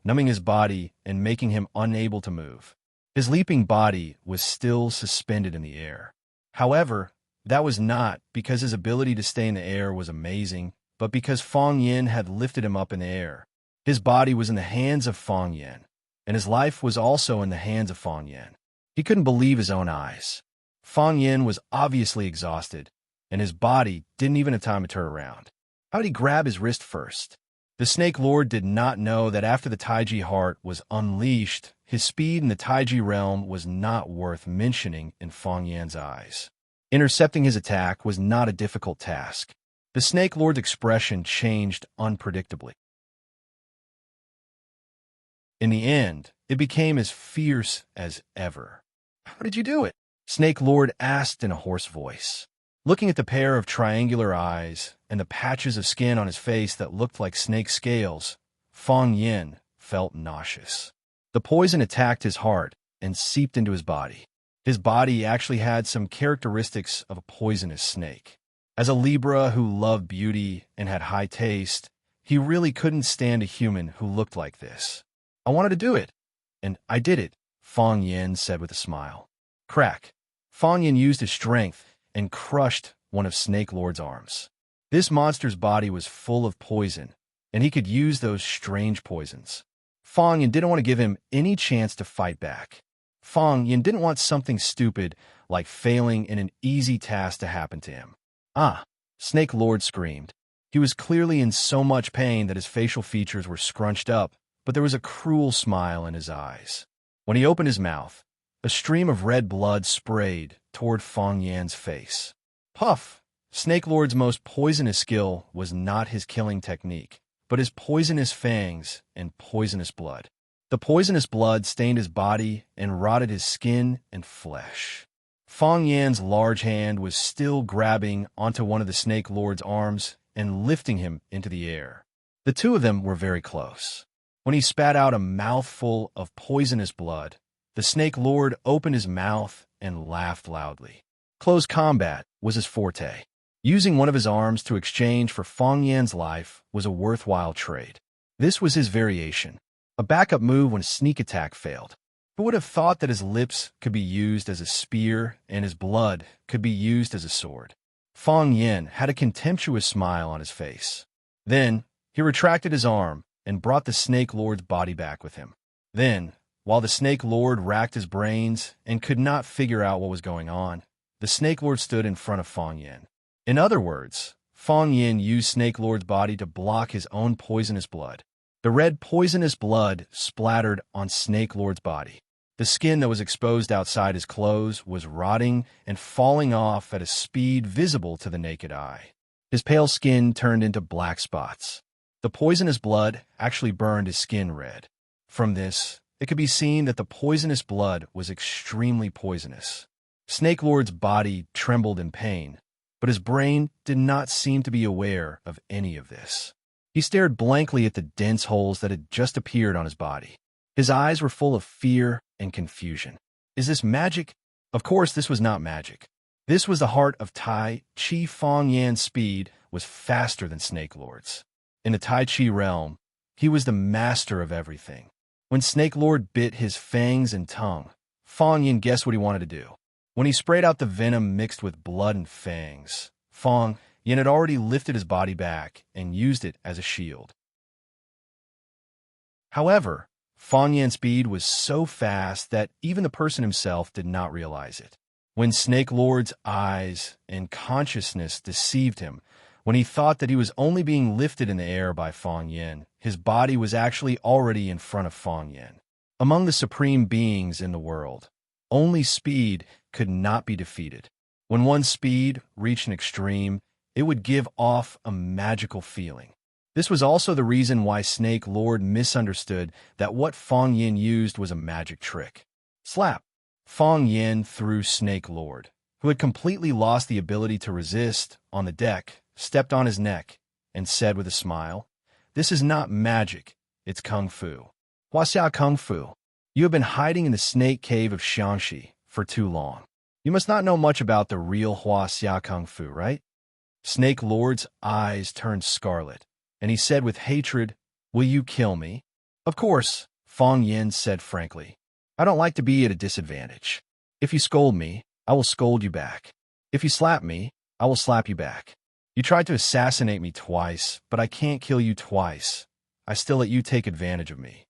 numbing his body and making him unable to move. His leaping body was still suspended in the air. However, that was not because his ability to stay in the air was amazing, but because Fang Yan had lifted him up in the air. His body was in the hands of Fang Yan, and his life was also in the hands of Fang Yan. He couldn't believe his own eyes. Fang Yan was obviously exhausted, and his body didn't even have time to turn around. How did he grab his wrist first? The Snake Lord did not know that after the Taiji heart was unleashed, his speed in the Taiji realm was not worth mentioning in Fang Yan's eyes. Intercepting his attack was not a difficult task. The Snake Lord's expression changed unpredictably. In the end, it became as fierce as ever. "How did you do it?" Snake Lord asked in a hoarse voice. Looking at the pair of triangular eyes and the patches of skin on his face that looked like snake scales, Fang Yan felt nauseous. The poison attacked his heart and seeped into his body. His body actually had some characteristics of a poisonous snake. As a Libra who loved beauty and had high taste, he really couldn't stand a human who looked like this. "I wanted to do it, and I did it," Fang Yan said with a smile. Crack! Fang Yan used his strength and crushed one of Snake Lord's arms. This monster's body was full of poison, and he could use those strange poisons. Fang Yan didn't want to give him any chance to fight back. Fang Yan didn't want something stupid like failing in an easy task to happen to him. "Ah!" Snake Lord screamed. He was clearly in so much pain that his facial features were scrunched up, but there was a cruel smile in his eyes. When he opened his mouth, a stream of red blood sprayed toward Fong Yan's face. Puff! Snake Lord's most poisonous skill was not his killing technique, but his poisonous fangs and poisonous blood. The poisonous blood stained his body and rotted his skin and flesh. Fong Yan's large hand was still grabbing onto one of the Snake Lord's arms and lifting him into the air. The two of them were very close. When he spat out a mouthful of poisonous blood, the Snake Lord opened his mouth and laughed loudly. Close combat was his forte. Using one of his arms to exchange for Fong Yan's life was a worthwhile trade. This was his variation, a backup move when a sneak attack failed. Who would have thought that his lips could be used as a spear and his blood could be used as a sword? Fong Yan had a contemptuous smile on his face. Then, he retracted his arm and brought the Snake Lord's body back with him. Then, while the Snake Lord racked his brains and could not figure out what was going on, the Snake Lord stood in front of Fong Yan. In other words, Fong Yan used Snake Lord's body to block his own poisonous blood. The red poisonous blood splattered on Snake Lord's body. The skin that was exposed outside his clothes was rotting and falling off at a speed visible to the naked eye. His pale skin turned into black spots. The poisonous blood actually burned his skin red. From this, it could be seen that the poisonous blood was extremely poisonous. Snake Lord's body trembled in pain, but his brain did not seem to be aware of any of this. He stared blankly at the dense holes that had just appeared on his body. His eyes were full of fear and confusion. Is this magic? Of course, this was not magic. This was the heart of Tai Chi. Fong Yan's speed was faster than Snake Lord's. In the Tai Chi realm, he was the master of everything. When Snake Lord bit his fangs and tongue, Fong Yan guessed what he wanted to do. When he sprayed out the venom mixed with blood and fangs, Fong Yan had already lifted his body back and used it as a shield. However, Fong Yan's speed was so fast that even the person himself did not realize it. When Snake Lord's eyes and consciousness deceived him, when he thought that he was only being lifted in the air by Fong Yan, his body was actually already in front of Fong Yan. Among the supreme beings in the world, only speed could not be defeated. When one's speed reached an extreme, it would give off a magical feeling. This was also the reason why Snake Lord misunderstood that what Fong Yan used was a magic trick. Slap! Fong Yan threw Snake Lord, who had completely lost the ability to resist, on the deck, stepped on his neck, and said with a smile, "This is not magic, it's Kung Fu. Huaxia Kung Fu. You have been hiding in the snake cave of Xiangxi for too long. You must not know much about the real Huaxia Kung Fu, right?" Snake Lord's eyes turned scarlet, and he said with hatred, "Will you kill me?" "Of course," Fong Yan said frankly. "I don't like to be at a disadvantage. If you scold me, I will scold you back. If you slap me, I will slap you back. You tried to assassinate me twice, but I can't kill you twice. I still let you take advantage of me."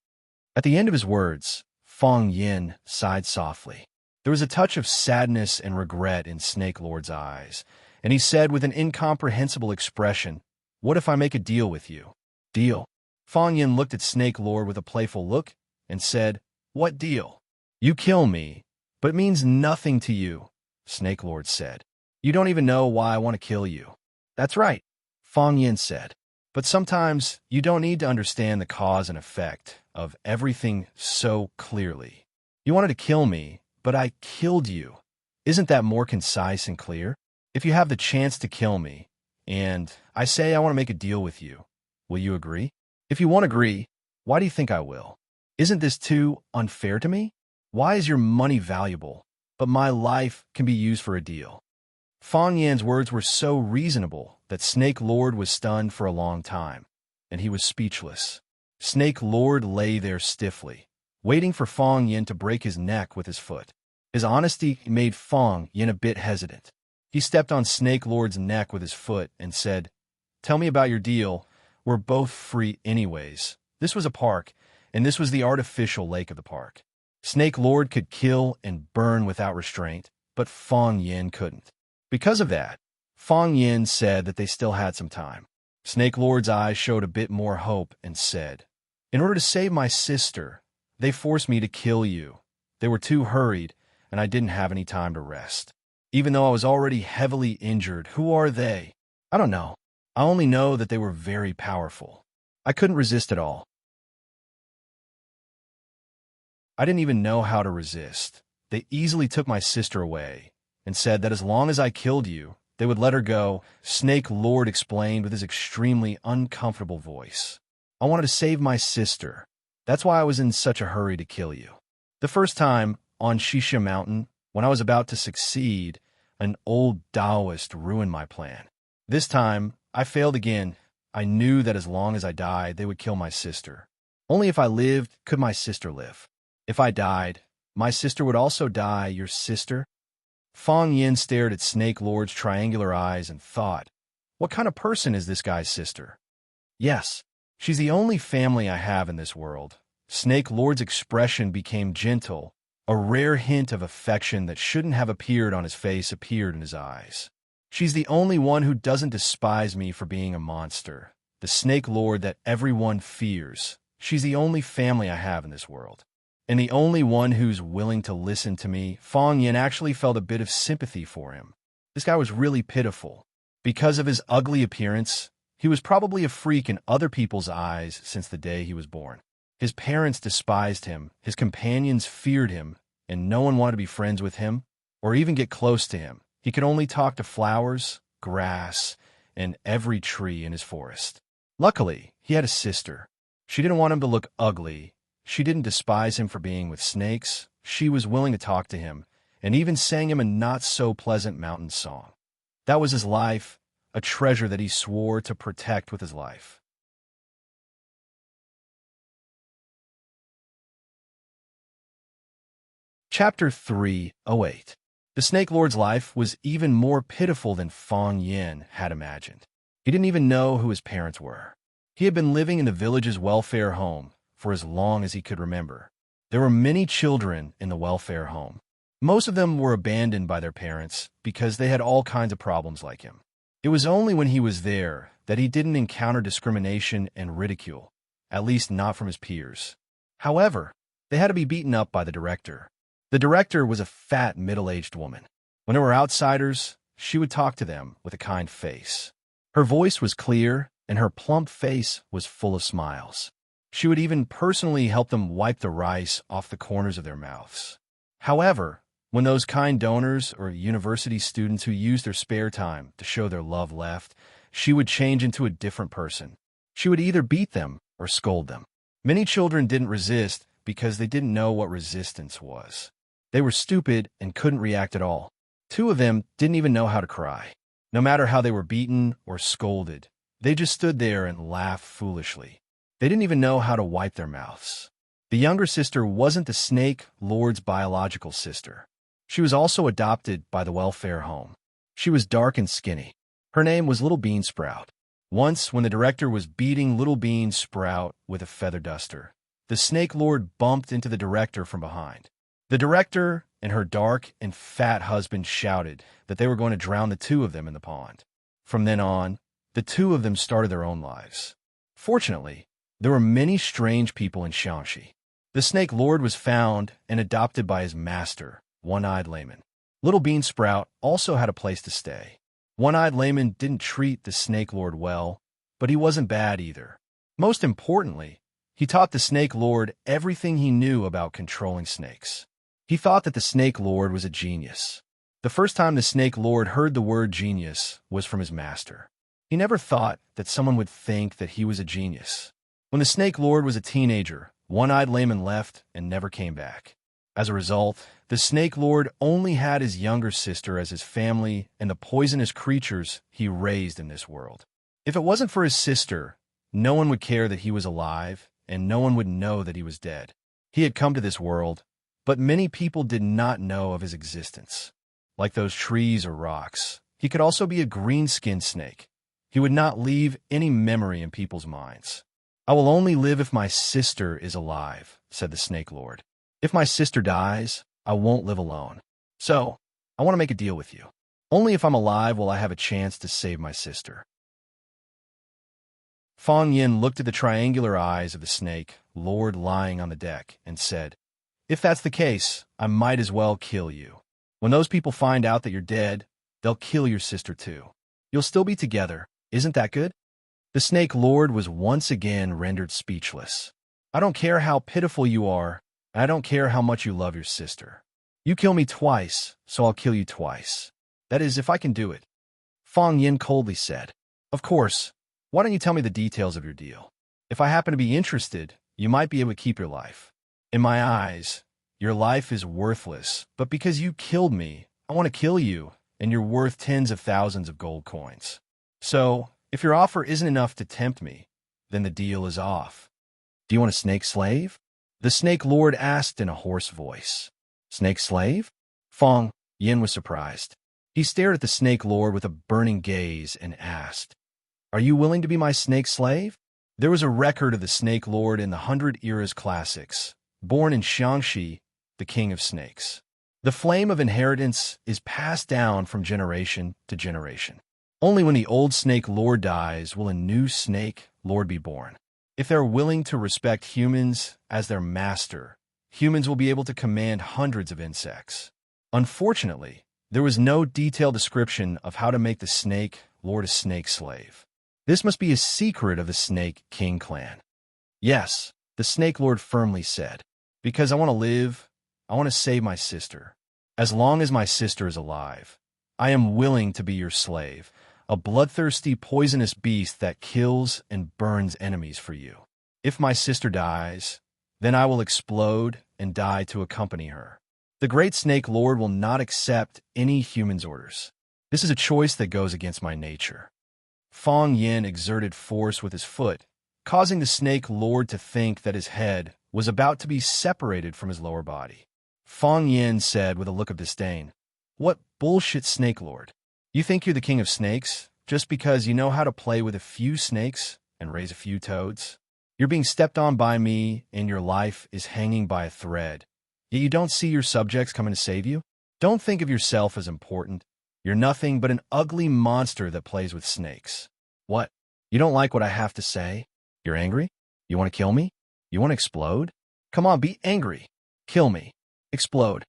At the end of his words, Fong Yan sighed softly. There was a touch of sadness and regret in Snake Lord's eyes, and he said with an incomprehensible expression, "What if I make a deal with you?" "Deal?" Fong Yan looked at Snake Lord with a playful look and said, "What deal?" "You kill me, but it means nothing to you," Snake Lord said. "You don't even know why I want to kill you." "That's right," Fong Yan said. "But sometimes you don't need to understand the cause and effect of everything so clearly. You wanted to kill me, but I killed you. Isn't that more concise and clear? If you have the chance to kill me, and I say I want to make a deal with you, will you agree? If you won't agree, why do you think I will? Isn't this too unfair to me? Why is your money valuable, but my life can be used for a deal?" Fong Yan's words were so reasonable that Snake Lord was stunned for a long time, and he was speechless. Snake Lord lay there stiffly, waiting for Fong Yan to break his neck with his foot. His honesty made Fong Yan a bit hesitant. He stepped on Snake Lord's neck with his foot and said, "Tell me about your deal. We're both free anyways." This was a park, and this was the artificial lake of the park. Snake Lord could kill and burn without restraint, but Fong Yan couldn't. Because of that, Fong Yan said that they still had some time. Snake Lord's eyes showed a bit more hope and said, In order to save my sister, they forced me to kill you. They were too hurried, and I didn't have any time to rest. Even though I was already heavily injured, who are they? I don't know. I only know that they were very powerful. I couldn't resist at all. I didn't even know how to resist. They easily took my sister away and said that as long as I killed you, they would let her go, Snake Lord explained with his extremely uncomfortable voice. I wanted to save my sister. That's why I was in such a hurry to kill you. The first time, on Shisha Mountain, when I was about to succeed, an old Taoist ruined my plan. This time, I failed again. I knew that as long as I died, they would kill my sister. Only if I lived could my sister live. If I died, my sister would also die, your sister? Fang Yin stared at Snake Lord's triangular eyes and thought, what kind of person is this guy's sister? Yes, she's the only family I have in this world. Snake Lord's expression became gentle. A rare hint of affection that shouldn't have appeared on his face appeared in his eyes. She's the only one who doesn't despise me for being a monster, the Snake Lord that everyone fears. She's the only family I have in this world. And the only one who's willing to listen to me. Fang Yin actually felt a bit of sympathy for him. This guy was really pitiful. Because of his ugly appearance, he was probably a freak in other people's eyes since the day he was born. His parents despised him, his companions feared him, and no one wanted to be friends with him or even get close to him. He could only talk to flowers, grass, and every tree in his forest. Luckily, he had a sister. She didn't want him to look ugly. She didn't despise him for being with snakes. She was willing to talk to him and even sang him a not-so-pleasant mountain song. That was his life, a treasure that he swore to protect with his life. Chapter 308. The Snake Lord's life was even more pitiful than Fang Yin had imagined. He didn't even know who his parents were. He had been living in the village's welfare home for as long as he could remember. There were many children in the welfare home. Most of them were abandoned by their parents because they had all kinds of problems like him. It was only when he was there that he didn't encounter discrimination and ridicule, at least not from his peers. However, they had to be beaten up by the director. The director was a fat, middle-aged woman. When there were outsiders, she would talk to them with a kind face. Her voice was clear, and her plump face was full of smiles. She would even personally help them wipe the rice off the corners of their mouths. However, when those kind donors or university students who used their spare time to show their love left, she would change into a different person. She would either beat them or scold them. Many children didn't resist because they didn't know what resistance was. They were stupid and couldn't react at all. 2 of them didn't even know how to cry. No matter how they were beaten or scolded, they just stood there and laughed foolishly. They didn't even know how to wipe their mouths. The younger sister wasn't the Snake Lord's biological sister. She was also adopted by the welfare home. She was dark and skinny. Her name was Little Bean Sprout. Once, when the director was beating Little Bean Sprout with a feather duster, the Snake Lord bumped into the director from behind. The director and her dark and fat husband shouted that they were going to drown the 2 of them in the pond. From then on, the 2 of them started their own lives. Fortunately, there were many strange people in Shaanxi. The Snake Lord was found and adopted by his master, One-Eyed Layman. Little Bean Sprout also had a place to stay. One-Eyed Layman didn't treat the Snake Lord well, but he wasn't bad either. Most importantly, he taught the Snake Lord everything he knew about controlling snakes. He thought that the Snake Lord was a genius. The first time the Snake Lord heard the word genius was from his master. He never thought that someone would think that he was a genius. When the Snake Lord was a teenager, One-Eyed Layman left and never came back. As a result, the Snake Lord only had his younger sister as his family and the poisonous creatures he raised in this world. If it wasn't for his sister, no one would care that he was alive, and no one would know that he was dead. He had come to this world, but many people did not know of his existence. Like those trees or rocks, he could also be a green-skinned snake. He would not leave any memory in people's minds. I will only live if my sister is alive, said the Snake Lord. If my sister dies, I won't live alone. So, I want to make a deal with you. Only if I'm alive will I have a chance to save my sister. Fong Yin looked at the triangular eyes of the snake lord lying on the deck and said, "If that's the case, I might as well kill you. When those people find out that you're dead, they'll kill your sister too. You'll still be together. Isn't that good?" The snake lord was once again rendered speechless. "I don't care how pitiful you are, and I don't care how much you love your sister. You kill me twice, so I'll kill you twice. That is, if I can do it," Fong Yin coldly said. "Of course. Why don't you tell me the details of your deal? If I happen to be interested, you might be able to keep your life. In my eyes, your life is worthless, but because you killed me, I want to kill you, and you're worth tens of thousands of gold coins. So, if your offer isn't enough to tempt me, then the deal is off." "Do you want a snake slave?" the snake lord asked in a hoarse voice. "Snake slave?" Fong Yin was surprised. He stared at the snake lord with a burning gaze and asked, "Are you willing to be my snake slave?" There was a record of the snake lord in the Hundred Eras classics, born in Xiangxi, the king of snakes. The flame of inheritance is passed down from generation to generation. Only when the old snake lord dies will a new snake lord be born. If they're willing to respect humans as their master, humans will be able to command hundreds of insects. Unfortunately, there was no detailed description of how to make the snake lord a snake slave. This must be a secret of the Snake King clan. "Yes," the snake lord firmly said, "because I want to live, I want to save my sister. As long as my sister is alive, I am willing to be your slave, a bloodthirsty, poisonous beast that kills and burns enemies for you. If my sister dies, then I will explode and die to accompany her. The great snake lord will not accept any human's orders. This is a choice that goes against my nature." Fong Yin exerted force with his foot, causing the snake lord to think that his head was about to be separated from his lower body. Fong Yin said with a look of disdain, "What bullshit, snake lord? You think you're the king of snakes just because you know how to play with a few snakes and raise a few toads? You're being stepped on by me and your life is hanging by a thread, yet you don't see your subjects coming to save you? Don't think of yourself as important. You're nothing but an ugly monster that plays with snakes. What? You don't like what I have to say? You're angry? You want to kill me? You want to explode? Come on, be angry. Kill me. Explode."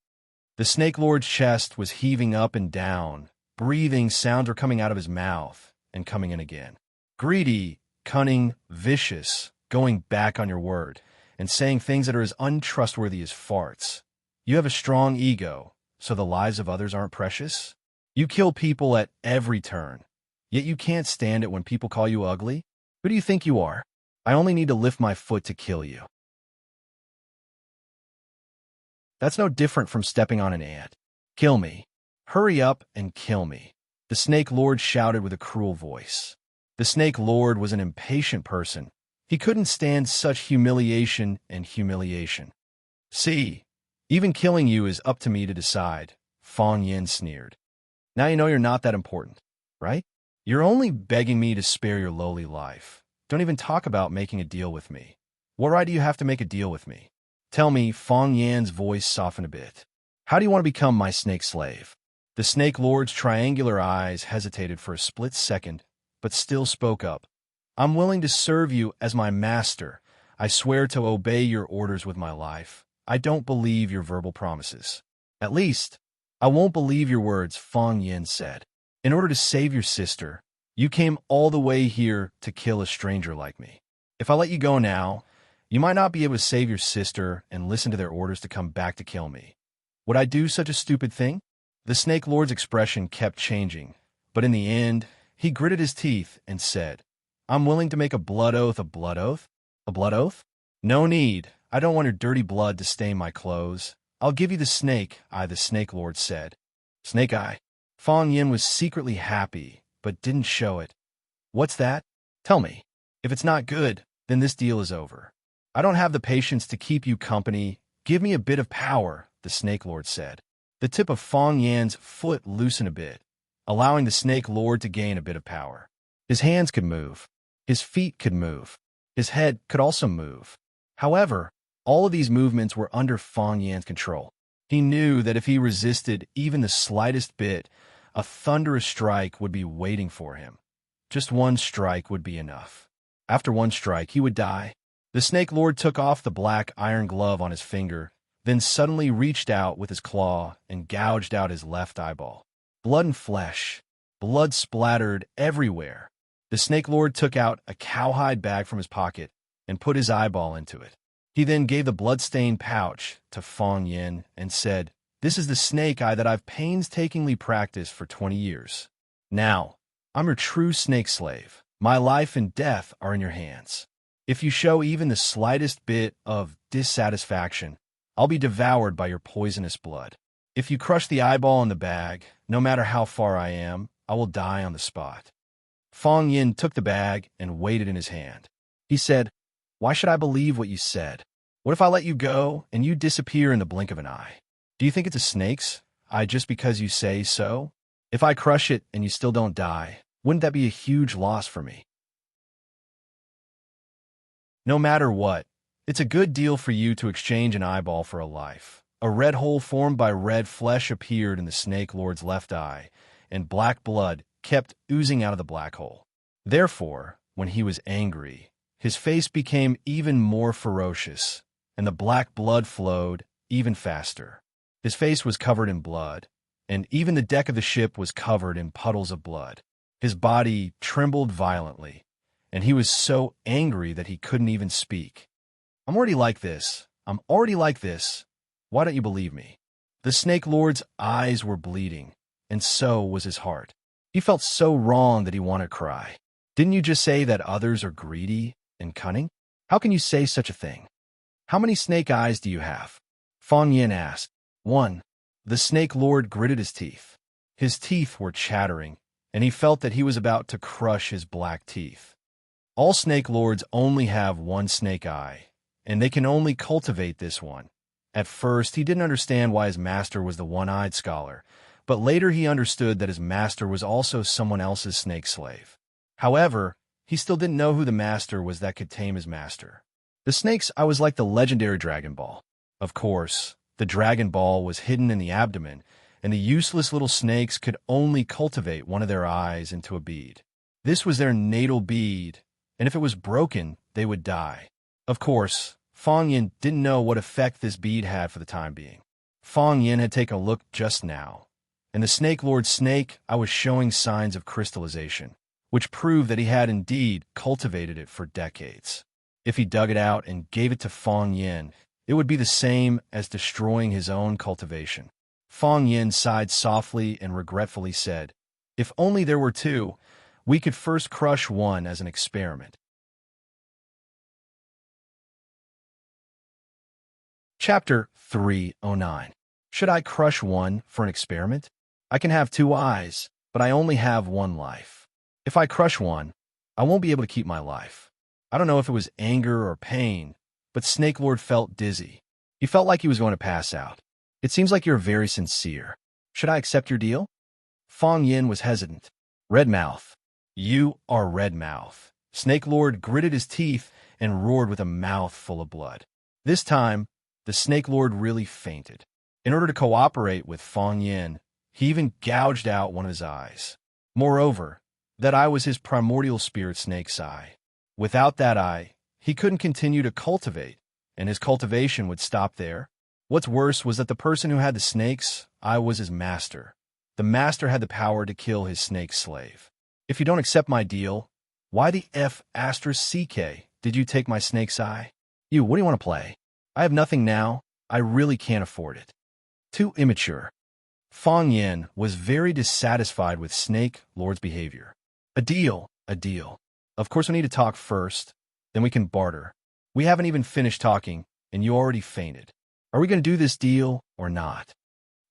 The snake lord's chest was heaving up and down. Breathing sounds were coming out of his mouth and coming in again. "Greedy, cunning, vicious, going back on your word, and saying things that are as untrustworthy as farts. You have a strong ego, so the lives of others aren't precious? You kill people at every turn, yet you can't stand it when people call you ugly? Who do you think you are? I only need to lift my foot to kill you. That's no different from stepping on an ant. Kill me. Hurry up and kill me," the snake lord shouted with a cruel voice. The snake lord was an impatient person. He couldn't stand such humiliation and humiliation. "See, even killing you is up to me to decide," Fong Yin sneered. "Now you know you're not that important, right? You're only begging me to spare your lowly life. Don't even talk about making a deal with me. What right do you have to make a deal with me? Tell me," Fong Yan's voice softened a bit. "How do you want to become my snake slave?" The snake lord's triangular eyes hesitated for a split second, but still spoke up. "I'm willing to serve you as my master. I swear to obey your orders with my life. I don't believe your verbal promises. At least, I won't believe your words," Fong Yin said. "In order to save your sister, you came all the way here to kill a stranger like me. If I let you go now, you might not be able to save your sister and listen to their orders to come back to kill me. Would I do such a stupid thing?" The snake lord's expression kept changing, but in the end, he gritted his teeth and said, "I'm willing to make a blood oath." "A blood oath? A blood oath? No need. I don't want your dirty blood to stain my clothes. I'll give you the snake eye," the snake lord said. "Snake eye?" Fong Yin was secretly happy, but didn't show it. "What's that? Tell me. If it's not good, then this deal is over. I don't have the patience to keep you company. Give me a bit of power," the snake lord said. The tip of Fong Yan's foot loosened a bit, allowing the snake lord to gain a bit of power. His hands could move. His feet could move. His head could also move. However, all of these movements were under Fong Yan's control. He knew that if he resisted even the slightest bit, a thunderous strike would be waiting for him. Just one strike would be enough. After one strike, he would die. The Snake Lord took off the black iron glove on his finger, then suddenly reached out with his claw and gouged out his left eyeball. Blood and flesh. Blood splattered everywhere. The Snake Lord took out a cowhide bag from his pocket and put his eyeball into it. He then gave the blood-stained pouch to Fong Yin and said, "This is the snake eye that I've painstakingly practiced for 20 years. Now, I'm your true snake slave. My life and death are in your hands. If you show even the slightest bit of dissatisfaction, I'll be devoured by your poisonous blood. If you crush the eyeball in the bag, no matter how far I am, I will die on the spot." Fong Yin took the bag and weighed it in his hand. He said, "Why should I believe what you said? What if I let you go and you disappear in the blink of an eye? Do you think it's a snake's eye just because you say so? If I crush it and you still don't die, wouldn't that be a huge loss for me? No matter what, it's a good deal for you to exchange an eyeball for a life." A red hole formed by red flesh appeared in the Snake Lord's left eye, and black blood kept oozing out of the black hole. Therefore, when he was angry, his face became even more ferocious, and the black blood flowed even faster. His face was covered in blood, and even the deck of the ship was covered in puddles of blood. His body trembled violently, and he was so angry that he couldn't even speak. I'm already like this. Why don't you believe me?" The Snake Lord's eyes were bleeding, and so was his heart. He felt so wrong that he wanted to cry. "Didn't you just say that others are greedy and cunning? How can you say such a thing? How many snake eyes do you have?" Fong Yin asked. "One." The Snake Lord gritted his teeth. His teeth were chattering, and he felt that he was about to crush his black teeth. All Snake Lords only have one snake eye, and they can only cultivate this one. At first, he didn't understand why his master was the one-eyed scholar, but later he understood that his master was also someone else's snake slave. However, he still didn't know who the master was that could tame his master. The snake's eye was like the legendary Dragon Ball. Of course, the Dragon Ball was hidden in the abdomen, and the useless little snakes could only cultivate one of their eyes into a bead. This was their natal bead, and if it was broken, they would die. Of course, Fong Yin didn't know what effect this bead had for the time being. Fong Yin had taken a look just now, and the Snake Lord's snake eye was showing signs of crystallization, which proved that he had indeed cultivated it for decades. If he dug it out and gave it to Fong Yin, it would be the same as destroying his own cultivation. Fong Yin sighed softly and regretfully said, "If only there were two, we could first crush one as an experiment." Chapter 309. Should I crush one for an experiment? I can have two eyes, but I only have one life. If I crush one, I won't be able to keep my life. I don't know if it was anger or pain, but Snake Lord felt dizzy. He felt like he was going to pass out. "It seems like you're very sincere. Should I accept your deal?" Fong Yin was hesitant. "Redmouth. You are Redmouth." Snake Lord gritted his teeth and roared with a mouth full of blood. This time, the Snake Lord really fainted. In order to cooperate with Fong Yin, he even gouged out one of his eyes. Moreover, that eye was his primordial spirit snake's eye. Without that eye, he couldn't continue to cultivate, and his cultivation would stop there. What's worse was that the person who had the snake's eye was his master. The master had the power to kill his snake slave. "If you don't accept my deal, why the F***CK did you take my snake's eye? What do you want to play? I have nothing now. I really can't afford it." Too immature. Fong Yin was very dissatisfied with Snake Lord's behavior. A deal. Of course we need to talk first, then we can barter. We haven't even finished talking, and you already fainted. Are we going to do this deal or not?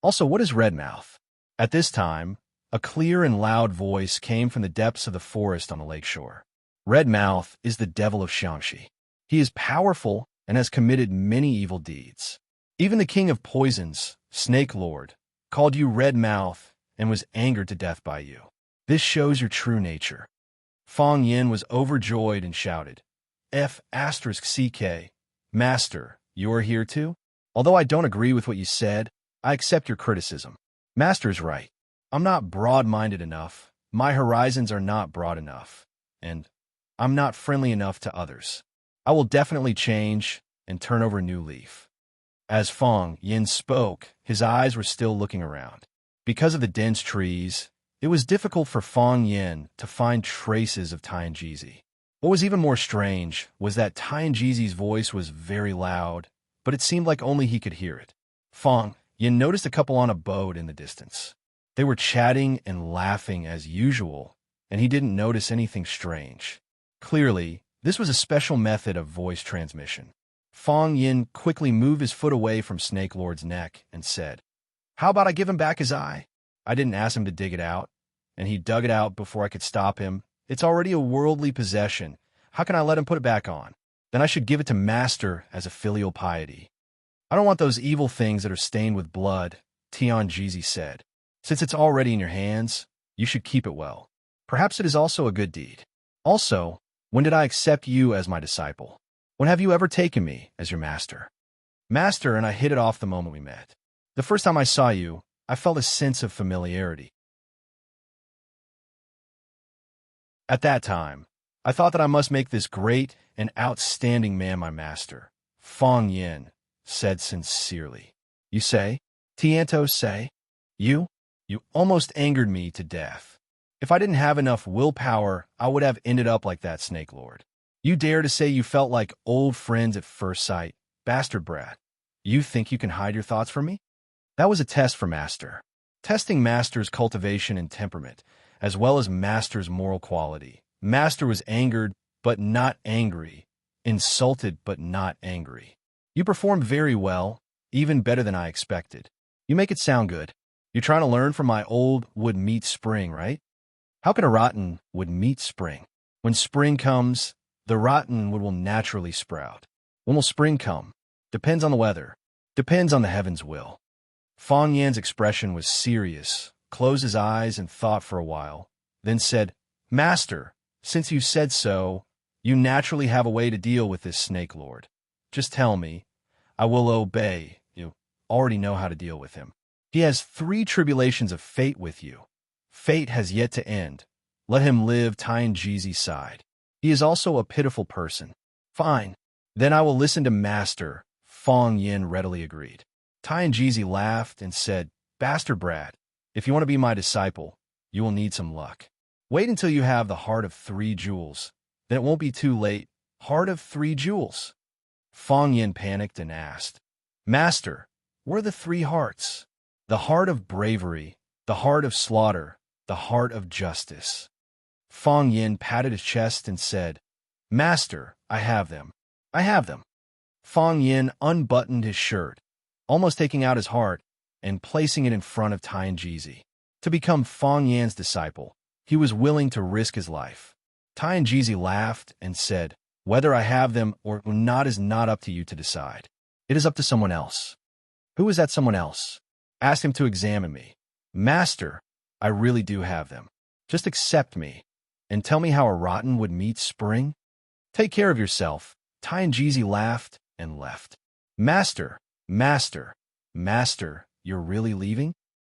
Also, what is Redmouth? At this time, a clear and loud voice came from the depths of the forest on the lakeshore. Redmouth is the devil of Xiangxi. He is powerful and has committed many evil deeds. Even the king of poisons, Snake Lord, called you Redmouth and was angered to death by you. This shows your true nature. Fong Yin was overjoyed and shouted, F***CK, Master, you're here too? Although I don't agree with what you said, I accept your criticism. Master's right. I'm not broad-minded enough. My horizons are not broad enough. And I'm not friendly enough to others. I will definitely change and turn over a new leaf. As Fang Yin spoke, his eyes were still looking around. Because of the dense trees, it was difficult for Fang Yin to find traces of Tianjizi. What was even more strange was that Tianjizi's voice was very loud, but it seemed like only he could hear it. Fang Yin noticed a couple on a boat in the distance. They were chatting and laughing as usual, and he didn't notice anything strange. Clearly, this was a special method of voice transmission. Fang Yin quickly moved his foot away from Snake Lord's neck and said, "How about I give him back his eye? I didn't ask him to dig it out, and he dug it out before I could stop him. It's already a worldly possession. How can I let him put it back on? Then I should give it to Master as a filial piety." "I don't want those evil things that are stained with blood," Tianjizi said. "Since it's already in your hands, you should keep it well. Perhaps it is also a good deed. Also, when did I accept you as my disciple? When have you ever taken me as your master?" "Master and I hit it off the moment we met. The first time I saw you, I felt a sense of familiarity. At that time, I thought that I must make this great and outstanding man my master," Fang Yin said sincerely. "You say? Tianto say? You almost angered me to death. If I didn't have enough willpower, I would have ended up like that Snake Lord. You dare to say you felt like old friends at first sight, bastard brat. You think you can hide your thoughts from me?" That was a test for Master. Testing Master's cultivation and temperament, as well as Master's moral quality. Master was angered, but not angry. Insulted, but not angry. "You performed very well, even better than I expected. You make it sound good. You're trying to learn from my old wood meet spring, right? How can a rotten wood meet spring? When spring comes, the rotten wood will naturally sprout. When will spring come? Depends on the weather. Depends on the heaven's will." Fang Yan's expression was serious, closed his eyes and thought for a while, then said, "Master, since you said so, you naturally have a way to deal with this Snake Lord. Just tell me. I will obey. You already know how to deal with him. He has 3 tribulations of fate with you. Fate has yet to end. Let him live Tianjizi's side. He is also a pitiful person." "Fine. Then I will listen to Master," Fang Yin readily agreed. Tianjizi laughed and said, "Bastard brat, if you want to be my disciple, you will need some luck. Wait until you have the heart of 3 jewels. Then it won't be too late. Heart of 3 jewels." Fang Yin panicked and asked, "Master, where are the 3 hearts?" "The heart of bravery, the heart of slaughter, the heart of justice." Fang Yin patted his chest and said, "Master, I have them. I have them." Fang Yin unbuttoned his shirt, almost taking out his heart and placing it in front of Tianjizi. To become Fang Yan's disciple, he was willing to risk his life. Tianjizi laughed and said, "Whether I have them or not is not up to you to decide. It is up to someone else." "Who is that someone else?" "Ask him to examine me." "Master, I really do have them. Just accept me and tell me how a rotten would meet spring." "Take care of yourself." Tianjizi laughed and left. "Master, Master, Master, you're really leaving?"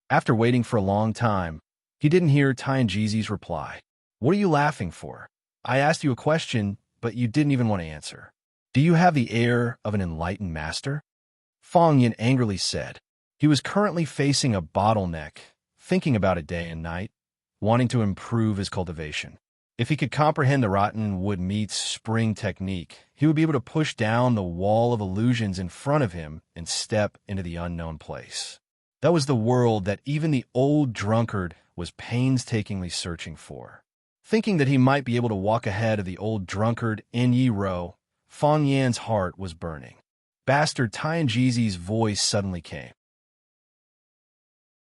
After waiting for a long time, he didn't hear Tianjizi's reply. "What are you laughing for? I asked you a question, but you didn't even want to answer. Do you have the air of an enlightened master?" Fang Yin angrily said. He was currently facing a bottleneck, thinking about it day and night, wanting to improve his cultivation. If he could comprehend the rotten wood meets spring technique, he would be able to push down the wall of illusions in front of him and step into the unknown place. That was the world that even the old drunkard was painstakingly searching for. Thinking that he might be able to walk ahead of the old drunkard in Yi Ro, Fang Yan's heart was burning. Bastard Tianjizi's voice suddenly came.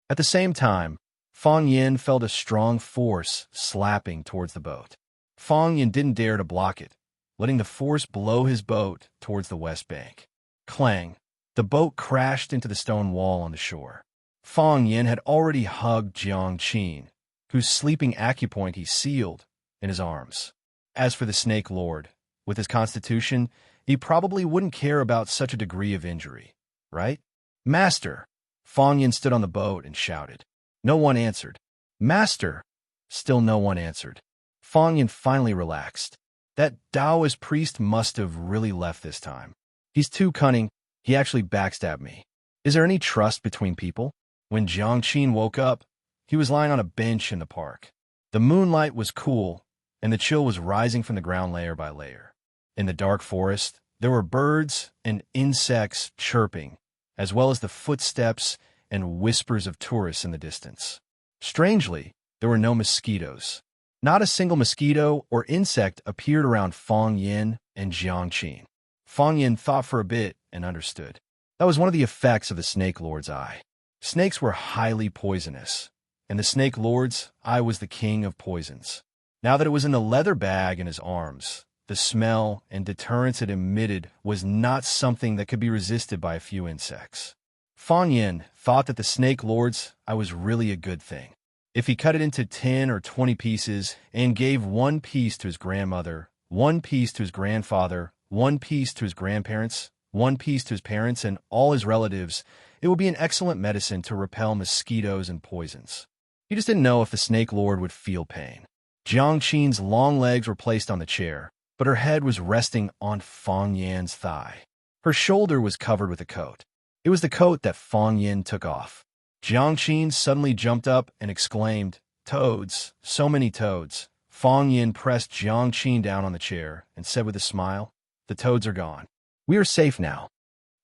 At the same time, Fang Yin felt a strong force slapping towards the boat. Fang Yin didn't dare to block it, letting the force blow his boat towards the west bank. Clang! The boat crashed into the stone wall on the shore. Fang Yin had already hugged Jiang Qin, whose sleeping acupoint he sealed in his arms. As for the Snake Lord, with his constitution, he probably wouldn't care about such a degree of injury, right? "Master!" Fang Yin stood on the boat and shouted. No one answered. "Master!" Still no one answered. Fang Yin finally relaxed. That Taoist priest must have really left this time. He's too cunning. He actually backstabbed me. Is there any trust between people? When Jiang Qin woke up, he was lying on a bench in the park. The moonlight was cool, and the chill was rising from the ground layer by layer. In the dark forest, there were birds and insects chirping, as well as the footsteps and whispers of tourists in the distance. Strangely, there were no mosquitoes. Not a single mosquito or insect appeared around Fang Yin and Jiang Qin. Fang Yin thought for a bit and understood. That was one of the effects of the Snake Lord's eye. Snakes were highly poisonous, and the Snake Lord's eye was the king of poisons. Now that it was in the leather bag in his arms, the smell and deterrence it emitted was not something that could be resisted by a few insects. Fang Yin thought that the Snake Lord's eye was really a good thing. If he cut it into 10 or 20 pieces and gave one piece to his grandmother, one piece to his grandfather, one piece to his grandparents, one piece to his parents, and all his relatives, it would be an excellent medicine to repel mosquitoes and poisons. He just didn't know if the Snake Lord would feel pain. Jiang Qin's long legs were placed on the chair, but her head was resting on Fang Yin's thigh. Her shoulder was covered with a coat. It was the coat that Fang Yin took off. Jiang Qin suddenly jumped up and exclaimed, "Toads, so many toads." Fang Yin pressed Jiang Qin down on the chair and said with a smile, "The toads are gone. We are safe now."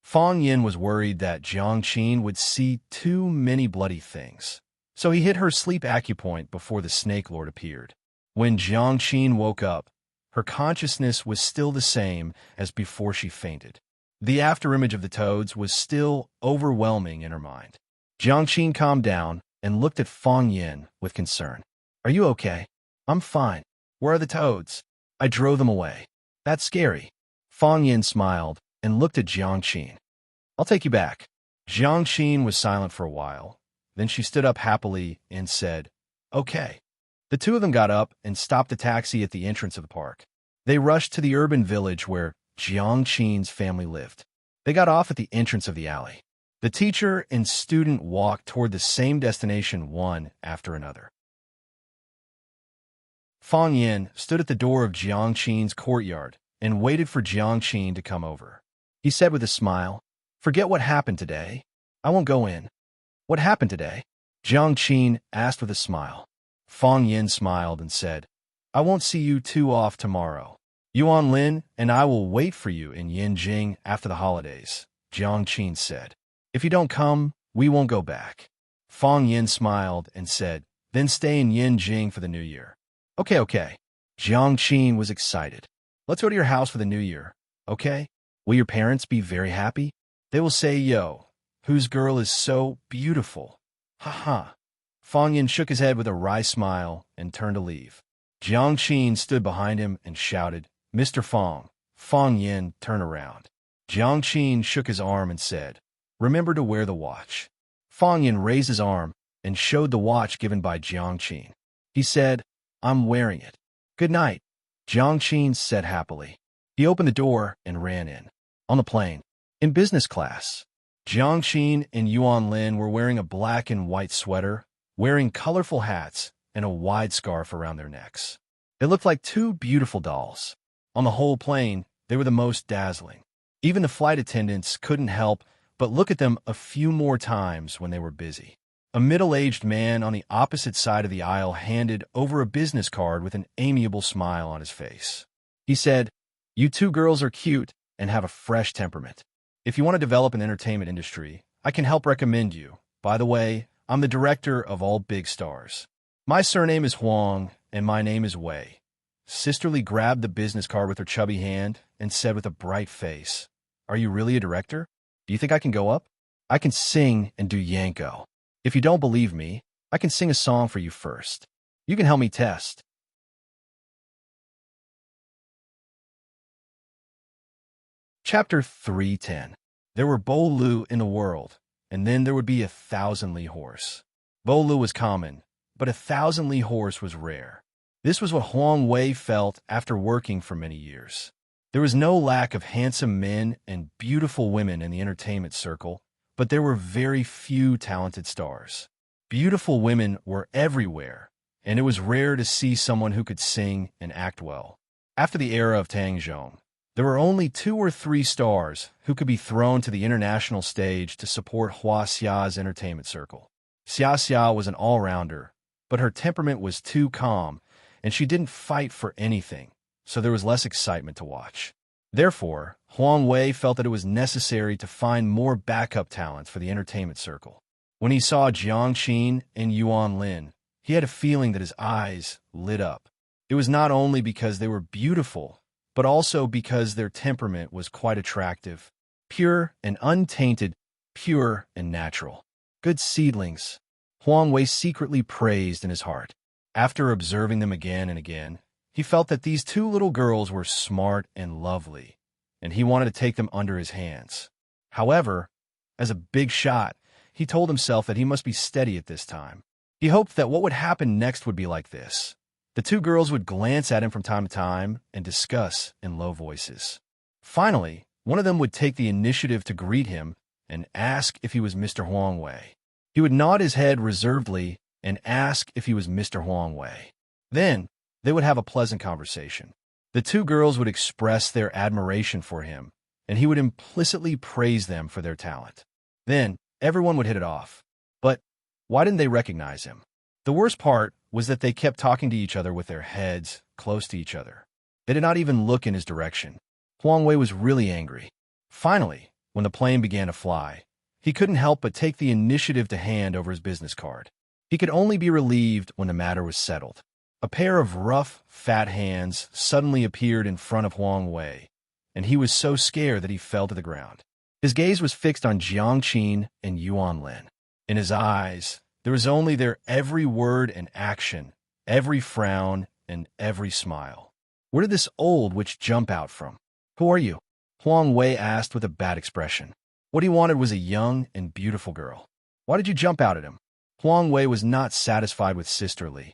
Fang Yin was worried that Jiang Qin would see too many bloody things, so he hit her sleep acupoint before the Snake Lord appeared. When Jiang Qin woke up, her consciousness was still the same as before she fainted. The afterimage of the toads was still overwhelming in her mind. Jiang Qin calmed down and looked at Fang Yin with concern. "Are you okay?" "I'm fine." "Where are the toads?" "I drove them away." "That's scary." Fang Yin smiled and looked at Jiang Qin. "I'll take you back." Jiang Qin was silent for a while. Then she stood up happily and said, "Okay." The two of them got up and stopped the taxi at the entrance of the park. They rushed to the urban village where Jiang Qin's family lived. They got off at the entrance of the alley. The teacher and student walked toward the same destination one after another. Fang Yin stood at the door of Jiang Qin's courtyard and waited for Jiang Qin to come over. He said with a smile, "Forget what happened today. I won't go in." "What happened today?" Jiang Qin asked with a smile. Fang Yin smiled and said, "I won't see you two off tomorrow. Yuan Lin and I will wait for you in Yinjing after the holidays," Jiang Qin said. "If you don't come, we won't go back." Fang Yin smiled and said, "Then stay in Yinjing for the new year." Okay. Jiang Qin was excited. "Let's go to your house for the new year, okay? Will your parents be very happy? They will say, 'Yo, whose girl is so beautiful?' Ha." Fang Yin shook his head with a wry smile and turned to leave. Jiang Qin stood behind him and shouted, "Mr. Fang." Fang Yin turned around. Jiang Qin shook his arm and said, "Remember to wear the watch." Fang Yin raised his arm and showed the watch given by Jiang Qin. He said, "I'm wearing it. Good night," Jiang Qin said happily. He opened the door and ran in. On the plane, in business class, Jiang Qin and Yuan Lin were wearing a black and white sweater, wearing colorful hats and a wide scarf around their necks. They looked like two beautiful dolls. On the whole plane, they were the most dazzling. Even the flight attendants couldn't help but look at them a few more times when they were busy. A middle-aged man on the opposite side of the aisle handed over a business card with an amiable smile on his face. He said, "You two girls are cute and have a fresh temperament. If you want to develop an entertainment industry, I can help recommend you. By the way, I'm the director of all big stars. My surname is Huang, and my name is Wei." Sisterly grabbed the business card with her chubby hand and said with a bright face, "Are you really a director? Do you think I can go up? I can sing and do Yanko. If you don't believe me, I can sing a song for you first. You can help me test." Chapter 310. There were Bo Lu in the world, and then there would be a 1,000-li horse. Bo Lu was common, but a 1,000-li horse was rare. This was what Huang Wei felt after working for many years. There was no lack of handsome men and beautiful women in the entertainment circle, but there were very few talented stars. Beautiful women were everywhere, and it was rare to see someone who could sing and act well. After the era of Tangzhong, there were only 2 or 3 stars who could be thrown to the international stage to support Hua Xia's entertainment circle. Xia Xia was an all-rounder, but her temperament was too calm, and she didn't fight for anything, so there was less excitement to watch. Therefore, Huang Wei felt that it was necessary to find more backup talents for the entertainment circle. When he saw Jiang Qin and Yuan Lin, he had a feeling that his eyes lit up. It was not only because they were beautiful, but also because their temperament was quite attractive, pure and untainted, pure and natural. Good seedlings, Huang Wei secretly praised in his heart. After observing them again and again, he felt that these 2 little girls were smart and lovely, and he wanted to take them under his hands. However, as a big shot, he told himself that he must be steady at this time. He hoped that what would happen next would be like this. The 2 girls would glance at him from time to time and discuss in low voices. Finally, one of them would take the initiative to greet him and ask if he was Mr. Huang Wei. He would nod his head reservedly and ask if he was Mr. Huang Wei. Then, they would have a pleasant conversation. The 2 girls would express their admiration for him, and he would implicitly praise them for their talent. Then, everyone would hit it off. But why didn't they recognize him? The worst part was that they kept talking to each other with their heads close to each other. They did not even look in his direction. Huang Wei was really angry. Finally, when the plane began to fly, he couldn't help but take the initiative to hand over his business card. He could only be relieved when the matter was settled. A pair of rough, fat hands suddenly appeared in front of Huang Wei, and he was so scared that he fell to the ground. His gaze was fixed on Jiang Qin and Yuan Lin. In his eyes, there was only their every word and action, every frown and every smile. Where did this old witch jump out from? Who are you? Huang Wei asked with a bad expression. What he wanted was a young and beautiful girl. Why did you jump out at him? Huang Wei was not satisfied with Sister Li,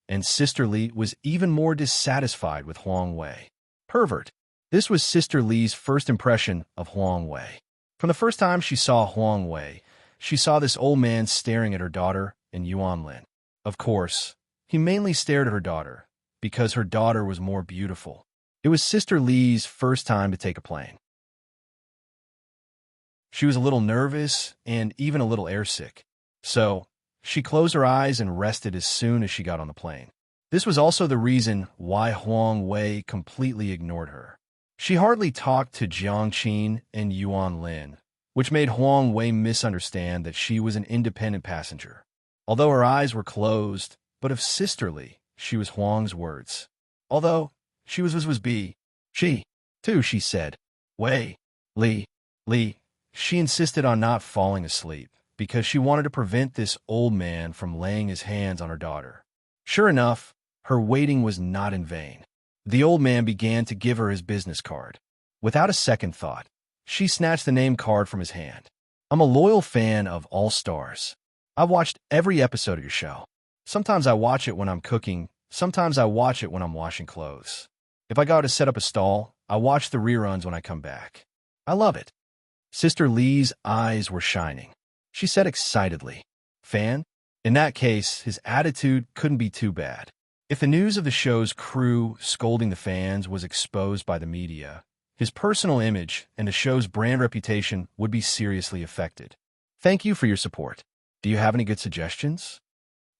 and Sister Li was even more dissatisfied with Huang Wei. Pervert. This was Sister Li's first impression of Huang Wei. From the first time she saw Huang Wei, she saw this old man staring at her daughter and Yuan Lin. Of course, he mainly stared at her daughter, because her daughter was more beautiful. It was Sister Li's first time to take a plane. She was a little nervous and even a little airsick, so she closed her eyes and rested as soon as she got on the plane. This was also the reason why Huang Wei completely ignored her. She hardly talked to Jiang Qin and Yuan Lin, which made Huang Wei misunderstand that she was an independent passenger. Although her eyes were closed, but of sisterly, she was Huang's words. Although she was B. She, too, she said. Wei, Li. She insisted on not falling asleep, because she wanted to prevent this old man from laying his hands on her daughter. Sure enough, her waiting was not in vain. The old man began to give her his business card. Without a second thought, she snatched the name card from his hand. I'm a loyal fan of All Stars. I've watched every episode of your show. Sometimes I watch it when I'm cooking, sometimes I watch it when I'm washing clothes. If I go to set up a stall, I watch the reruns when I come back. I love it. Sister Li's eyes were shining. She said excitedly, Fan? In that case, his attitude couldn't be too bad. If the news of the show's crew scolding the fans was exposed by the media, his personal image and the show's brand reputation would be seriously affected. Thank you for your support. Do you have any good suggestions?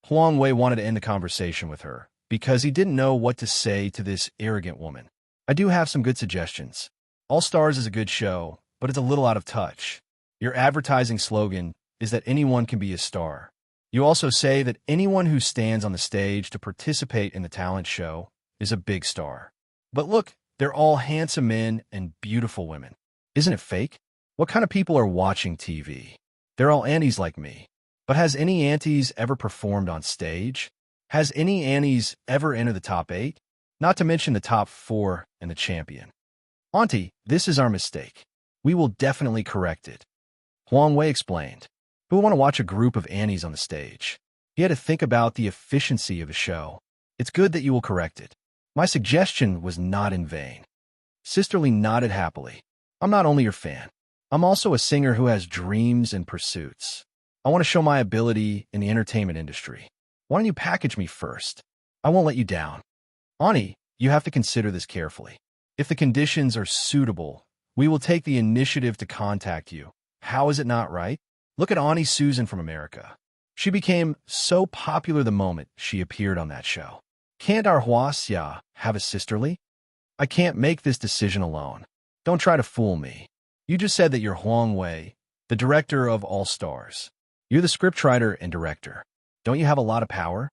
Huang Wei wanted to end the conversation with her, because he didn't know what to say to this arrogant woman. I do have some good suggestions. All Stars is a good show, but it's a little out of touch. Your advertising slogan is that anyone can be a star. You also say that anyone who stands on the stage to participate in the talent show is a big star. But look, they're all handsome men and beautiful women. Isn't it fake? What kind of people are watching TV? They're all aunties like me. But has any aunties ever performed on stage? Has any aunties ever entered the top 8? Not to mention the top 4 and the champion. Auntie, this is our mistake. We will definitely correct it. Huang Wei explained. Who would want to watch a group of aunties on the stage? He had to think about the efficiency of the show. It's good that you will correct it. My suggestion was not in vain. Sisterly nodded happily. I'm not only your fan. I'm also a singer who has dreams and pursuits. I want to show my ability in the entertainment industry. Why don't you package me first? I won't let you down. Auntie, You have to consider this carefully. If the conditions are suitable, we will take the initiative to contact you. How is it not right? Look at Auntie Susan from America. She became so popular the moment she appeared on that show. Can't our Huaxia have a sisterly? I can't make this decision alone. Don't try to fool me. You just said that you're Huang Wei, the director of All Stars. You're the scriptwriter and director. Don't you have a lot of power?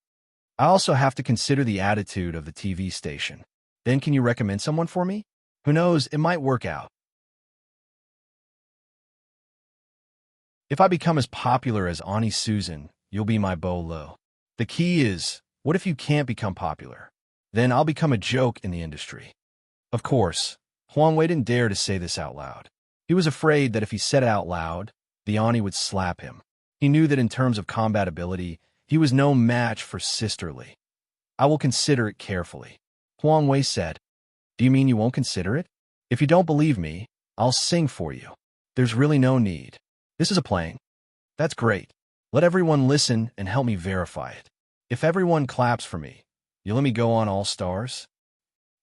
I also have to consider the attitude of the TV station. Then can you recommend someone for me? Who knows, it might work out. If I become as popular as Auntie Susan, you'll be my Bolo. The key is, what if you can't become popular? Then I'll become a joke in the industry. Of course, Huang Wei didn't dare to say this out loud. He was afraid that if he said it out loud, the Auntie would slap him. He knew that in terms of combat ability, he was no match for Sisterly. I will consider it carefully. Huang Wei said. Do you mean you won't consider it? If you don't believe me, I'll sing for you. There's really no need. This is a playing. That's great. Let everyone listen and help me verify it. If everyone claps for me, you let me go on All Stars?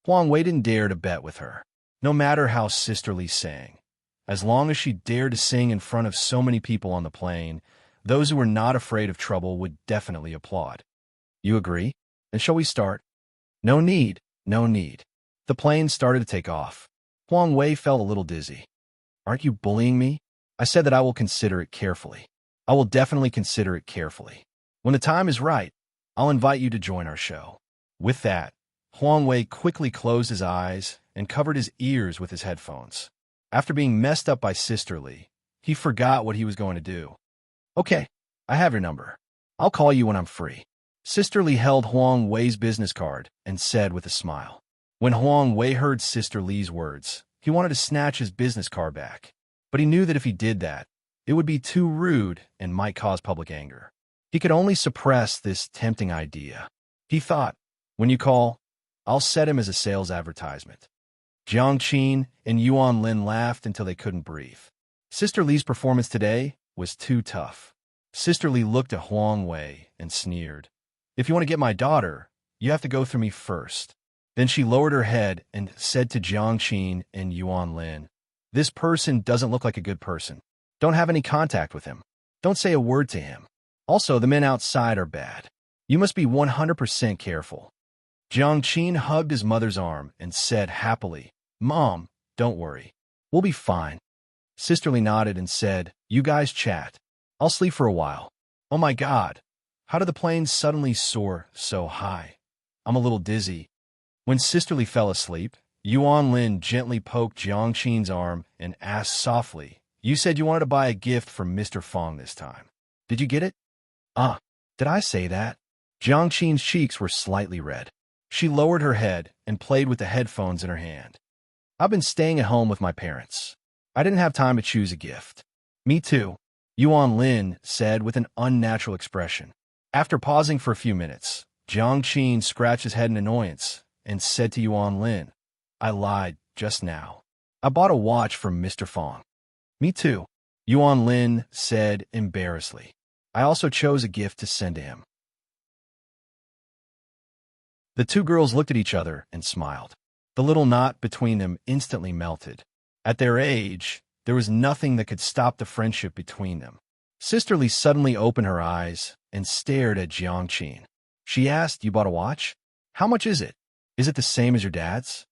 Huang Wei didn't dare to bet with her, no matter how Sisterly sang. As long as she dared to sing in front of so many people on the plane, those who were not afraid of trouble would definitely applaud. You agree? Then shall we start? No need, no need. The plane started to take off. Huang Wei felt a little dizzy. Aren't you bullying me? I said that I will consider it carefully. I will definitely consider it carefully. When the time is right, I'll invite you to join our show. With that, Huang Wei quickly closed his eyes and covered his ears with his headphones. After being messed up by Sisterly, he forgot what he was going to do. Okay, I have your number. I'll call you when I'm free. Sisterly held Huang Wei's business card and said with a smile. When Huang Wei heard Sisterly's words, he wanted to snatch his business card back. But he knew that if he did that, it would be too rude and might cause public anger. He could only suppress this tempting idea. He thought, when you call, I'll set him as a sales advertisement. Jiang Qin and Yuan Lin laughed until they couldn't breathe. Sisterly's performance today was too tough. Sisterly looked at Huang Wei and sneered. If you want to get my daughter, you have to go through me first. Then she lowered her head and said to Jiang Qin and Yuan Lin, this person doesn't look like a good person. Don't have any contact with him. Don't say a word to him. Also, the men outside are bad. You must be 100% careful. Jiang Qin hugged his mother's arm and said happily, Mom, don't worry. We'll be fine. Sisterly nodded and said, you guys chat. I'll sleep for a while. Oh my God. How did the plane suddenly soar so high? I'm a little dizzy. When Sisterly fell asleep, Yuan Lin gently poked Jiang Qin's arm and asked softly, you said you wanted to buy a gift for Mr. Fong this time. Did you get it? Did I say that? Jiang Qin's cheeks were slightly red. She lowered her head and played with the headphones in her hand. I've been staying at home with my parents. I didn't have time to choose a gift. Me too, Yuan Lin said with an unnatural expression. After pausing for a few minutes, Jiang Qin scratched his head in annoyance and said to Yuan Lin, I lied just now. I bought a watch from Mr. Fong. Me too, Yuan Lin said embarrassedly. I also chose a gift to send to him. The two girls looked at each other and smiled. The little knot between them instantly melted. At their age, there was nothing that could stop the friendship between them. Sisterly suddenly opened her eyes and stared at Jiang Qin. She asked, you bought a watch? How much is it? Is it the same as your dad's?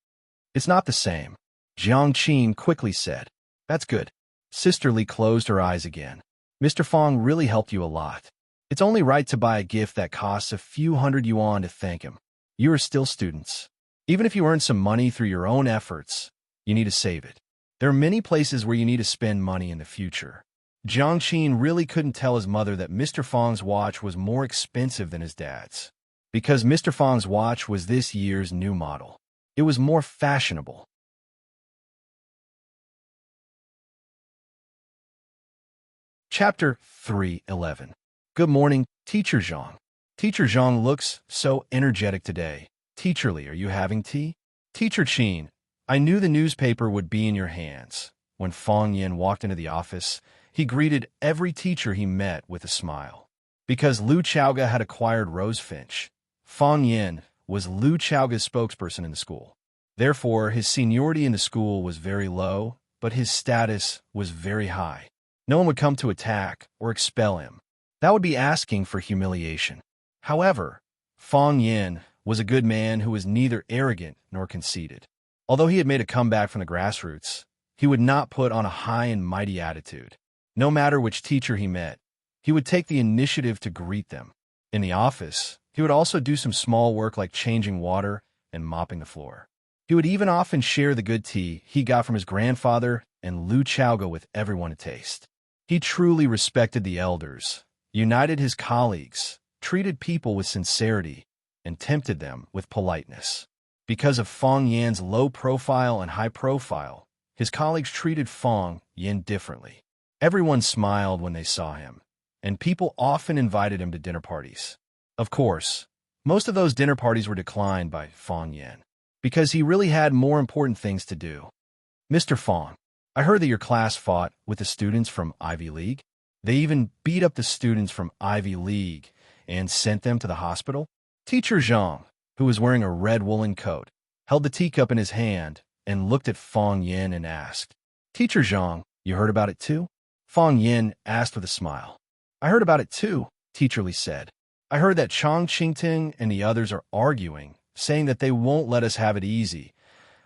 It's not the same, Jiang Qin quickly said. That's good. Sisterly closed her eyes again. Mr. Fong really helped you a lot. It's only right to buy a gift that costs a few hundred yuan to thank him. You are still students. Even if you earn some money through your own efforts, you need to save it. There are many places where you need to spend money in the future. Jiang Qin really couldn't tell his mother that Mr. Fong's watch was more expensive than his dad's. Because Mr. Fong's watch was this year's new model. It was more fashionable. Chapter 3:11. Good morning, Teacher Zhang. Teacher Zhang looks so energetic today. Teacher Li, are you having tea? Teacher Qin, I knew the newspaper would be in your hands. When Fong Yin walked into the office, he greeted every teacher he met with a smile. Because Lu Chaoga had acquired Rosefinch, Fong Yin was Lu Chaoga's spokesperson in the school. Therefore, his seniority in the school was very low, but his status was very high. No one would come to attack or expel him. That would be asking for humiliation. However, Fang Yin was a good man who was neither arrogant nor conceited. Although he had made a comeback from the grassroots, he would not put on a high and mighty attitude. No matter which teacher he met, he would take the initiative to greet them. In the office, he would also do some small work like changing water and mopping the floor. He would even often share the good tea he got from his grandfather and Lu Chaoga with everyone to taste. He truly respected the elders, united his colleagues, treated people with sincerity, and tempted them with politeness. Because of Fang Yan's low profile and high profile, his colleagues treated Fang Yin differently. Everyone smiled when they saw him, and people often invited him to dinner parties. Of course, most of those dinner parties were declined by Fang Yin, because he really had more important things to do. Mr. Fang, I heard that your class fought with the students from Ivy League. They even beat up the students from Ivy League and sent them to the hospital. Teacher Zhang, who was wearing a red woolen coat, held the teacup in his hand and looked at Fang Yin and asked, Teacher Zhang, you heard about it too? Fang Yin asked with a smile. I heard about it too, Teacher Li said. I heard that Chang Qingting and the others are arguing, saying that they won't let us have it easy.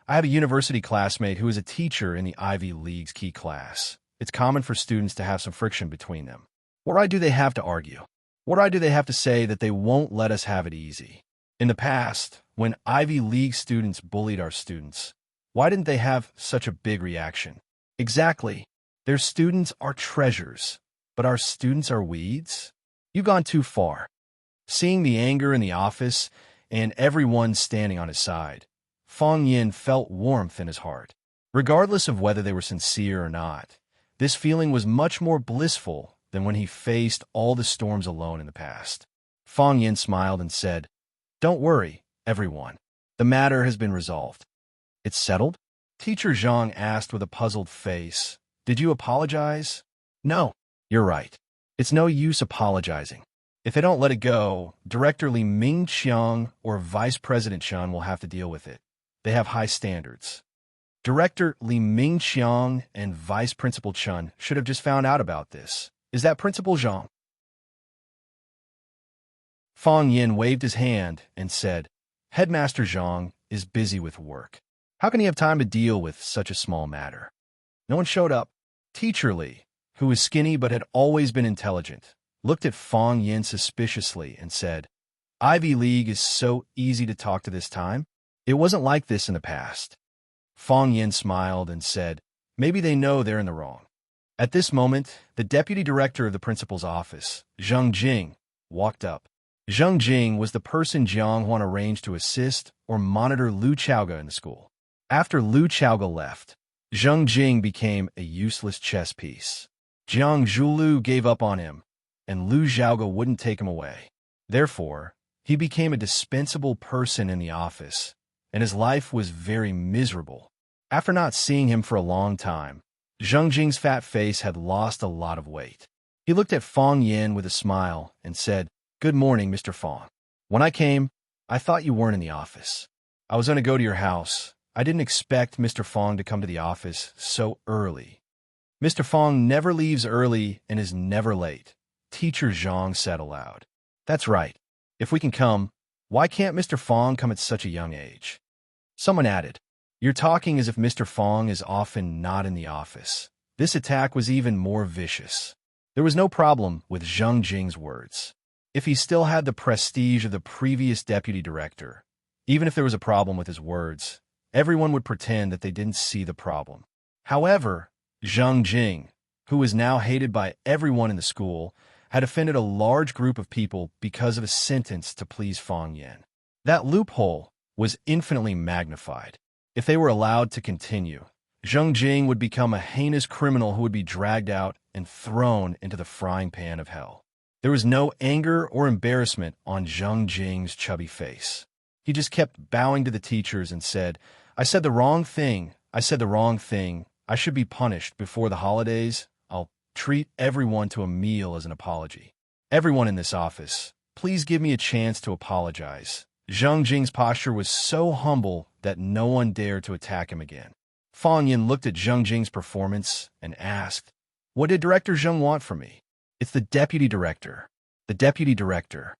I have a university classmate who is a teacher in the Ivy League's key class. It's common for students to have some friction between them. What right do they have to argue? What right do they have to say that they won't let us have it easy? In the past, when Ivy League students bullied our students, why didn't they have such a big reaction? Exactly. Their students are treasures, but our students are weeds? You've gone too far. Seeing the anger in the office and everyone standing on his side, Fang Yin felt warmth in his heart. Regardless of whether they were sincere or not, this feeling was much more blissful than when he faced all the storms alone in the past. Fang Yin smiled and said, Don't worry, everyone. The matter has been resolved. It's settled? Teacher Zhang asked with a puzzled face. Did you apologize? No, you're right. It's no use apologizing. If they don't let it go, Director Li Mingqiang or Vice President Chen will have to deal with it. They have high standards. Director Li Mingqiang and Vice Principal Chen should have just found out about this. Is that Principal Zhang? Fang Yin waved his hand and said, Headmaster Zhang is busy with work. How can he have time to deal with such a small matter? No one showed up. Teacher Li, who was skinny but had always been intelligent, looked at Fang Yin suspiciously and said, Ivy League is so easy to talk to this time. It wasn't like this in the past. Fang Yin smiled and said, Maybe they know they're in the wrong. At this moment, the deputy director of the principal's office, Zheng Jing, walked up. Zheng Jing was the person Jiang Huan arranged to assist or monitor Lu Chaoga in the school. After Lu Chaoga left, Zheng Jing became a useless chess piece. Jiang Zhulu gave up on him, and Lu Xiaoga wouldn't take him away. Therefore, he became a dispensable person in the office, and his life was very miserable. After not seeing him for a long time, Zheng Jing's fat face had lost a lot of weight. He looked at Fang Yin with a smile and said, Good morning, Mr. Fang. When I came, I thought you weren't in the office. I was going to go to your house. I didn't expect Mr. Fang to come to the office so early. Mr. Fang never leaves early and is never late, Teacher Zhang said aloud. That's right. If we can come, why can't Mr. Fang come at such a young age? Someone added, You're talking as if Mr. Fang is often not in the office. This attack was even more vicious. There was no problem with Zheng Jing's words. If he still had the prestige of the previous deputy director, even if there was a problem with his words, everyone would pretend that they didn't see the problem. However, Zheng Jing, who was now hated by everyone in the school, had offended a large group of people because of a sentence to please Fang Yin. That loophole was infinitely magnified. If they were allowed to continue, Zheng Jing would become a heinous criminal who would be dragged out and thrown into the frying pan of hell. There was no anger or embarrassment on Zheng Jing's chubby face. He just kept bowing to the teachers and said, I said the wrong thing. I said the wrong thing. I should be punished before the holidays. I'll treat everyone to a meal as an apology. Everyone in this office, please give me a chance to apologize. Zheng Jing's posture was so humble that no one dared to attack him again. Fang Yin looked at Zheng Jing's performance and asked, "What did Director Zheng want from me?" "It's the deputy director." "The deputy director."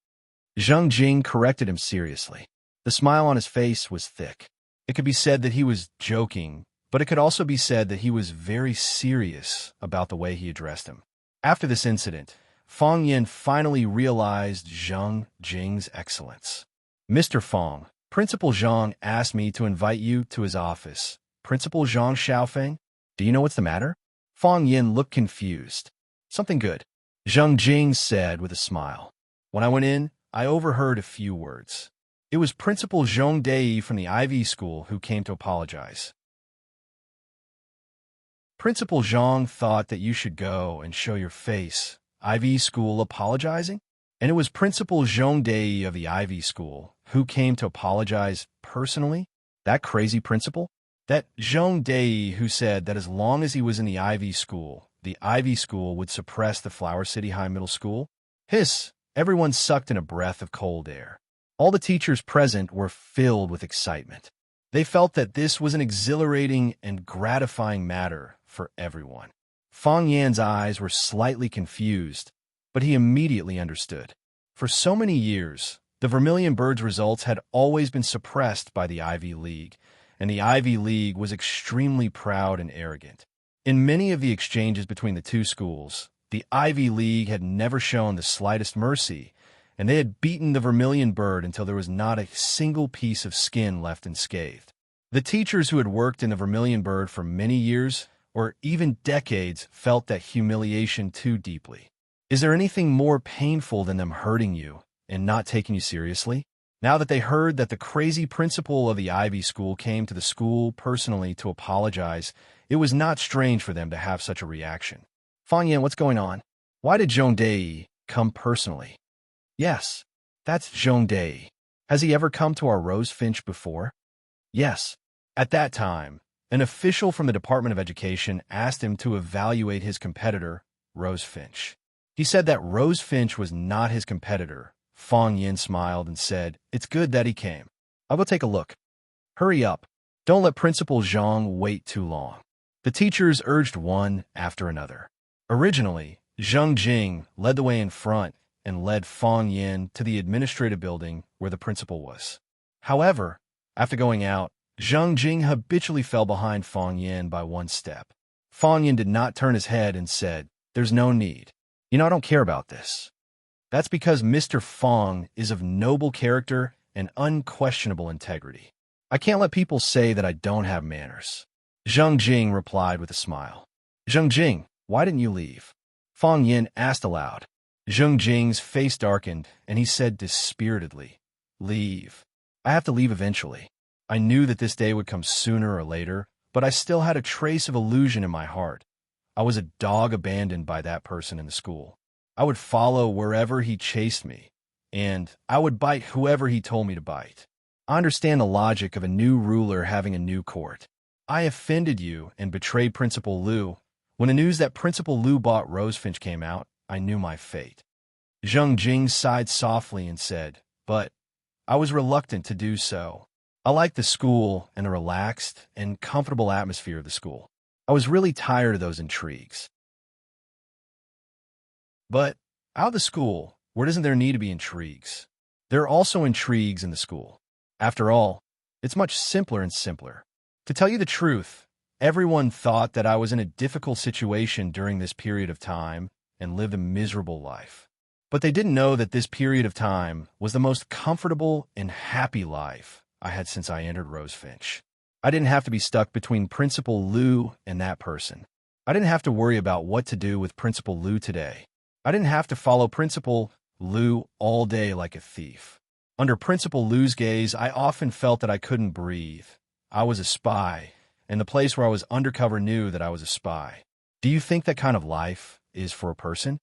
Zheng Jing corrected him seriously. The smile on his face was thick. It could be said that he was joking, but it could also be said that he was very serious about the way he addressed him. After this incident, Fang Yin finally realized Zheng Jing's excellence. "Mr. Fang, Principal Zhang asked me to invite you to his office." "Principal Zhang Xiaofeng? Do you know what's the matter?" Fang Yin looked confused. "Something good," Zheng Jing said with a smile. "When I went in, I overheard a few words. It was Principal Zhong Dei from the IV school who came to apologize. Principal Zhang thought that you should go and show your face. IV school apologizing? And it was Principal Zhong Dei of the IV school who came to apologize personally? That crazy principal? That Zhong Dei who said that as long as he was in the IV school would suppress the Flower City High Middle School? Hiss! Everyone sucked in a breath of cold air. All the teachers present were filled with excitement. They felt that this was an exhilarating and gratifying matter for everyone. Fang Yan's eyes were slightly confused, but he immediately understood. For so many years, the Vermilion Birds' results had always been suppressed by the Ivy League, and the Ivy League was extremely proud and arrogant. In many of the exchanges between the two schools, the Ivy League had never shown the slightest mercy, and they had beaten the Vermilion Bird until there was not a single piece of skin left unscathed. The teachers who had worked in the Vermilion Bird for many years, or even decades, felt that humiliation too deeply. Is there anything more painful than them hurting you and not taking you seriously? Now that they heard that the crazy principal of the Ivy School came to the school personally to apologize, it was not strange for them to have such a reaction. Fang Yan, what's going on? Why did Zhong Dei come personally? Yes, that's Zhong Dei. Has he ever come to our Rose Finch before? Yes. At that time, an official from the Department of Education asked him to evaluate his competitor, Rose Finch. He said that Rose Finch was not his competitor. Fang Yin smiled and said, "It's good that he came. I'll go take a look." "Hurry up. Don't let Principal Zhang wait too long." The teachers urged one after another. Originally, Zheng Jing led the way in front and led Fang Yin to the administrative building where the principal was. However, after going out, Zheng Jing habitually fell behind Fang Yin by one step. Fang Yin did not turn his head and said, "There's no need. You know, I don't care about this." That's because Mr. Fang is of noble character and unquestionable integrity. I can't let people say that I don't have manners. Zheng Jing replied with a smile. "Zheng Jing, why didn't you leave?" Fang Yin asked aloud. Zheng Jing's face darkened, and he said dispiritedly, "Leave. I have to leave eventually. I knew that this day would come sooner or later, but I still had a trace of illusion in my heart. I was a dog abandoned by that person in the school. I would follow wherever he chased me, and I would bite whoever he told me to bite. I understand the logic of a new ruler having a new court. I offended you and betrayed Principal Liu. When the news that Principal Liu bought Rosefinch came out, I knew my fate." Zheng Jing sighed softly and said, "But I was reluctant to do so. I liked the school and the relaxed and comfortable atmosphere of the school. I was really tired of those intrigues." But out of the school, where doesn't there need to be intrigues? There are also intrigues in the school. After all, it's much simpler and simpler. To tell you the truth, everyone thought that I was in a difficult situation during this period of time and lived a miserable life. But they didn't know that this period of time was the most comfortable and happy life I had since I entered Rosefinch. I didn't have to be stuck between Principal Liu and that person. I didn't have to worry about what to do with Principal Liu today. I didn't have to follow Principal Liu all day like a thief. Under Principal Liu's gaze, I often felt that I couldn't breathe. I was a spy, and the place where I was undercover knew that I was a spy. Do you think that kind of life is for a person?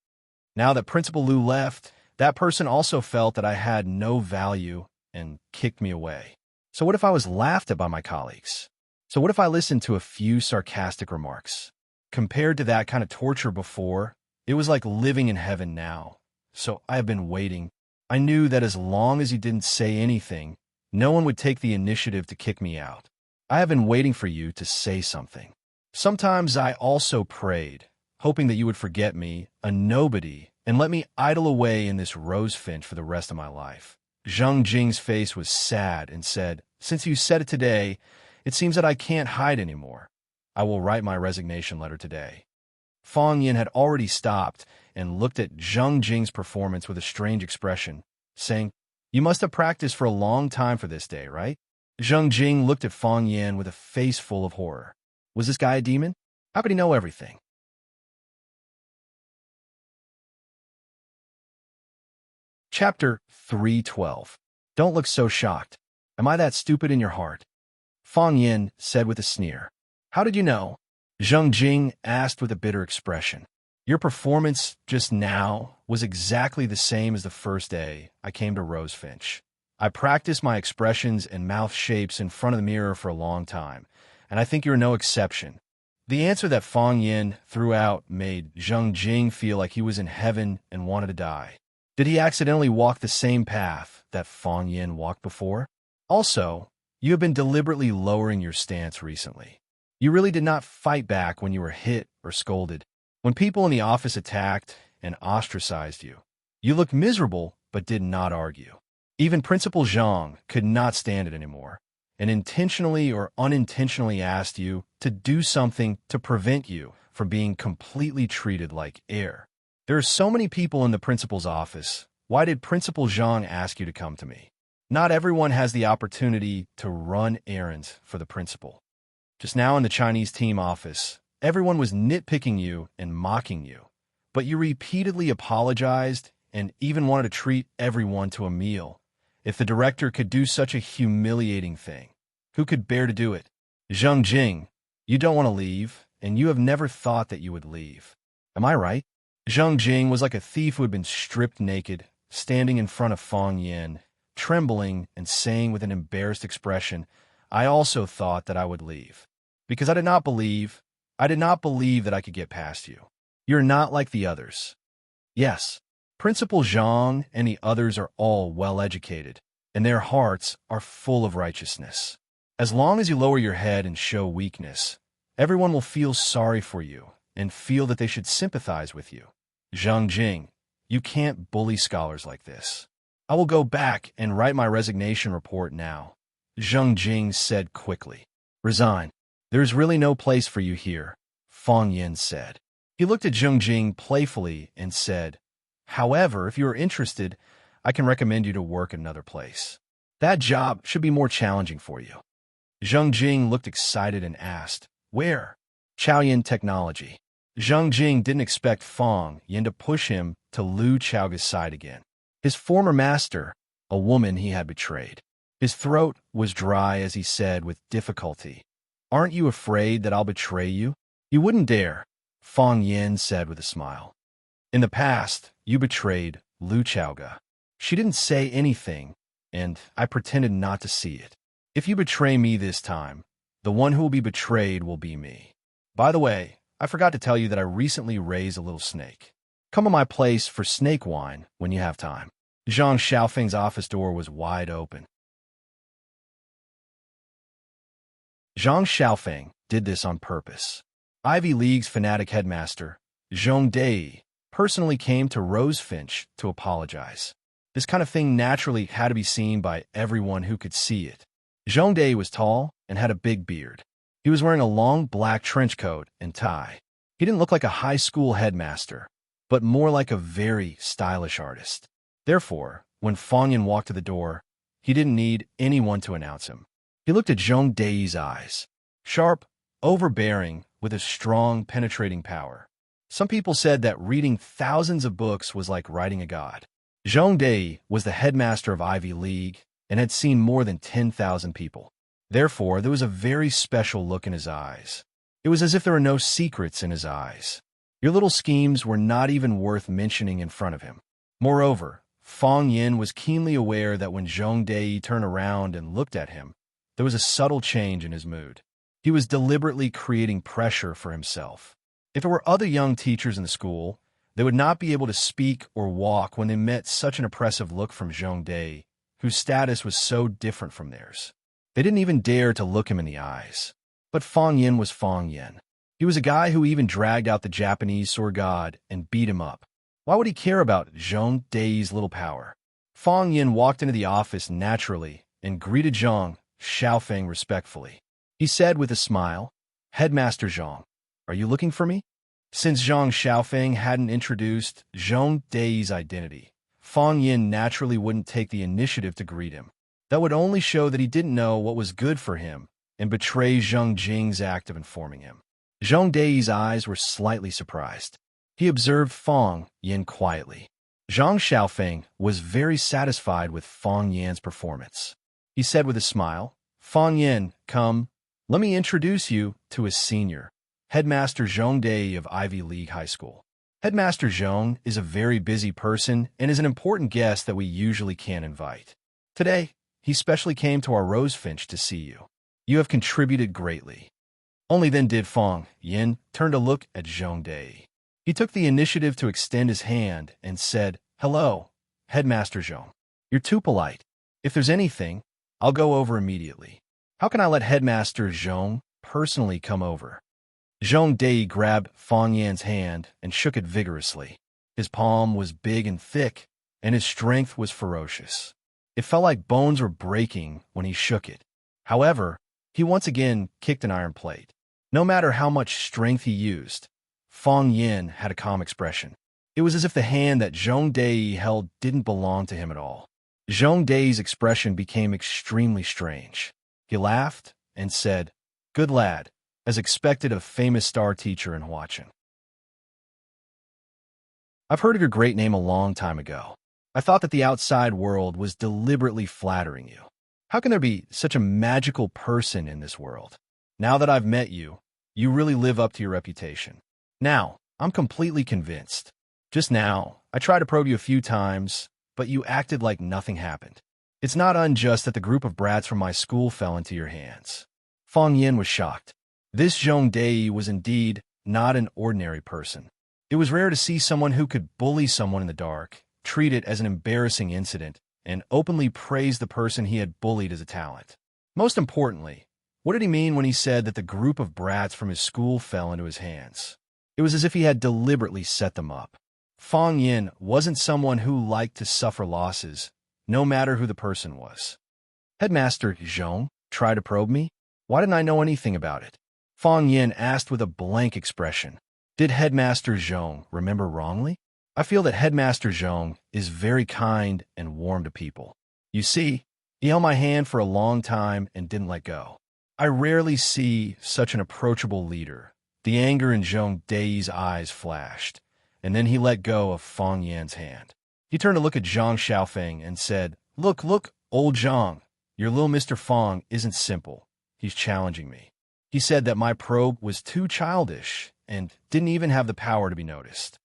Now that Principal Liu left, that person also felt that I had no value and kicked me away. So what if I was laughed at by my colleagues? So what if I listened to a few sarcastic remarks? Compared to that kind of torture before, it was like living in heaven now. So I have been waiting. I knew that as long as you didn't say anything, no one would take the initiative to kick me out. I have been waiting for you to say something. Sometimes I also prayed, hoping that you would forget me, a nobody, and let me idle away in this rose finch for the rest of my life. Zheng Jing's face was sad and said, "Since you said it today, it seems that I can't hide anymore. I will write my resignation letter today." Fang Yin had already stopped and looked at Zheng Jing's performance with a strange expression, saying, "You must have practiced for a long time for this day, right?" Zheng Jing looked at Fang Yin with a face full of horror. Was this guy a demon? How could he know everything? Chapter 312. Don't look so shocked. Am I that stupid in your heart? Fang Yin said with a sneer. How did you know? Zheng Jing asked with a bitter expression. Your performance just now was exactly the same as the first day I came to Rosefinch. I practiced my expressions and mouth shapes in front of the mirror for a long time, and I think you're no exception. The answer that Fang Yin threw out made Zheng Jing feel like he was in heaven and wanted to die. Did he accidentally walk the same path that Fang Yin walked before? Also, you have been deliberately lowering your stance recently. You really did not fight back when you were hit or scolded. When people in the office attacked and ostracized you, you looked miserable but did not argue. Even Principal Zhang could not stand it anymore, and intentionally or unintentionally asked you to do something to prevent you from being completely treated like air. There are so many people in the principal's office. Why did Principal Zhang ask you to come to me? Not everyone has the opportunity to run errands for the principal. Just now in the Chinese team office, everyone was nitpicking you and mocking you, but you repeatedly apologized and even wanted to treat everyone to a meal. If the director could do such a humiliating thing, who could bear to do it? Zheng Jing, you don't want to leave, and you have never thought that you would leave. Am I right? Zheng Jing was like a thief who had been stripped naked, standing in front of Fang Yin, trembling and saying with an embarrassed expression, I also thought that I would leave. Because I did not believe that I could get past you. You're not like the others. Yes, Principal Zhang and the others are all well-educated, and their hearts are full of righteousness. As long as you lower your head and show weakness, everyone will feel sorry for you and feel that they should sympathize with you. Zheng Jing, you can't bully scholars like this. I will go back and write my resignation report now. Zheng Jing said quickly. Resign. There is really no place for you here, Fang Yin said. He looked at Zheng Jing playfully and said, However, if you are interested, I can recommend you to work another place. That job should be more challenging for you. Zheng Jing looked excited and asked, Where? Chaoyan Technology. Zheng Jing didn't expect Fang Yin to push him to Lu Chaoga's side again. His former master, a woman he had betrayed. His throat was dry as he said with difficulty, Aren't you afraid that I'll betray you? You wouldn't dare, Fang Yin said with a smile. In the past, you betrayed Lu Chaoga. She didn't say anything, and I pretended not to see it. If you betray me this time, the one who will be betrayed will be me. By the way, I forgot to tell you that I recently raised a little snake. Come to my place for snake wine when you have time. Zhang Xiaofeng's office door was wide open. Zhang Xiaofeng did this on purpose. Ivy League's fanatic headmaster, Zhong Dei, personally came to Rosefinch to apologize. This kind of thing naturally had to be seen by everyone who could see it. Zhong Dei was tall and had a big beard. He was wearing a long black trench coat and tie. He didn't look like a high school headmaster, but more like a very stylish artist. Therefore, when Fang Yin walked to the door, he didn't need anyone to announce him. He looked at Zhong Dei's eyes, sharp, overbearing, with a strong, penetrating power. Some people said that reading thousands of books was like writing a god. Zhong Dei was the headmaster of Ivy League and had seen more than 10,000 people. Therefore, there was a very special look in his eyes. It was as if there were no secrets in his eyes. Your little schemes were not even worth mentioning in front of him. Moreover, Fang Yin was keenly aware that when Zhong Dei turned around and looked at him, there was a subtle change in his mood. He was deliberately creating pressure for himself. If it were other young teachers in the school, They would not be able to speak or walk when they met such an oppressive look from Zhong Dei, whose status was so different from theirs. They didn't even dare to look him in the eyes. But Fang Yin was Fang Yin. He was a guy who even dragged out the Japanese sword god and beat him up. Why would he care about Zhong Dei's little power? Fang Yin walked into the office naturally and greeted Zhang Xiaofeng respectfully. He said with a smile, "Headmaster Zhang, are you looking for me?" Since Zhang Xiaofeng hadn't introduced Zhong Dei's identity, Fang Yin naturally wouldn't take the initiative to greet him. That would only show that he didn't know what was good for him and betray Zheng Jing's act of informing him. Zhong Dei's eyes were slightly surprised. He observed Fang Yin quietly. Zhang Xiaofeng was very satisfied with Fang Yin's performance. He said with a smile, "Fang Yin, come, let me introduce you to his senior, Headmaster Zhong Dei of Ivy League High School." Headmaster Zhong is a very busy person and is an important guest that we usually can't invite. Today, he specially came to our Rosefinch to see you. You have contributed greatly. Only then did Fang Yin turn to look at Zhong Dei. He took the initiative to extend his hand and said, "Hello, Headmaster Zhong. You're too polite. If there's anything, I'll go over immediately. How can I let Headmaster Zhong personally come over?" Zhong Dei grabbed Fang Yin's hand and shook it vigorously. His palm was big and thick, and his strength was ferocious. It felt like bones were breaking when he shook it. However, he once again kicked an iron plate. No matter how much strength he used, Fang Yin had a calm expression. It was as if the hand that Zhong Dei held didn't belong to him at all. Zhong Dei's expression became extremely strange. He laughed and said, "Good lad," as expected of famous star teacher in Huachin. "I've heard of your great name a long time ago. I thought that the outside world was deliberately flattering you. How can there be such a magical person in this world? Now that I've met you, you really live up to your reputation. Now, I'm completely convinced. Just now, I tried to probe you a few times, but you acted like nothing happened. It's not unjust that the group of brats from my school fell into your hands." Fang Yin was shocked. This Zhong Dei was indeed not an ordinary person. It was rare to see someone who could bully someone in the dark, treat it as an embarrassing incident, and openly praise the person he had bullied as a talent. Most importantly, what did he mean when he said that the group of brats from his school fell into his hands? It was as if he had deliberately set them up. Fang Yin wasn't someone who liked to suffer losses, no matter who the person was. "Headmaster Zhong tried to probe me? Why didn't I know anything about it?" Fang Yin asked with a blank expression. Did Headmaster Zhong remember wrongly? I feel that Headmaster Zhong is very kind and warm to people. You see, he held my hand for a long time and didn't let go. I rarely see such an approachable leader. The anger in Zhong Dei's eyes flashed, and then he let go of Fang Yan's hand. He turned to look at Zhang Xiaofeng and said, Look, old Zhang, your little Mr. Fang isn't simple. He's challenging me. He said that my probe was too childish and didn't even have the power to be noticed.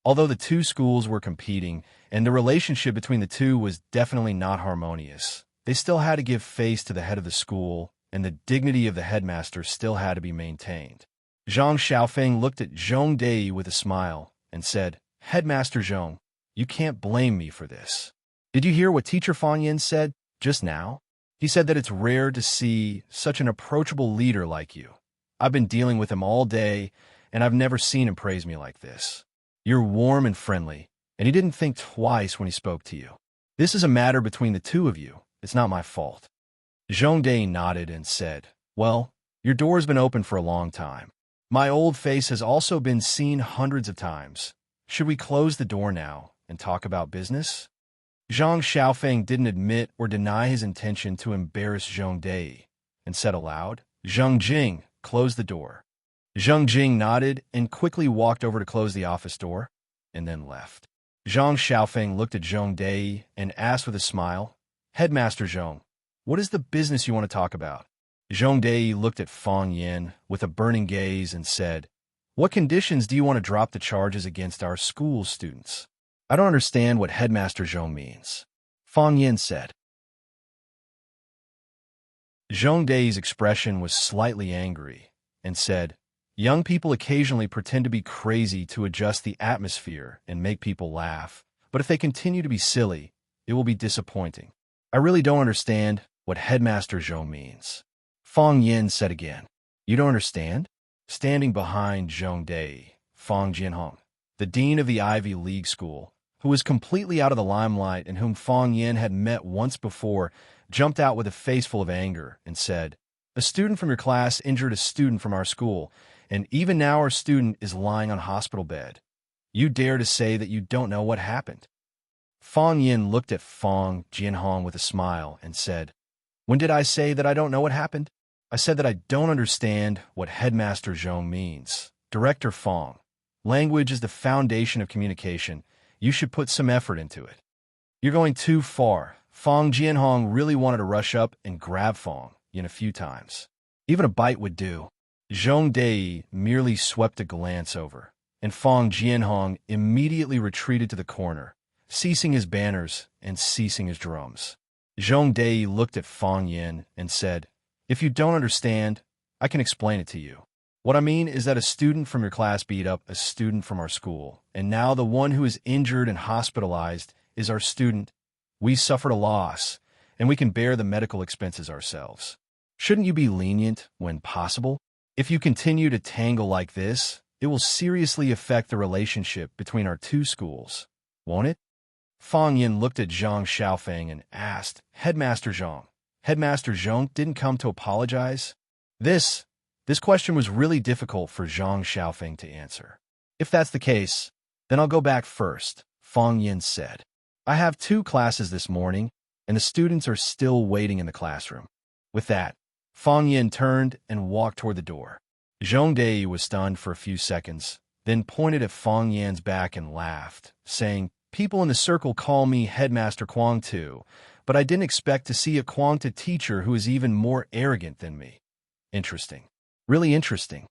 Although the two schools were competing and the relationship between the two was definitely not harmonious, they still had to give face to the head of the school, and the dignity of the headmaster still had to be maintained. Zhang Xiaofeng looked at Zhong Dei with a smile and said, Headmaster Zhong, you can't blame me for this. Did you hear what Teacher Fang Yin said just now? He said that it's rare to see such an approachable leader like you. I've been dealing with him all day, and I've never seen him praise me like this. You're warm and friendly, and he didn't think twice when he spoke to you. This is a matter between the two of you. It's not my fault. Zhong Dei nodded and said, Well, your door's been open for a long time. My old face has also been seen hundreds of times. Should we close the door now and talk about business? Zhang Xiaofeng didn't admit or deny his intention to embarrass Zhong Dei, and said aloud, Zheng Jing, close the door. Zheng Jing nodded and quickly walked over to close the office door, and then left. Zhang Xiaofeng looked at Zhong Dei and asked with a smile, Headmaster Zhong, what is the business you want to talk about? Zhong Dei looked at Fang Yin with a burning gaze and said, What conditions do you want to drop the charges against our school students? I don't understand what Headmaster Zhong means. Fang Yin said. Zhong Dei's expression was slightly angry and said, Young people occasionally pretend to be crazy to adjust the atmosphere and make people laugh, but if they continue to be silly, it will be disappointing. I really don't understand what Headmaster Zhou means. Fang Yin said again. You don't understand? Standing behind Zhong Dei, Fang Jianhong, the dean of the Ivy League school, who was completely out of the limelight and whom Fang Yin had met once before, jumped out with a face full of anger and said, "A student from your class injured a student from our school, and even now our student is lying on hospital bed. You dare to say that you don't know what happened?" Fang Yin looked at Fang Jianhong with a smile and said, "When did I say that I don't know what happened? I said that I don't understand what Headmaster Zhou means. Director Fang, language is the foundation of communication. You should put some effort into it." "You're going too far." Fang Jianhong really wanted to rush up and grab Fang Yin a few times. Even a bite would do. Zhong Dei merely swept a glance over, and Fang Jianhong immediately retreated to the corner, ceasing his banners and ceasing his drums. Zhong Dei looked at Fang Yin and said, "If you don't understand, I can explain it to you. What I mean is that a student from your class beat up a student from our school, and now the one who is injured and hospitalized is our student. We suffered a loss, and we can bear the medical expenses ourselves. Shouldn't you be lenient when possible? If you continue to tangle like this, it will seriously affect the relationship between our two schools, won't it?" Fang Yin looked at Zhang Xiaofeng and asked, "Headmaster Zhang, Headmaster Zhong didn't come to apologize?" This question was really difficult for Zhang Xiaofeng to answer. "If that's the case, then I'll go back first," Fang Yin said. "I have 2 classes this morning, and the students are still waiting in the classroom." With that, Fang Yin turned and walked toward the door. Zhong Dei was stunned for a few seconds, then pointed at Fang Yin's back and laughed, saying, "People in the circle call me Headmaster Kuang too, but I didn't expect to see a Kuangta teacher who is even more arrogant than me. Interesting. Really interesting."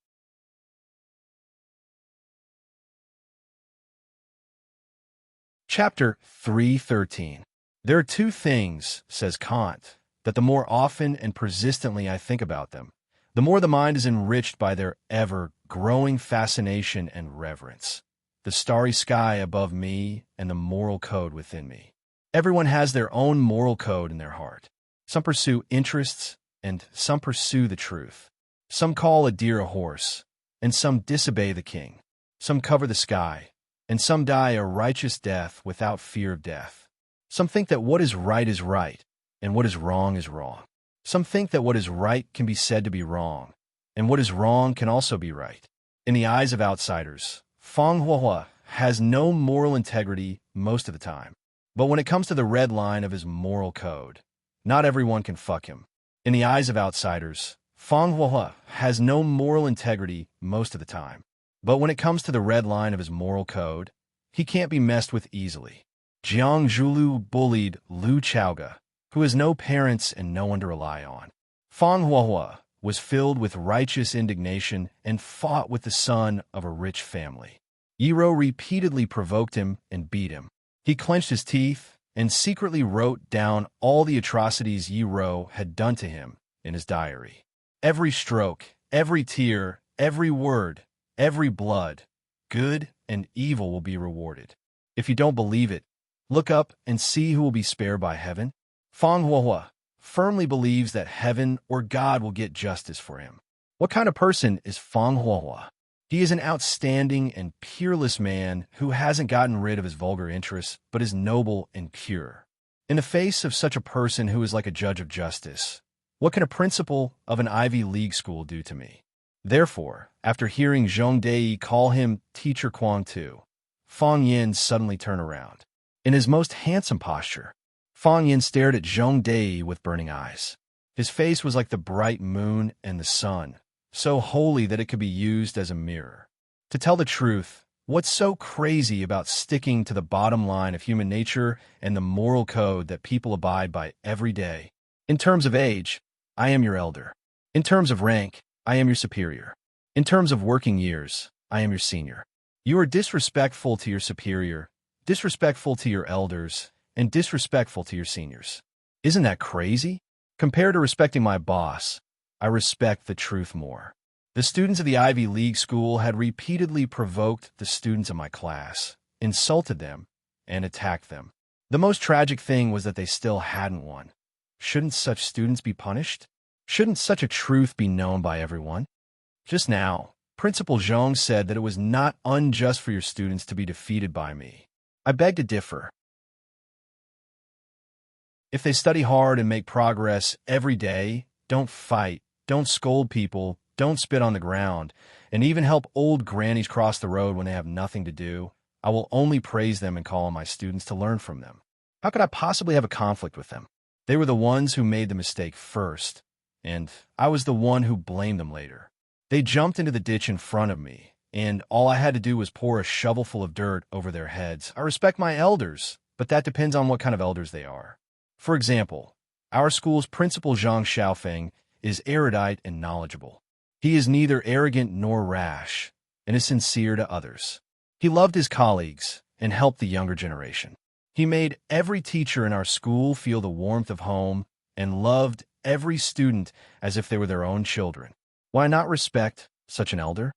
Chapter 313. There are 2 things, says Kant, that the more often and persistently I think about them, the more the mind is enriched by their ever-growing fascination and reverence. The starry sky above me and the moral code within me. Everyone has their own moral code in their heart. Some pursue interests, and some pursue the truth. Some call a deer a horse, and some disobey the king. Some cover the sky, and some die a righteous death without fear of death. Some think that what is right, and what is wrong is wrong. Some think that what is right can be said to be wrong, and what is wrong can also be right. In the eyes of outsiders, Fang Huahua has no moral integrity most of the time. But when it comes to the red line of his moral code, not everyone can fuck him. In the eyes of outsiders, Fang Huahua has no moral integrity most of the time. But when it comes to the red line of his moral code, he can't be messed with easily. Jiang Zhulu bullied Lu Chaoga, who has no parents and no one to rely on. Fang Huahua was filled with righteous indignation and fought with the son of a rich family. Yiro repeatedly provoked him and beat him. He clenched his teeth and secretly wrote down all the atrocities Yiro had done to him in his diary. Every stroke, every tear, every word, every blood, good and evil will be rewarded. If you don't believe it, look up and see who will be spared by heaven. Fang Huahua firmly believes that heaven or God will get justice for him. What kind of person is Fang Huahua? He is an outstanding and peerless man who hasn't gotten rid of his vulgar interests, but is noble and pure. In the face of such a person who is like a judge of justice, what can a principal of an Ivy League school do to me? Therefore, after hearing Zhong Dei call him Teacher Kuang Tu, Fang Yin suddenly turned around. In his most handsome posture, Fang Yin stared at Zhong Dei with burning eyes. His face was like the bright moon and the sun, so holy that it could be used as a mirror. To tell the truth, what's so crazy about sticking to the bottom line of human nature and the moral code that people abide by every day? In terms of age, I am your elder. In terms of rank, I am your superior. In terms of working years, I am your senior. You are disrespectful to your superior, disrespectful to your elders, and disrespectful to your seniors. Isn't that crazy? Compared to respecting my boss, I respect the truth more. The students of the Ivy League school had repeatedly provoked the students of my class, insulted them, and attacked them. The most tragic thing was that they still hadn't won. Shouldn't such students be punished? Shouldn't such a truth be known by everyone? Just now, Principal Zhong said that it was not unjust for your students to be defeated by me. I beg to differ. If they study hard and make progress every day, don't fight, don't scold people, don't spit on the ground, and even help old grannies cross the road when they have nothing to do, I will only praise them and call on my students to learn from them. How could I possibly have a conflict with them? They were the ones who made the mistake first, and I was the one who blamed them later. They jumped into the ditch in front of me, and all I had to do was pour a shovelful of dirt over their heads. I respect my elders, but that depends on what kind of elders they are. For example, our school's principal Zhang Xiaofeng is erudite and knowledgeable. He is neither arrogant nor rash, and is sincere to others. He loved his colleagues and helped the younger generation. He made every teacher in our school feel the warmth of home and loved every student as if they were their own children. Why not respect such an elder?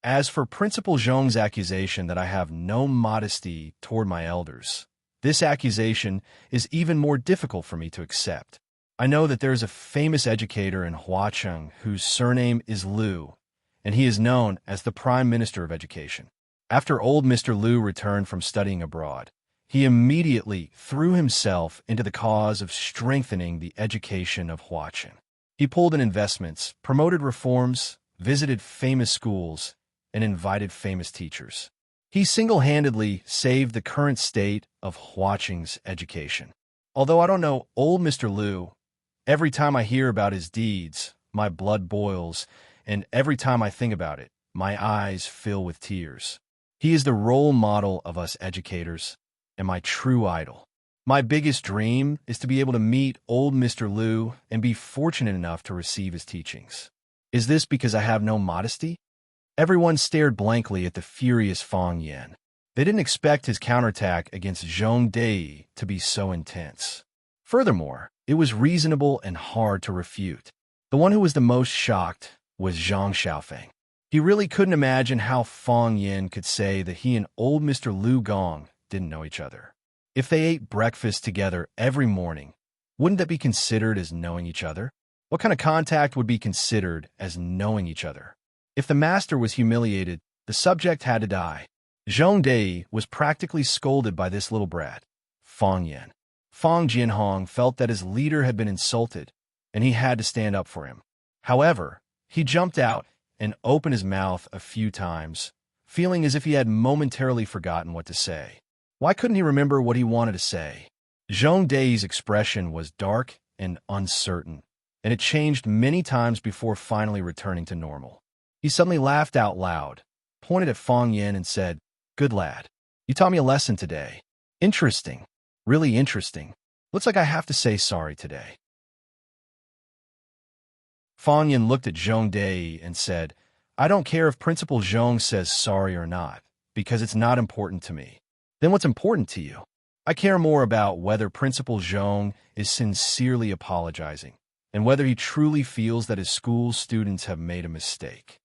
As for Principal Zhong's accusation that I have no modesty toward my elders, this accusation is even more difficult for me to accept. I know that there is a famous educator in Huacheng whose surname is Liu, and he is known as the Prime Minister of Education. After old Mr. Liu returned from studying abroad, he immediately threw himself into the cause of strengthening the education of Huacheng. He pulled in investments, promoted reforms, visited famous schools, and invited famous teachers. He single-handedly saved the current state of Huacheng's education. Although I don't know old Mr. Liu, every time I hear about his deeds, my blood boils, and every time I think about it, my eyes fill with tears. He is the role model of us educators, and my true idol. My biggest dream is to be able to meet old Mr. Liu and be fortunate enough to receive his teachings. Is this because I have no modesty? Everyone stared blankly at the furious Fang Yan. They didn't expect his counterattack against Zhong Dei to be so intense. Furthermore, it was reasonable and hard to refute. The one who was the most shocked was Zhang Xiaofeng. He really couldn't imagine how Fang Yan could say that he and old Mr. Liu Gong didn't know each other. If they ate breakfast together every morning, wouldn't that be considered as knowing each other? What kind of contact would be considered as knowing each other? If the master was humiliated, the subject had to die. Zhong Dei was practically scolded by this little brat, Fang Yan. Fang Jianhong felt that his leader had been insulted, and he had to stand up for him. However, he jumped out and opened his mouth a few times, feeling as if he had momentarily forgotten what to say. Why couldn't he remember what he wanted to say? Zhong Dei's expression was dark and uncertain, and it changed many times before finally returning to normal. He suddenly laughed out loud, pointed at Fang Yan and said, "Good lad. You taught me a lesson today. Interesting. Really interesting. Looks like I have to say sorry today." Fang Yan looked at Zhong Dei and said, "I don't care if Principal Zhong says sorry or not, because it's not important to me." "Then what's important to you?" "I care more about whether Principal Zhong is sincerely apologizing, and whether he truly feels that his school's students have made a mistake."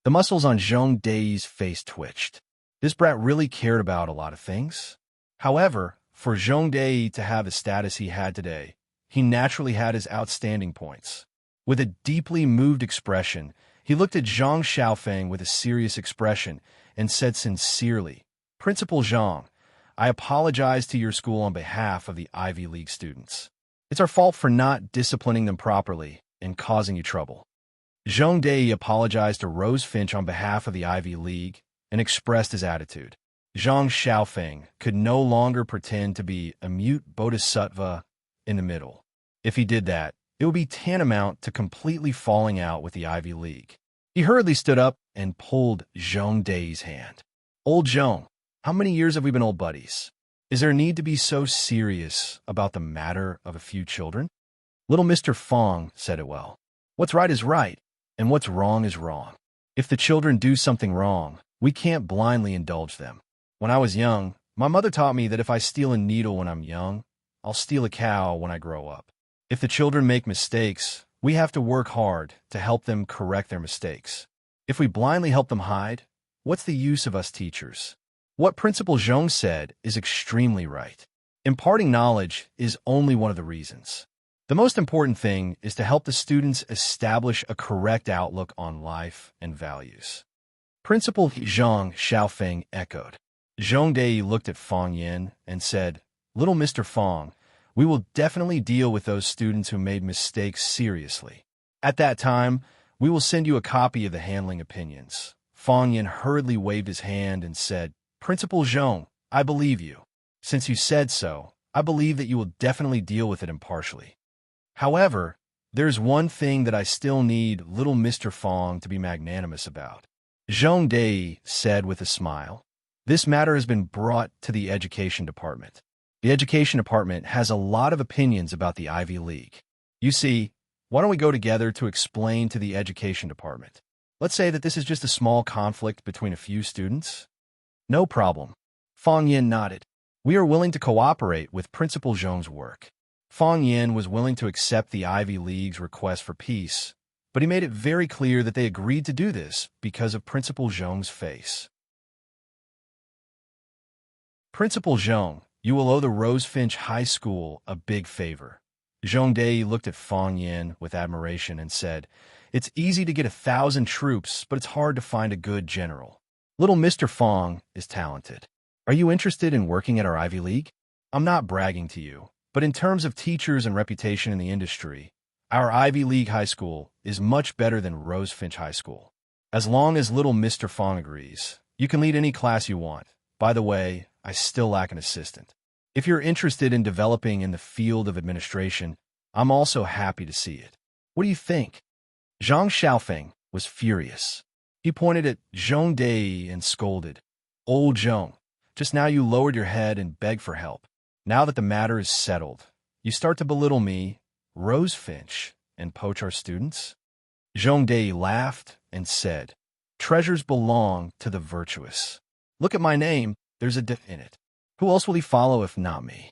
The muscles on Zhong Dei's face twitched. This brat really cared about a lot of things. However, for Zhong Dei to have the status he had today, he naturally had his outstanding points. With a deeply moved expression, he looked at Zhang Xiaofeng with a serious expression and said sincerely, "Principal Zhang, I apologize to your school on behalf of the Ivy League students. It's our fault for not disciplining them properly and causing you trouble." Zhong Dei apologized to Rose Finch on behalf of the Ivy League and expressed his attitude. Zhang Xiaofeng could no longer pretend to be a mute bodhisattva in the middle. If he did that, it would be tantamount to completely falling out with the Ivy League. He hurriedly stood up and pulled Zhong Dei's hand. "Old Zhong, how many years have we been old buddies? Is there a need to be so serious about the matter of a few children?" Little Mr. Fang said it well. "What's right is right, and what's wrong is wrong. If the children do something wrong, we can't blindly indulge them. When I was young, my mother taught me that if I steal a needle when I'm young, I'll steal a cow when I grow up. If the children make mistakes, We have to work hard to help them correct their mistakes. If we blindly help them hide, what's the use of us teachers? What Principal Zhong said is extremely right. Imparting knowledge is only one of the reasons. The most important thing is to help the students establish a correct outlook on life and values. Principal Zhang Xiaofeng echoed. Zhong Dei looked at Fang Yin and said, "Little Mr. Fang, we will definitely deal with those students who made mistakes seriously. At that time, we will send you a copy of the handling opinions." Fang Yin hurriedly waved his hand and said, "Principal Zhong, I believe you. Since you said so, I believe that you will definitely deal with it impartially. However, there's one thing that I still need little Mr. Fang to be magnanimous about." Zhong Dei said with a smile. "This matter has been brought to the Education Department. The Education Department has a lot of opinions about the Ivy League. You see, why don't we go together to explain to the Education Department? Let's say that this is just a small conflict between a few students." "No problem." Fang Yin nodded. "We are willing to cooperate with Principal Zhong's work." Fang Yin was willing to accept the Ivy League's request for peace, but he made it very clear that they agreed to do this because of Principal Zhong's face. "Principal Zhong, you will owe the Rosefinch High School a big favor." Zhong Dei looked at Fang Yin with admiration and said, "It's easy to get 1,000 troops, but it's hard to find a good general. Little Mr. Fang is talented. Are you interested in working at our Ivy League? I'm not bragging to you, but in terms of teachers and reputation in the industry, our Ivy League High School is much better than Rosefinch High School. As long as little Mr. Fang agrees, you can lead any class you want. By the way, I still lack an assistant. If you're interested in developing in the field of administration, I'm also happy to see it. What do you think?" Zhang Xiaofeng was furious. He pointed at Zhong Dei and scolded, "Old Zhong, just now you lowered your head and begged for help. Now that the matter is settled, you start to belittle me, Rosefinch, and poach our students?" Zhong Dei laughed and said, "Treasures belong to the virtuous. Look at my name, there's a D in it. Who else will he follow if not me?"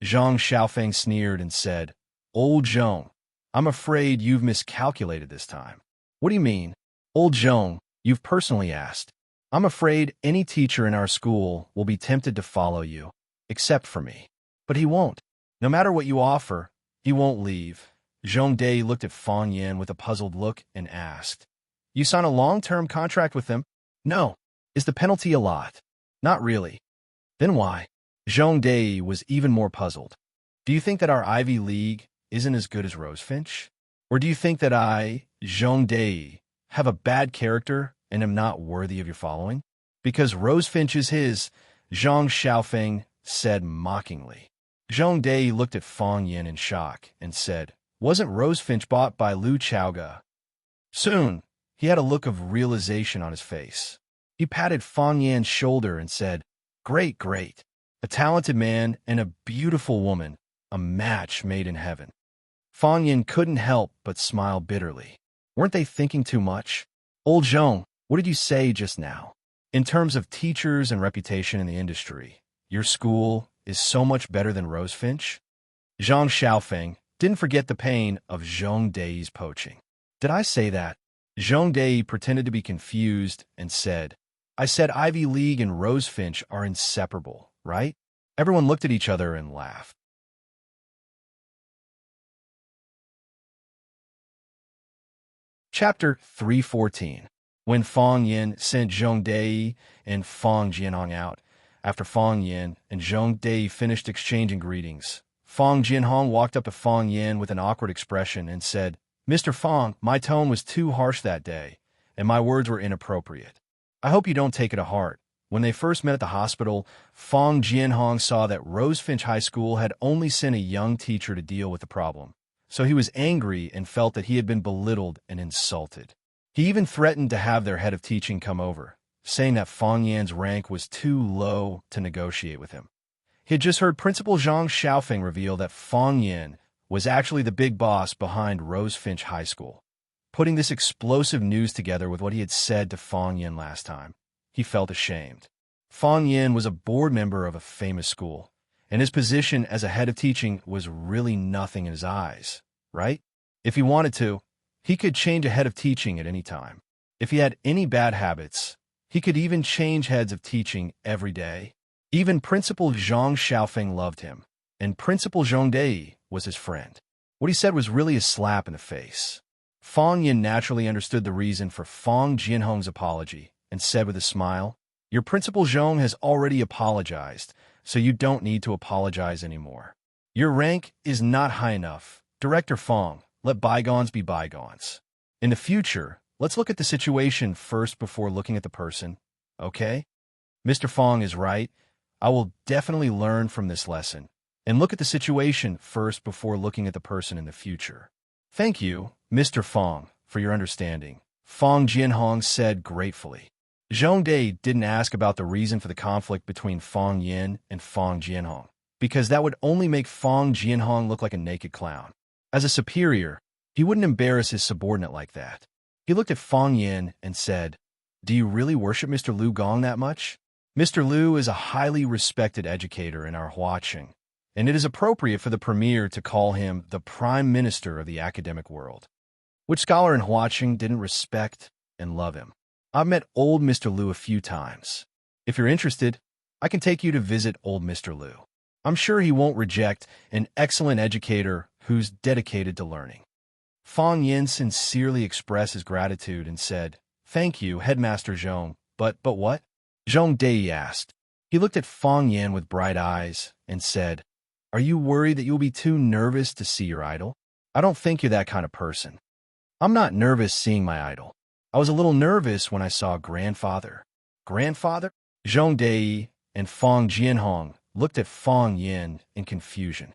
Zhang Xiaofeng sneered and said, "Old Zhong, I'm afraid you've miscalculated this time." "What do you mean?" "Old Zhong, you've personally asked. I'm afraid any teacher in our school will be tempted to follow you, except for me. But he won't. No matter what you offer, he won't leave." Zhong Dei looked at Fang Yin with a puzzled look and asked, "You sign a long-term contract with them?" "No." "Is the penalty a lot?" "Not really." "Then why?" Zhong Dei was even more puzzled. "Do you think that our Ivy League isn't as good as Rosefinch? Or do you think that I, Zhong Dei, have a bad character and am not worthy of your following?" "Because Rosefinch is his," Zhang Xiaofeng said mockingly. Zhong Dei looked at Fang Yin in shock and said, "Wasn't Rosefinch bought by Lu Chaoga?" Soon, he had a look of realization on his face. He patted Fang Yin's shoulder and said, "Great, great. A talented man and a beautiful woman, a match made in heaven." Fang Yin couldn't help but smile bitterly. Weren't they thinking too much? "Old Zhong, what did you say just now? In terms of teachers and reputation in the industry, your school is so much better than Rosefinch?" Zhang Xiaofeng didn't forget the pain of Zhong Dei's poaching. "Did I say that?" Zhong Dei pretended to be confused and said, "I said Ivy League and Rosefinch are inseparable, right?" Everyone looked at each other and laughed. Chapter 314. When Fang Yin sent Zhong Dei and Fang Jianhong out, after Fang Yin and Zhong Dei finished exchanging greetings, Fang Jianhong walked up to Fang Yin with an awkward expression and said, "Mr. Fang, my tone was too harsh that day, and my words were inappropriate. I hope you don't take it to heart." When they first met at the hospital, Fang Jianhong saw that Rosefinch High School had only sent a young teacher to deal with the problem. So he was angry and felt that he had been belittled and insulted. He even threatened to have their head of teaching come over, saying that Fang Yan's rank was too low to negotiate with him. He had just heard Principal Zhang Xiaofeng reveal that Fang Yan was actually the big boss behind Rosefinch High School. Putting this explosive news together with what he had said to Fang Yan last time, he felt ashamed. Fang Yan was a board member of a famous school, and his position as a head of teaching was really nothing in his eyes, right? If he wanted to, he could change a head of teaching at any time. If he had any bad habits, he could even change heads of teaching every day. Even Principal Zhang Xiaofeng loved him, and Principal Zhong Dei was his friend. What he said was really a slap in the face. Fang Yin naturally understood the reason for Fang Jianhong's apology and said with a smile, "Your Principal Zhong has already apologized, so you don't need to apologize anymore. Your rank is not high enough. Director Fang, let bygones be bygones. In the future, let's look at the situation first before looking at the person, okay? Mr. Fang is right. I will definitely learn from this lesson and look at the situation first before looking at the person in the future." "Thank you, Mr. Fang, for your understanding," Fang Jianhong said gratefully. Zhong Dei didn't ask about the reason for the conflict between Fang Yin and Fang Jianhong, because that would only make Fang Jianhong look like a naked clown. As a superior, he wouldn't embarrass his subordinate like that. He looked at Fang Yin and said, "Do you really worship Mr. Liu Gong that much? Mr. Liu is a highly respected educator in our Huaqing, and it is appropriate for the premier to call him the prime minister of the academic world." Which scholar in Huaqing didn't respect and love him? I've met old Mr. Liu a few times. If you're interested, I can take you to visit old Mr. Liu. I'm sure he won't reject an excellent educator who's dedicated to learning. Fang Yin sincerely expressed his gratitude and said, "Thank you, Headmaster Zhong, but what?" Zhong Dei asked. He looked at Fang Yin with bright eyes and said, "Are you worried that you'll be too nervous to see your idol? I don't think you're that kind of person." "I'm not nervous seeing my idol. I was a little nervous when I saw Grandfather." "Grandfather?" Zhong Dei and Fang Jianhong looked at Fang Yin in confusion.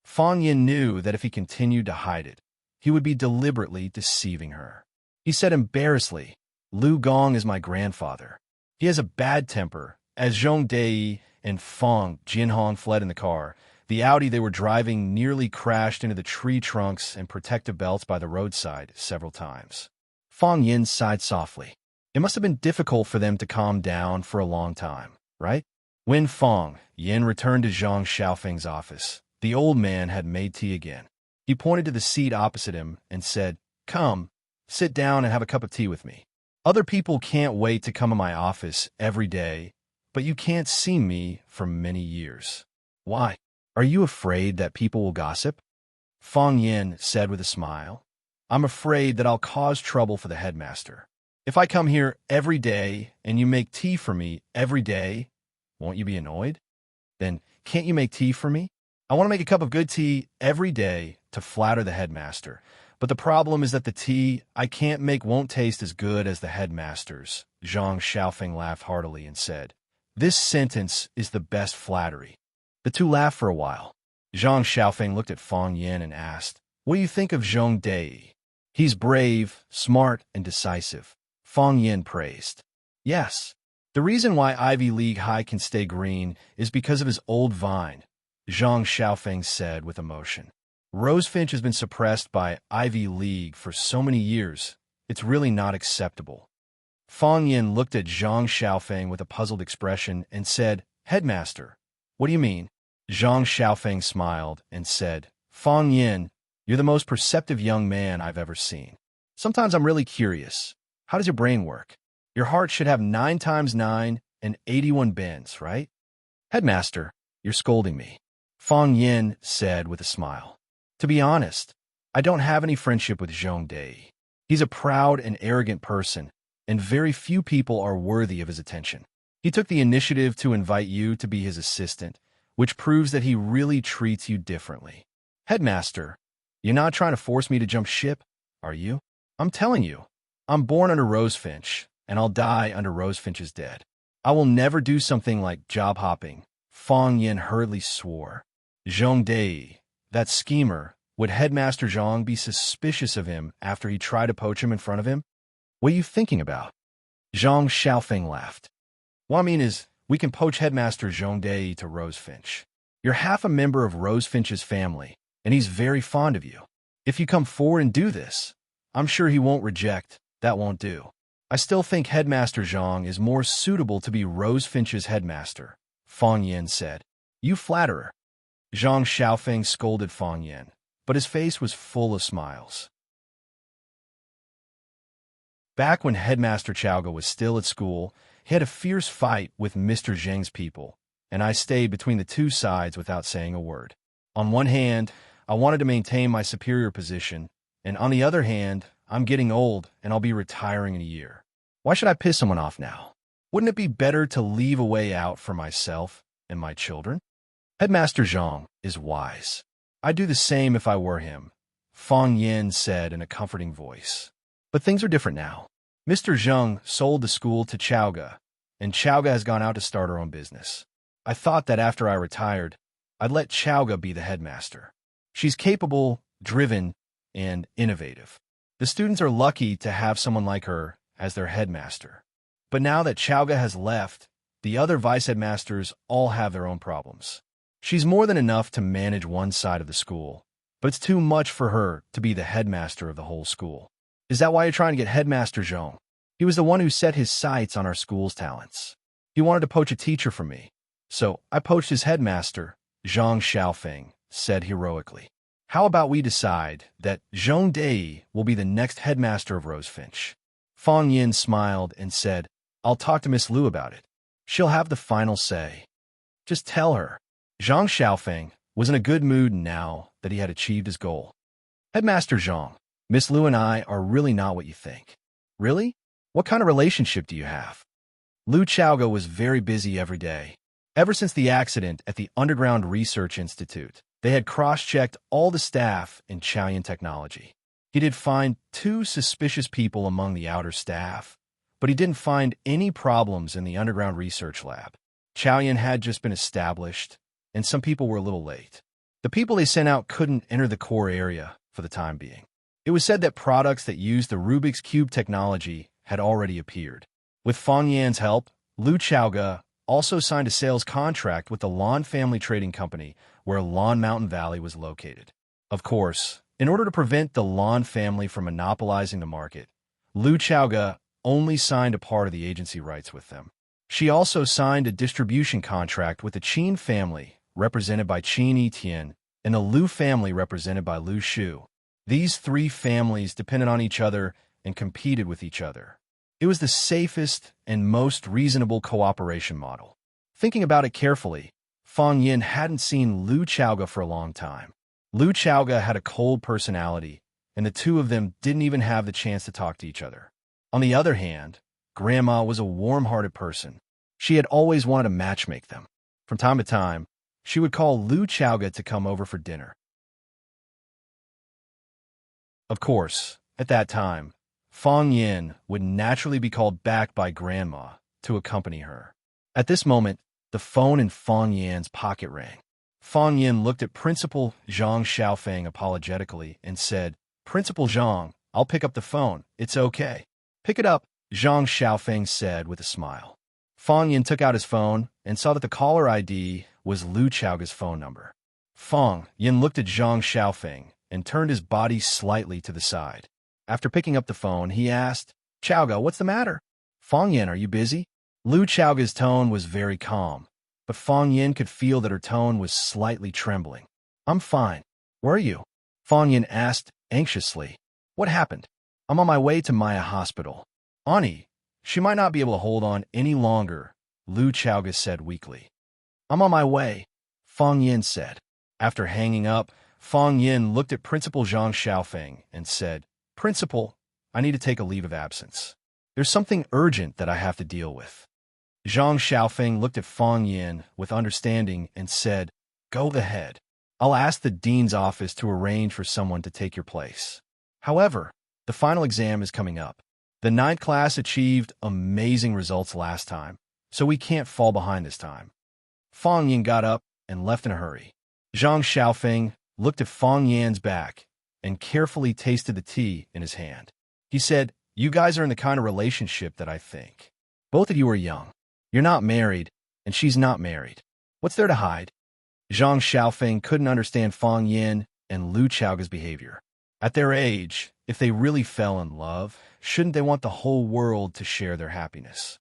Fang Yin knew that if he continued to hide it, he would be deliberately deceiving her. He said embarrassedly, "Liu Gong is my grandfather. He has a bad temper." As Zhong Dei and Fang Jianhong fled in the car, the Audi they were driving nearly crashed into the tree trunks and protective belts by the roadside several times. Fang Yin sighed softly. It must have been difficult for them to calm down for a long time, right? When Fang Yin returned to Zhang Xiaofeng's office, the old man had made tea again. He pointed to the seat opposite him and said, "Come, sit down and have a cup of tea with me. Other people can't wait to come to my office every day, but you can't see me for many years." "Why? Are you afraid that people will gossip?" Fang Yin said with a smile. "I'm afraid that I'll cause trouble for the headmaster. If I come here every day and you make tea for me every day, won't you be annoyed? Then can't you make tea for me? I want to make a cup of good tea every day to flatter the headmaster. But the problem is that the tea I can't make won't taste as good as the headmaster's." Zhang Xiaofeng laughed heartily and said, "This sentence is the best flattery." The two laughed for a while. Zhang Xiaofeng looked at Fang Yin and asked, "What do you think of Zhong Dei?" "He's brave, smart, and decisive," Fang Yin praised. "Yes. The reason why Ivy League High can stay green is because of his old vine," Zhang Xiaofeng said with emotion. "Rosefinch has been suppressed by Ivy League for so many years, it's really not acceptable." Fang Yin looked at Zhang Xiaofeng with a puzzled expression and said, "Headmaster, what do you mean?" Zhang Xiaofeng smiled and said, "Fang Yin, you're the most perceptive young man I've ever seen. Sometimes I'm really curious. How does your brain work? Your heart should have 9 times 9 and 81 bends, right?" "Headmaster, you're scolding me," Fang Yin said with a smile. "To be honest, I don't have any friendship with Zhong Dei. He's a proud and arrogant person, and very few people are worthy of his attention. He took the initiative to invite you to be his assistant, which proves that he really treats you differently. Headmaster, you're not trying to force me to jump ship, are you? I'm telling you, I'm born under Rosefinch, and I'll die under Rosefinch's dead. I will never do something like job hopping." Fang Yin hurriedly swore. Zhong Dei, that schemer, would Headmaster Zhang be suspicious of him after he tried to poach him in front of him? "What are you thinking about?" Zhang Xiaofeng laughed. "What I mean is, we can poach Headmaster Zhong Dei to Rosefinch. You're half a member of Rosefinch's family, and he's very fond of you. If you come forward and do this, I'm sure he won't reject. That won't do. I still think Headmaster Zhang is more suitable to be Rosefinch's headmaster," Fang Yin said. "You flatterer." Zhang Xiaofeng scolded Fang Yin, but his face was full of smiles. Back when Headmaster Chaoga was still at school, he had a fierce fight with Mr. Zheng's people, and I stayed between the two sides without saying a word. On one hand, I wanted to maintain my superior position, and on the other hand, I'm getting old and I'll be retiring in a year. Why should I piss someone off now? Wouldn't it be better to leave a way out for myself and my children? Headmaster Zhang is wise. I'd do the same if I were him, Fang Yin said in a comforting voice. But things are different now. Mr. Zhang sold the school to Chaoga, and Chaoga has gone out to start her own business. I thought that after I retired, I'd let Chaoga be the headmaster. She's capable, driven, and innovative. The students are lucky to have someone like her as their headmaster. But now that Chaoga has left, the other vice headmasters all have their own problems. She's more than enough to manage one side of the school, but it's too much for her to be the headmaster of the whole school. Is that why you're trying to get Headmaster Zhang? He was the one who set his sights on our school's talents. He wanted to poach a teacher from me. So I poached his headmaster, Zhang Xiaofeng said heroically. How about we decide that Zhong Dei will be the next headmaster of Rosefinch? Fang Yin smiled and said, I'll talk to Miss Liu about it. She'll have the final say. Just tell her. Zhang Xiaofeng was in a good mood now that he had achieved his goal. Headmaster Zhang, Miss Liu and I are really not what you think. Really? What kind of relationship do you have? Liu Chaoga was very busy every day. Ever since the accident at the Underground Research Institute, they had cross-checked all the staff in Chaoyan Technology. He did find 2 suspicious people among the outer staff, but he didn't find any problems in the Underground Research Lab. Chaoyan had just been established, and some people were a little late. The people they sent out couldn't enter the core area for the time being. It was said that products that used the Rubik's Cube technology had already appeared. With Fang Yan's help, Liu Chaoga also signed a sales contract with the Lan Family Trading Company, where Lan Mountain Valley was located. Of course, in order to prevent the Lan family from monopolizing the market, Liu Chaoga only signed a part of the agency rights with them. She also signed a distribution contract with the Qin family, represented by Qin Etian, and the Liu family, represented by Liu Shu. These 3 families depended on each other and competed with each other. It was the safest and most reasonable cooperation model. Thinking about it carefully, Fang Yin hadn't seen Liu Chaoga for a long time. Liu Chaoga had a cold personality, and the two of them didn't even have the chance to talk to each other. On the other hand, Grandma was a warm-hearted person. She had always wanted to matchmake them. From time to time, she would call Liu Chaoga to come over for dinner. Of course, at that time, Fang Yin would naturally be called back by Grandma to accompany her. At this moment, the phone in Fang Yin's pocket rang. Fang Yin looked at Principal Zhang Xiaofeng apologetically and said, Principal Zhang, I'll pick up the phone. It's okay. Pick it up, Zhang Xiaofeng said with a smile. Fang Yin took out his phone and saw that the caller ID was Liu Chaoga's phone number. Fang Yin looked at Zhang Xiaofeng and turned his body slightly to the side. After picking up the phone, he asked, Chaoga, what's the matter? Fang Yin, are you busy? Liu Chaoga's tone was very calm, but Fang Yin could feel that her tone was slightly trembling. I'm fine. Where are you? Fang Yin asked anxiously. What happened? I'm on my way to Maya Hospital. Ani, she might not be able to hold on any longer, Liu Chaoga said weakly. I'm on my way, Fang Yin said. After hanging up, Fang Yin looked at Principal Zhang Xiaofeng and said, Principal, I need to take a leave of absence. There's something urgent that I have to deal with. Zhang Xiaofeng looked at Fang Yin with understanding and said, Go ahead. I'll ask the dean's office to arrange for someone to take your place. However, the final exam is coming up. The 9th class achieved amazing results last time, so we can't fall behind this time. Fang Yin got up and left in a hurry. Zhang Xiaofeng looked at Fang Yan's back and carefully tasted the tea in his hand. He said, You guys are in the kind of relationship that I think. Both of you are young. You're not married, and she's not married. What's there to hide? Zhang Xiaofeng couldn't understand Fang Yin and Liu Chaoga's behavior. At their age, if they really fell in love, shouldn't they want the whole world to share their happiness?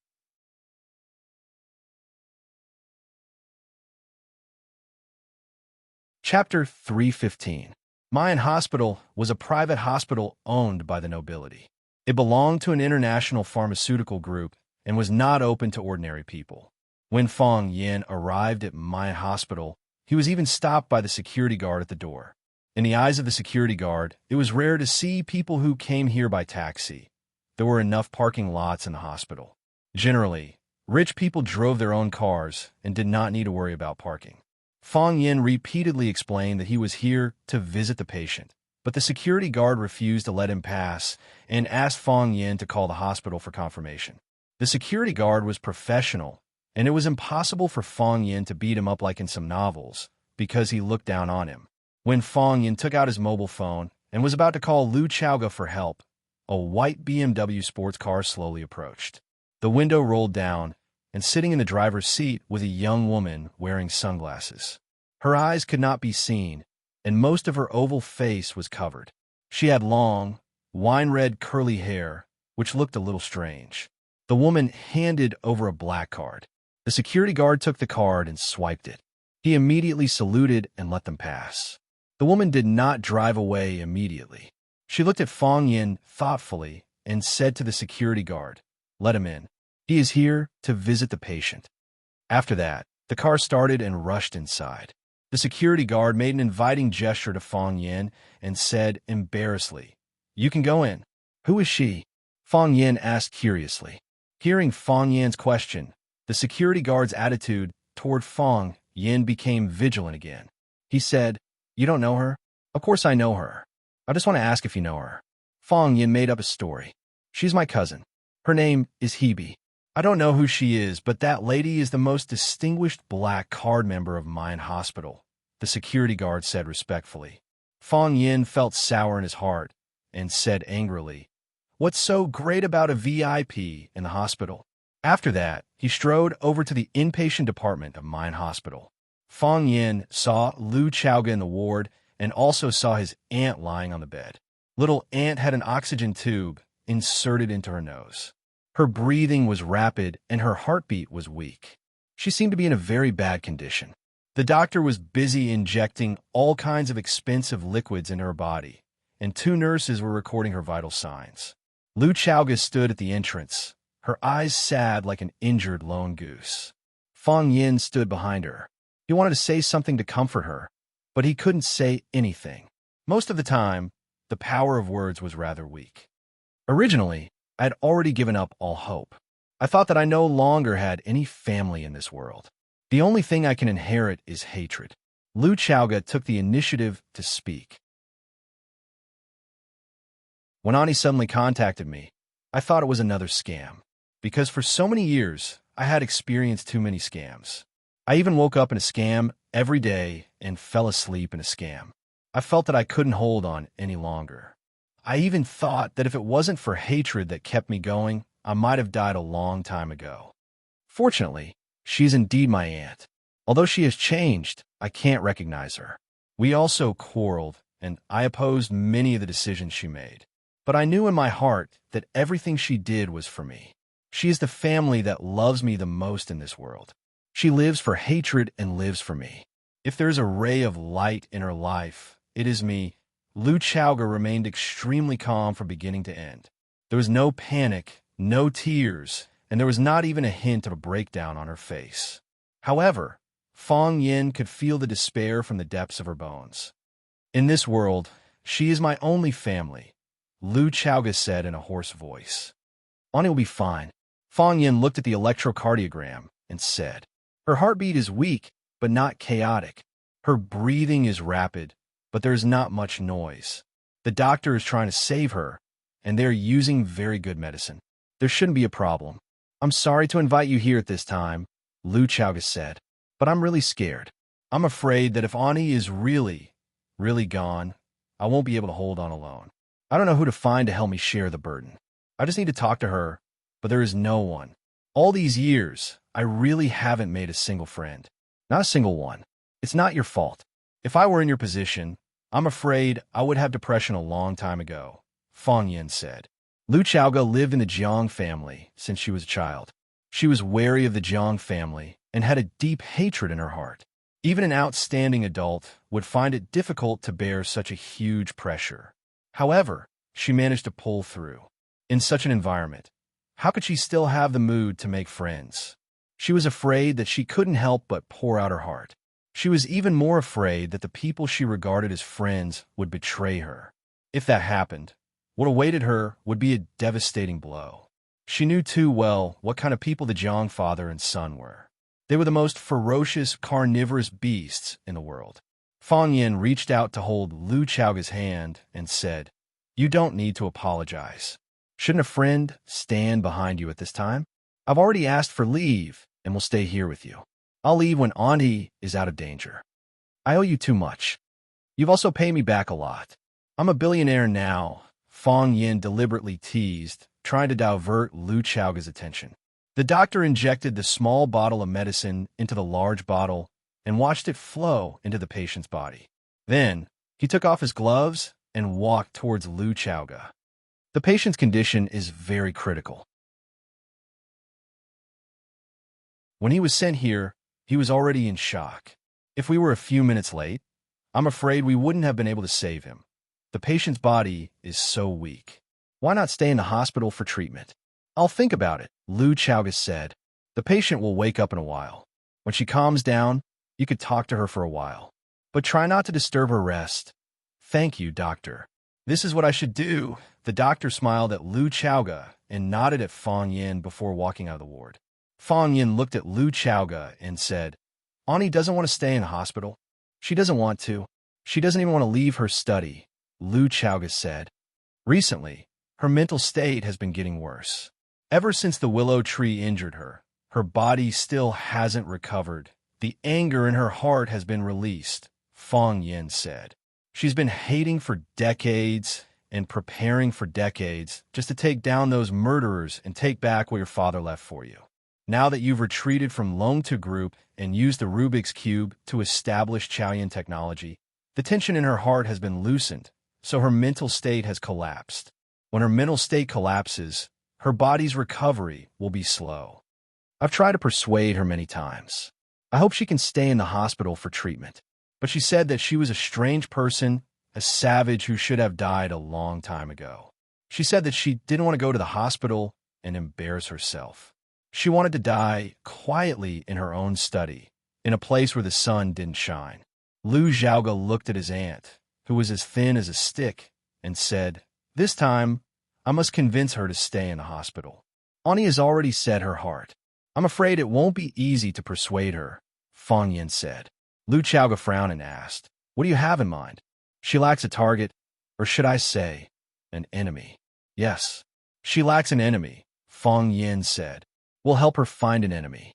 Chapter 315. Mayan Hospital was a private hospital owned by the nobility. It belonged to an international pharmaceutical group and was not open to ordinary people. When Fong Yin arrived at Mayan Hospital, he was even stopped by the security guard at the door. In the eyes of the security guard, it was rare to see people who came here by taxi. There were enough parking lots in the hospital. Generally, rich people drove their own cars and did not need to worry about parking. Fong Yin repeatedly explained that he was here to visit the patient, but the security guard refused to let him pass and asked Fong Yin to call the hospital for confirmation. The security guard was professional, and it was impossible for Fong Yin to beat him up like in some novels because he looked down on him. When Fong Yin took out his mobile phone and was about to call Lu Chaoga for help, a white BMW sports car slowly approached. The window rolled down, and sitting in the driver's seat was a young woman wearing sunglasses. Her eyes could not be seen, and most of her oval face was covered. She had long, wine-red curly hair, which looked a little strange. The woman handed over a black card. The security guard took the card and swiped it. He immediately saluted and let them pass. The woman did not drive away immediately. She looked at Fong Yin thoughtfully and said to the security guard, "Let him in. He is here to visit the patient." After that, the car started and rushed inside. The security guard made an inviting gesture to Fong Yin and said embarrassedly, "You can go in." "Who is she?" Fong Yin asked curiously. Hearing Fong Yin's question, the security guard's attitude toward Fong Yin became vigilant again. He said, "You don't know her?" "Of course I know her. I just want to ask if you know her." Fong Yin made up a story. "She's my cousin. Her name is Hebe. I don't know who she is, but that lady is the most distinguished black card member of Mayan Hospital," the security guard said respectfully. Fong Yin felt sour in his heart and said angrily, "What's so great about a VIP in the hospital?" After that, he strode over to the inpatient department of Mayan Hospital. Fong Yin saw Lu Chaoga in the ward and also saw his aunt lying on the bed. Little Aunt had an oxygen tube inserted into her nose. Her breathing was rapid and her heartbeat was weak. She seemed to be in a very bad condition. The doctor was busy injecting all kinds of expensive liquids into her body, and 2 nurses were recording her vital signs. Lu Chaoga stood at the entrance, her eyes sad like an injured lone goose. Fong Yin stood behind her. He wanted to say something to comfort her, but he couldn't say anything. Most of the time, the power of words was rather weak. Originally, I had already given up all hope. I thought that I no longer had any family in this world. The only thing I can inherit is hatred. Lu Chaoga took the initiative to speak. When Ani suddenly contacted me, I thought it was another scam, because for so many years, I had experienced too many scams. I even woke up in a scam every day and fell asleep in a scam. I felt that I couldn't hold on any longer. I even thought that if it wasn't for hatred that kept me going, I might have died a long time ago. Fortunately, she is indeed my aunt. Although she has changed, I can't recognize her. We also quarreled, and I opposed many of the decisions she made. But I knew in my heart that everything she did was for me. She is the family that loves me the most in this world. She lives for hatred and lives for me. If there's a ray of light in her life, it is me. Lu Chaoga remained extremely calm from beginning to end. There was no panic, no tears, and there was not even a hint of a breakdown on her face. However, Fong Yin could feel the despair from the depths of her bones. "In this world, she is my only family," Lu Chaoga said in a hoarse voice. "Ani will be fine." Fong Yin looked at the electrocardiogram and said, "Her heartbeat is weak, but not chaotic. Her breathing is rapid, but there is not much noise. The doctor is trying to save her, and they're using very good medicine. There shouldn't be a problem." "I'm sorry to invite you here at this time," Lu Chaoga said, "but I'm really scared. I'm afraid that if Ani is really gone, I won't be able to hold on alone. I don't know who to find to help me share the burden. I just need to talk to her, but there is no one. All these years, I really haven't made a single friend. Not a single one. It's not your fault. If I were in your position, I'm afraid I would have depression a long time ago," Fong Yin said. Lu Chaoga lived in the Jiang family since she was a child. She was wary of the Jiang family and had a deep hatred in her heart. Even an outstanding adult would find it difficult to bear such a huge pressure. However, she managed to pull through. In such an environment, how could she still have the mood to make friends? She was afraid that she couldn't help but pour out her heart. She was even more afraid that the people she regarded as friends would betray her. If that happened, what awaited her would be a devastating blow. She knew too well what kind of people the Jiang father and son were. They were the most ferocious, carnivorous beasts in the world. Fang Yin reached out to hold Lu Chaoga's hand and said, "You don't need to apologize. Shouldn't a friend stand behind you at this time? I've already asked for leave and will stay here with you. I'll leave when Auntie is out of danger. I owe you too much. You've also paid me back a lot. I'm a billionaire now," Fang Yin deliberately teased, trying to divert Lu Chaoga's attention. The doctor injected the small bottle of medicine into the large bottle and watched it flow into the patient's body. Then, he took off his gloves and walked towards Lu Chaoga. The patient's condition is very critical. When he was sent here, he was already in shock. If we were a few minutes late, I'm afraid we wouldn't have been able to save him. The patient's body is so weak. Why not stay in the hospital for treatment? I'll think about it, Lu Chaoga said. The patient will wake up in a while. When she calms down, you could talk to her for a while. But try not to disturb her rest. Thank you, doctor. This is what I should do. The doctor smiled at Lu Chaoga and nodded at Fang Yin before walking out of the ward. Fang Yin looked at Lu Chaoga and said, "Auntie doesn't want to stay in the hospital. She doesn't want to. She doesn't even want to leave her study," Lu Chaoga said. Recently, her mental state has been getting worse. Ever since the willow tree injured her, her body still hasn't recovered. The anger in her heart has been released, Fang Yin said. She's been hating for decades and preparing for decades just to take down those murderers and take back what your father left for you. Now that you've retreated from Longtu Group and used the Rubik's Cube to establish Chaoyan technology, the tension in her heart has been loosened, so her mental state has collapsed. When her mental state collapses, her body's recovery will be slow. I've tried to persuade her many times. I hope she can stay in the hospital for treatment. But she said that she was a strange person, a savage who should have died a long time ago. She said that she didn't want to go to the hospital and embarrass herself. She wanted to die quietly in her own study, in a place where the sun didn't shine. Lu Xiaoga looked at his aunt, who was as thin as a stick, and said, "This time, I must convince her to stay in the hospital. Auntie has already set her heart. I'm afraid it won't be easy to persuade her," Fang Yin said. Lu Chaoga frowned and asked, "What do you have in mind? She lacks a target, or should I say, an enemy?" "Yes, she lacks an enemy," Fang Yin said. "We'll help her find an enemy."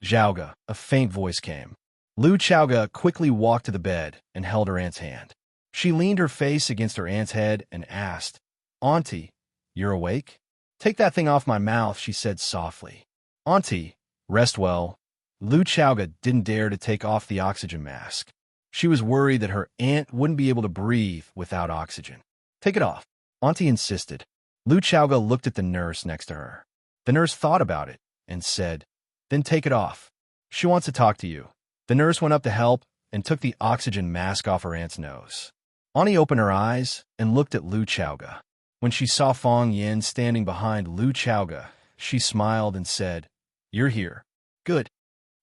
"Xiaoga," a faint voice came. Lu Chaoga quickly walked to the bed and held her aunt's hand. She leaned her face against her aunt's head and asked, "Auntie, you're awake?" "Take that thing off my mouth," she said softly. "Auntie, rest well." Lu Chaoga didn't dare to take off the oxygen mask. She was worried that her aunt wouldn't be able to breathe without oxygen. "Take it off," Auntie insisted. Lu Chaoga looked at the nurse next to her. The nurse thought about it and said, "Then take it off. She wants to talk to you." The nurse went up to help and took the oxygen mask off her aunt's nose. Auntie opened her eyes and looked at Lu Chaoga. When she saw Fang Yin standing behind Lu Chaoga, she smiled and said, "You're here. Good.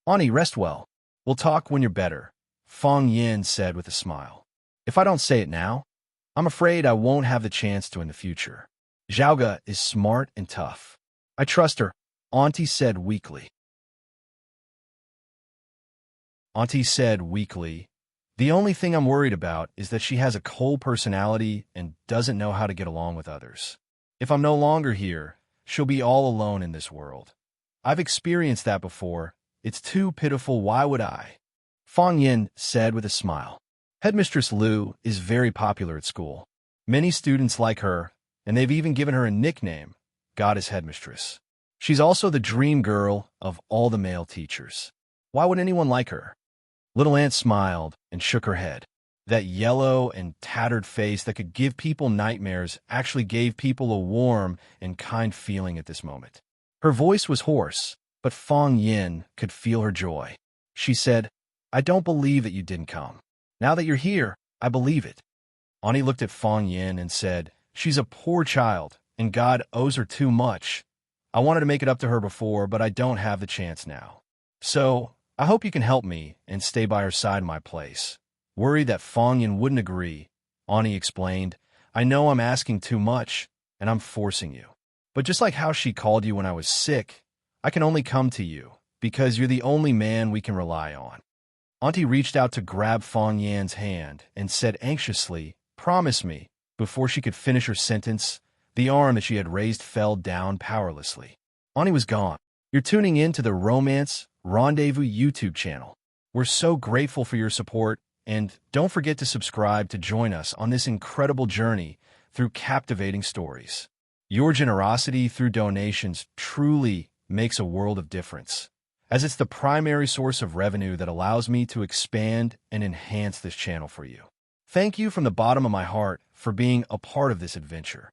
Auntie, rest well. We'll talk when you're better," Fang Yin said with a smile. "If I don't say it now, I'm afraid I won't have the chance to in the future. Xiaoga is smart and tough. I trust her," Auntie said weakly. "The only thing I'm worried about is that she has a cold personality and doesn't know how to get along with others. If I'm no longer here, she'll be all alone in this world. I've experienced that before. It's too pitiful. Why would I?" Fang Yin said with a smile. "Headmistress Lu is very popular at school. Many students like her, and they've even given her a nickname, Goddess Headmistress. She's also the dream girl of all the male teachers. Why would anyone like her?" Little Aunt smiled and shook her head. That yellow and tattered face that could give people nightmares actually gave people a warm and kind feeling at this moment. Her voice was hoarse, but Fang Yin could feel her joy. She said, I don't believe that you didn't come. Now that you're here, I believe it. Ani looked at Fang Yin and said, she's a poor child, and God owes her too much. I wanted to make it up to her before, but I don't have the chance now. So, I hope you can help me and stay by her side in my place. Worried that Fang Yin wouldn't agree, Ani explained, I know I'm asking too much, and I'm forcing you. But just like how she called you when I was sick, I can only come to you, because you're the only man we can rely on. Auntie reached out to grab Fang Yan's hand and said anxiously, promise me. Before she could finish her sentence, the arm that she had raised fell down powerlessly. Auntie was gone. You're tuning in to the Romance Rendezvous YouTube channel. We're so grateful for your support, and don't forget to subscribe to join us on this incredible journey through captivating stories. Your generosity through donations truly makes a world of difference, as it's the primary source of revenue that allows me to expand and enhance this channel for you. Thank you from the bottom of my heart for being a part of this adventure.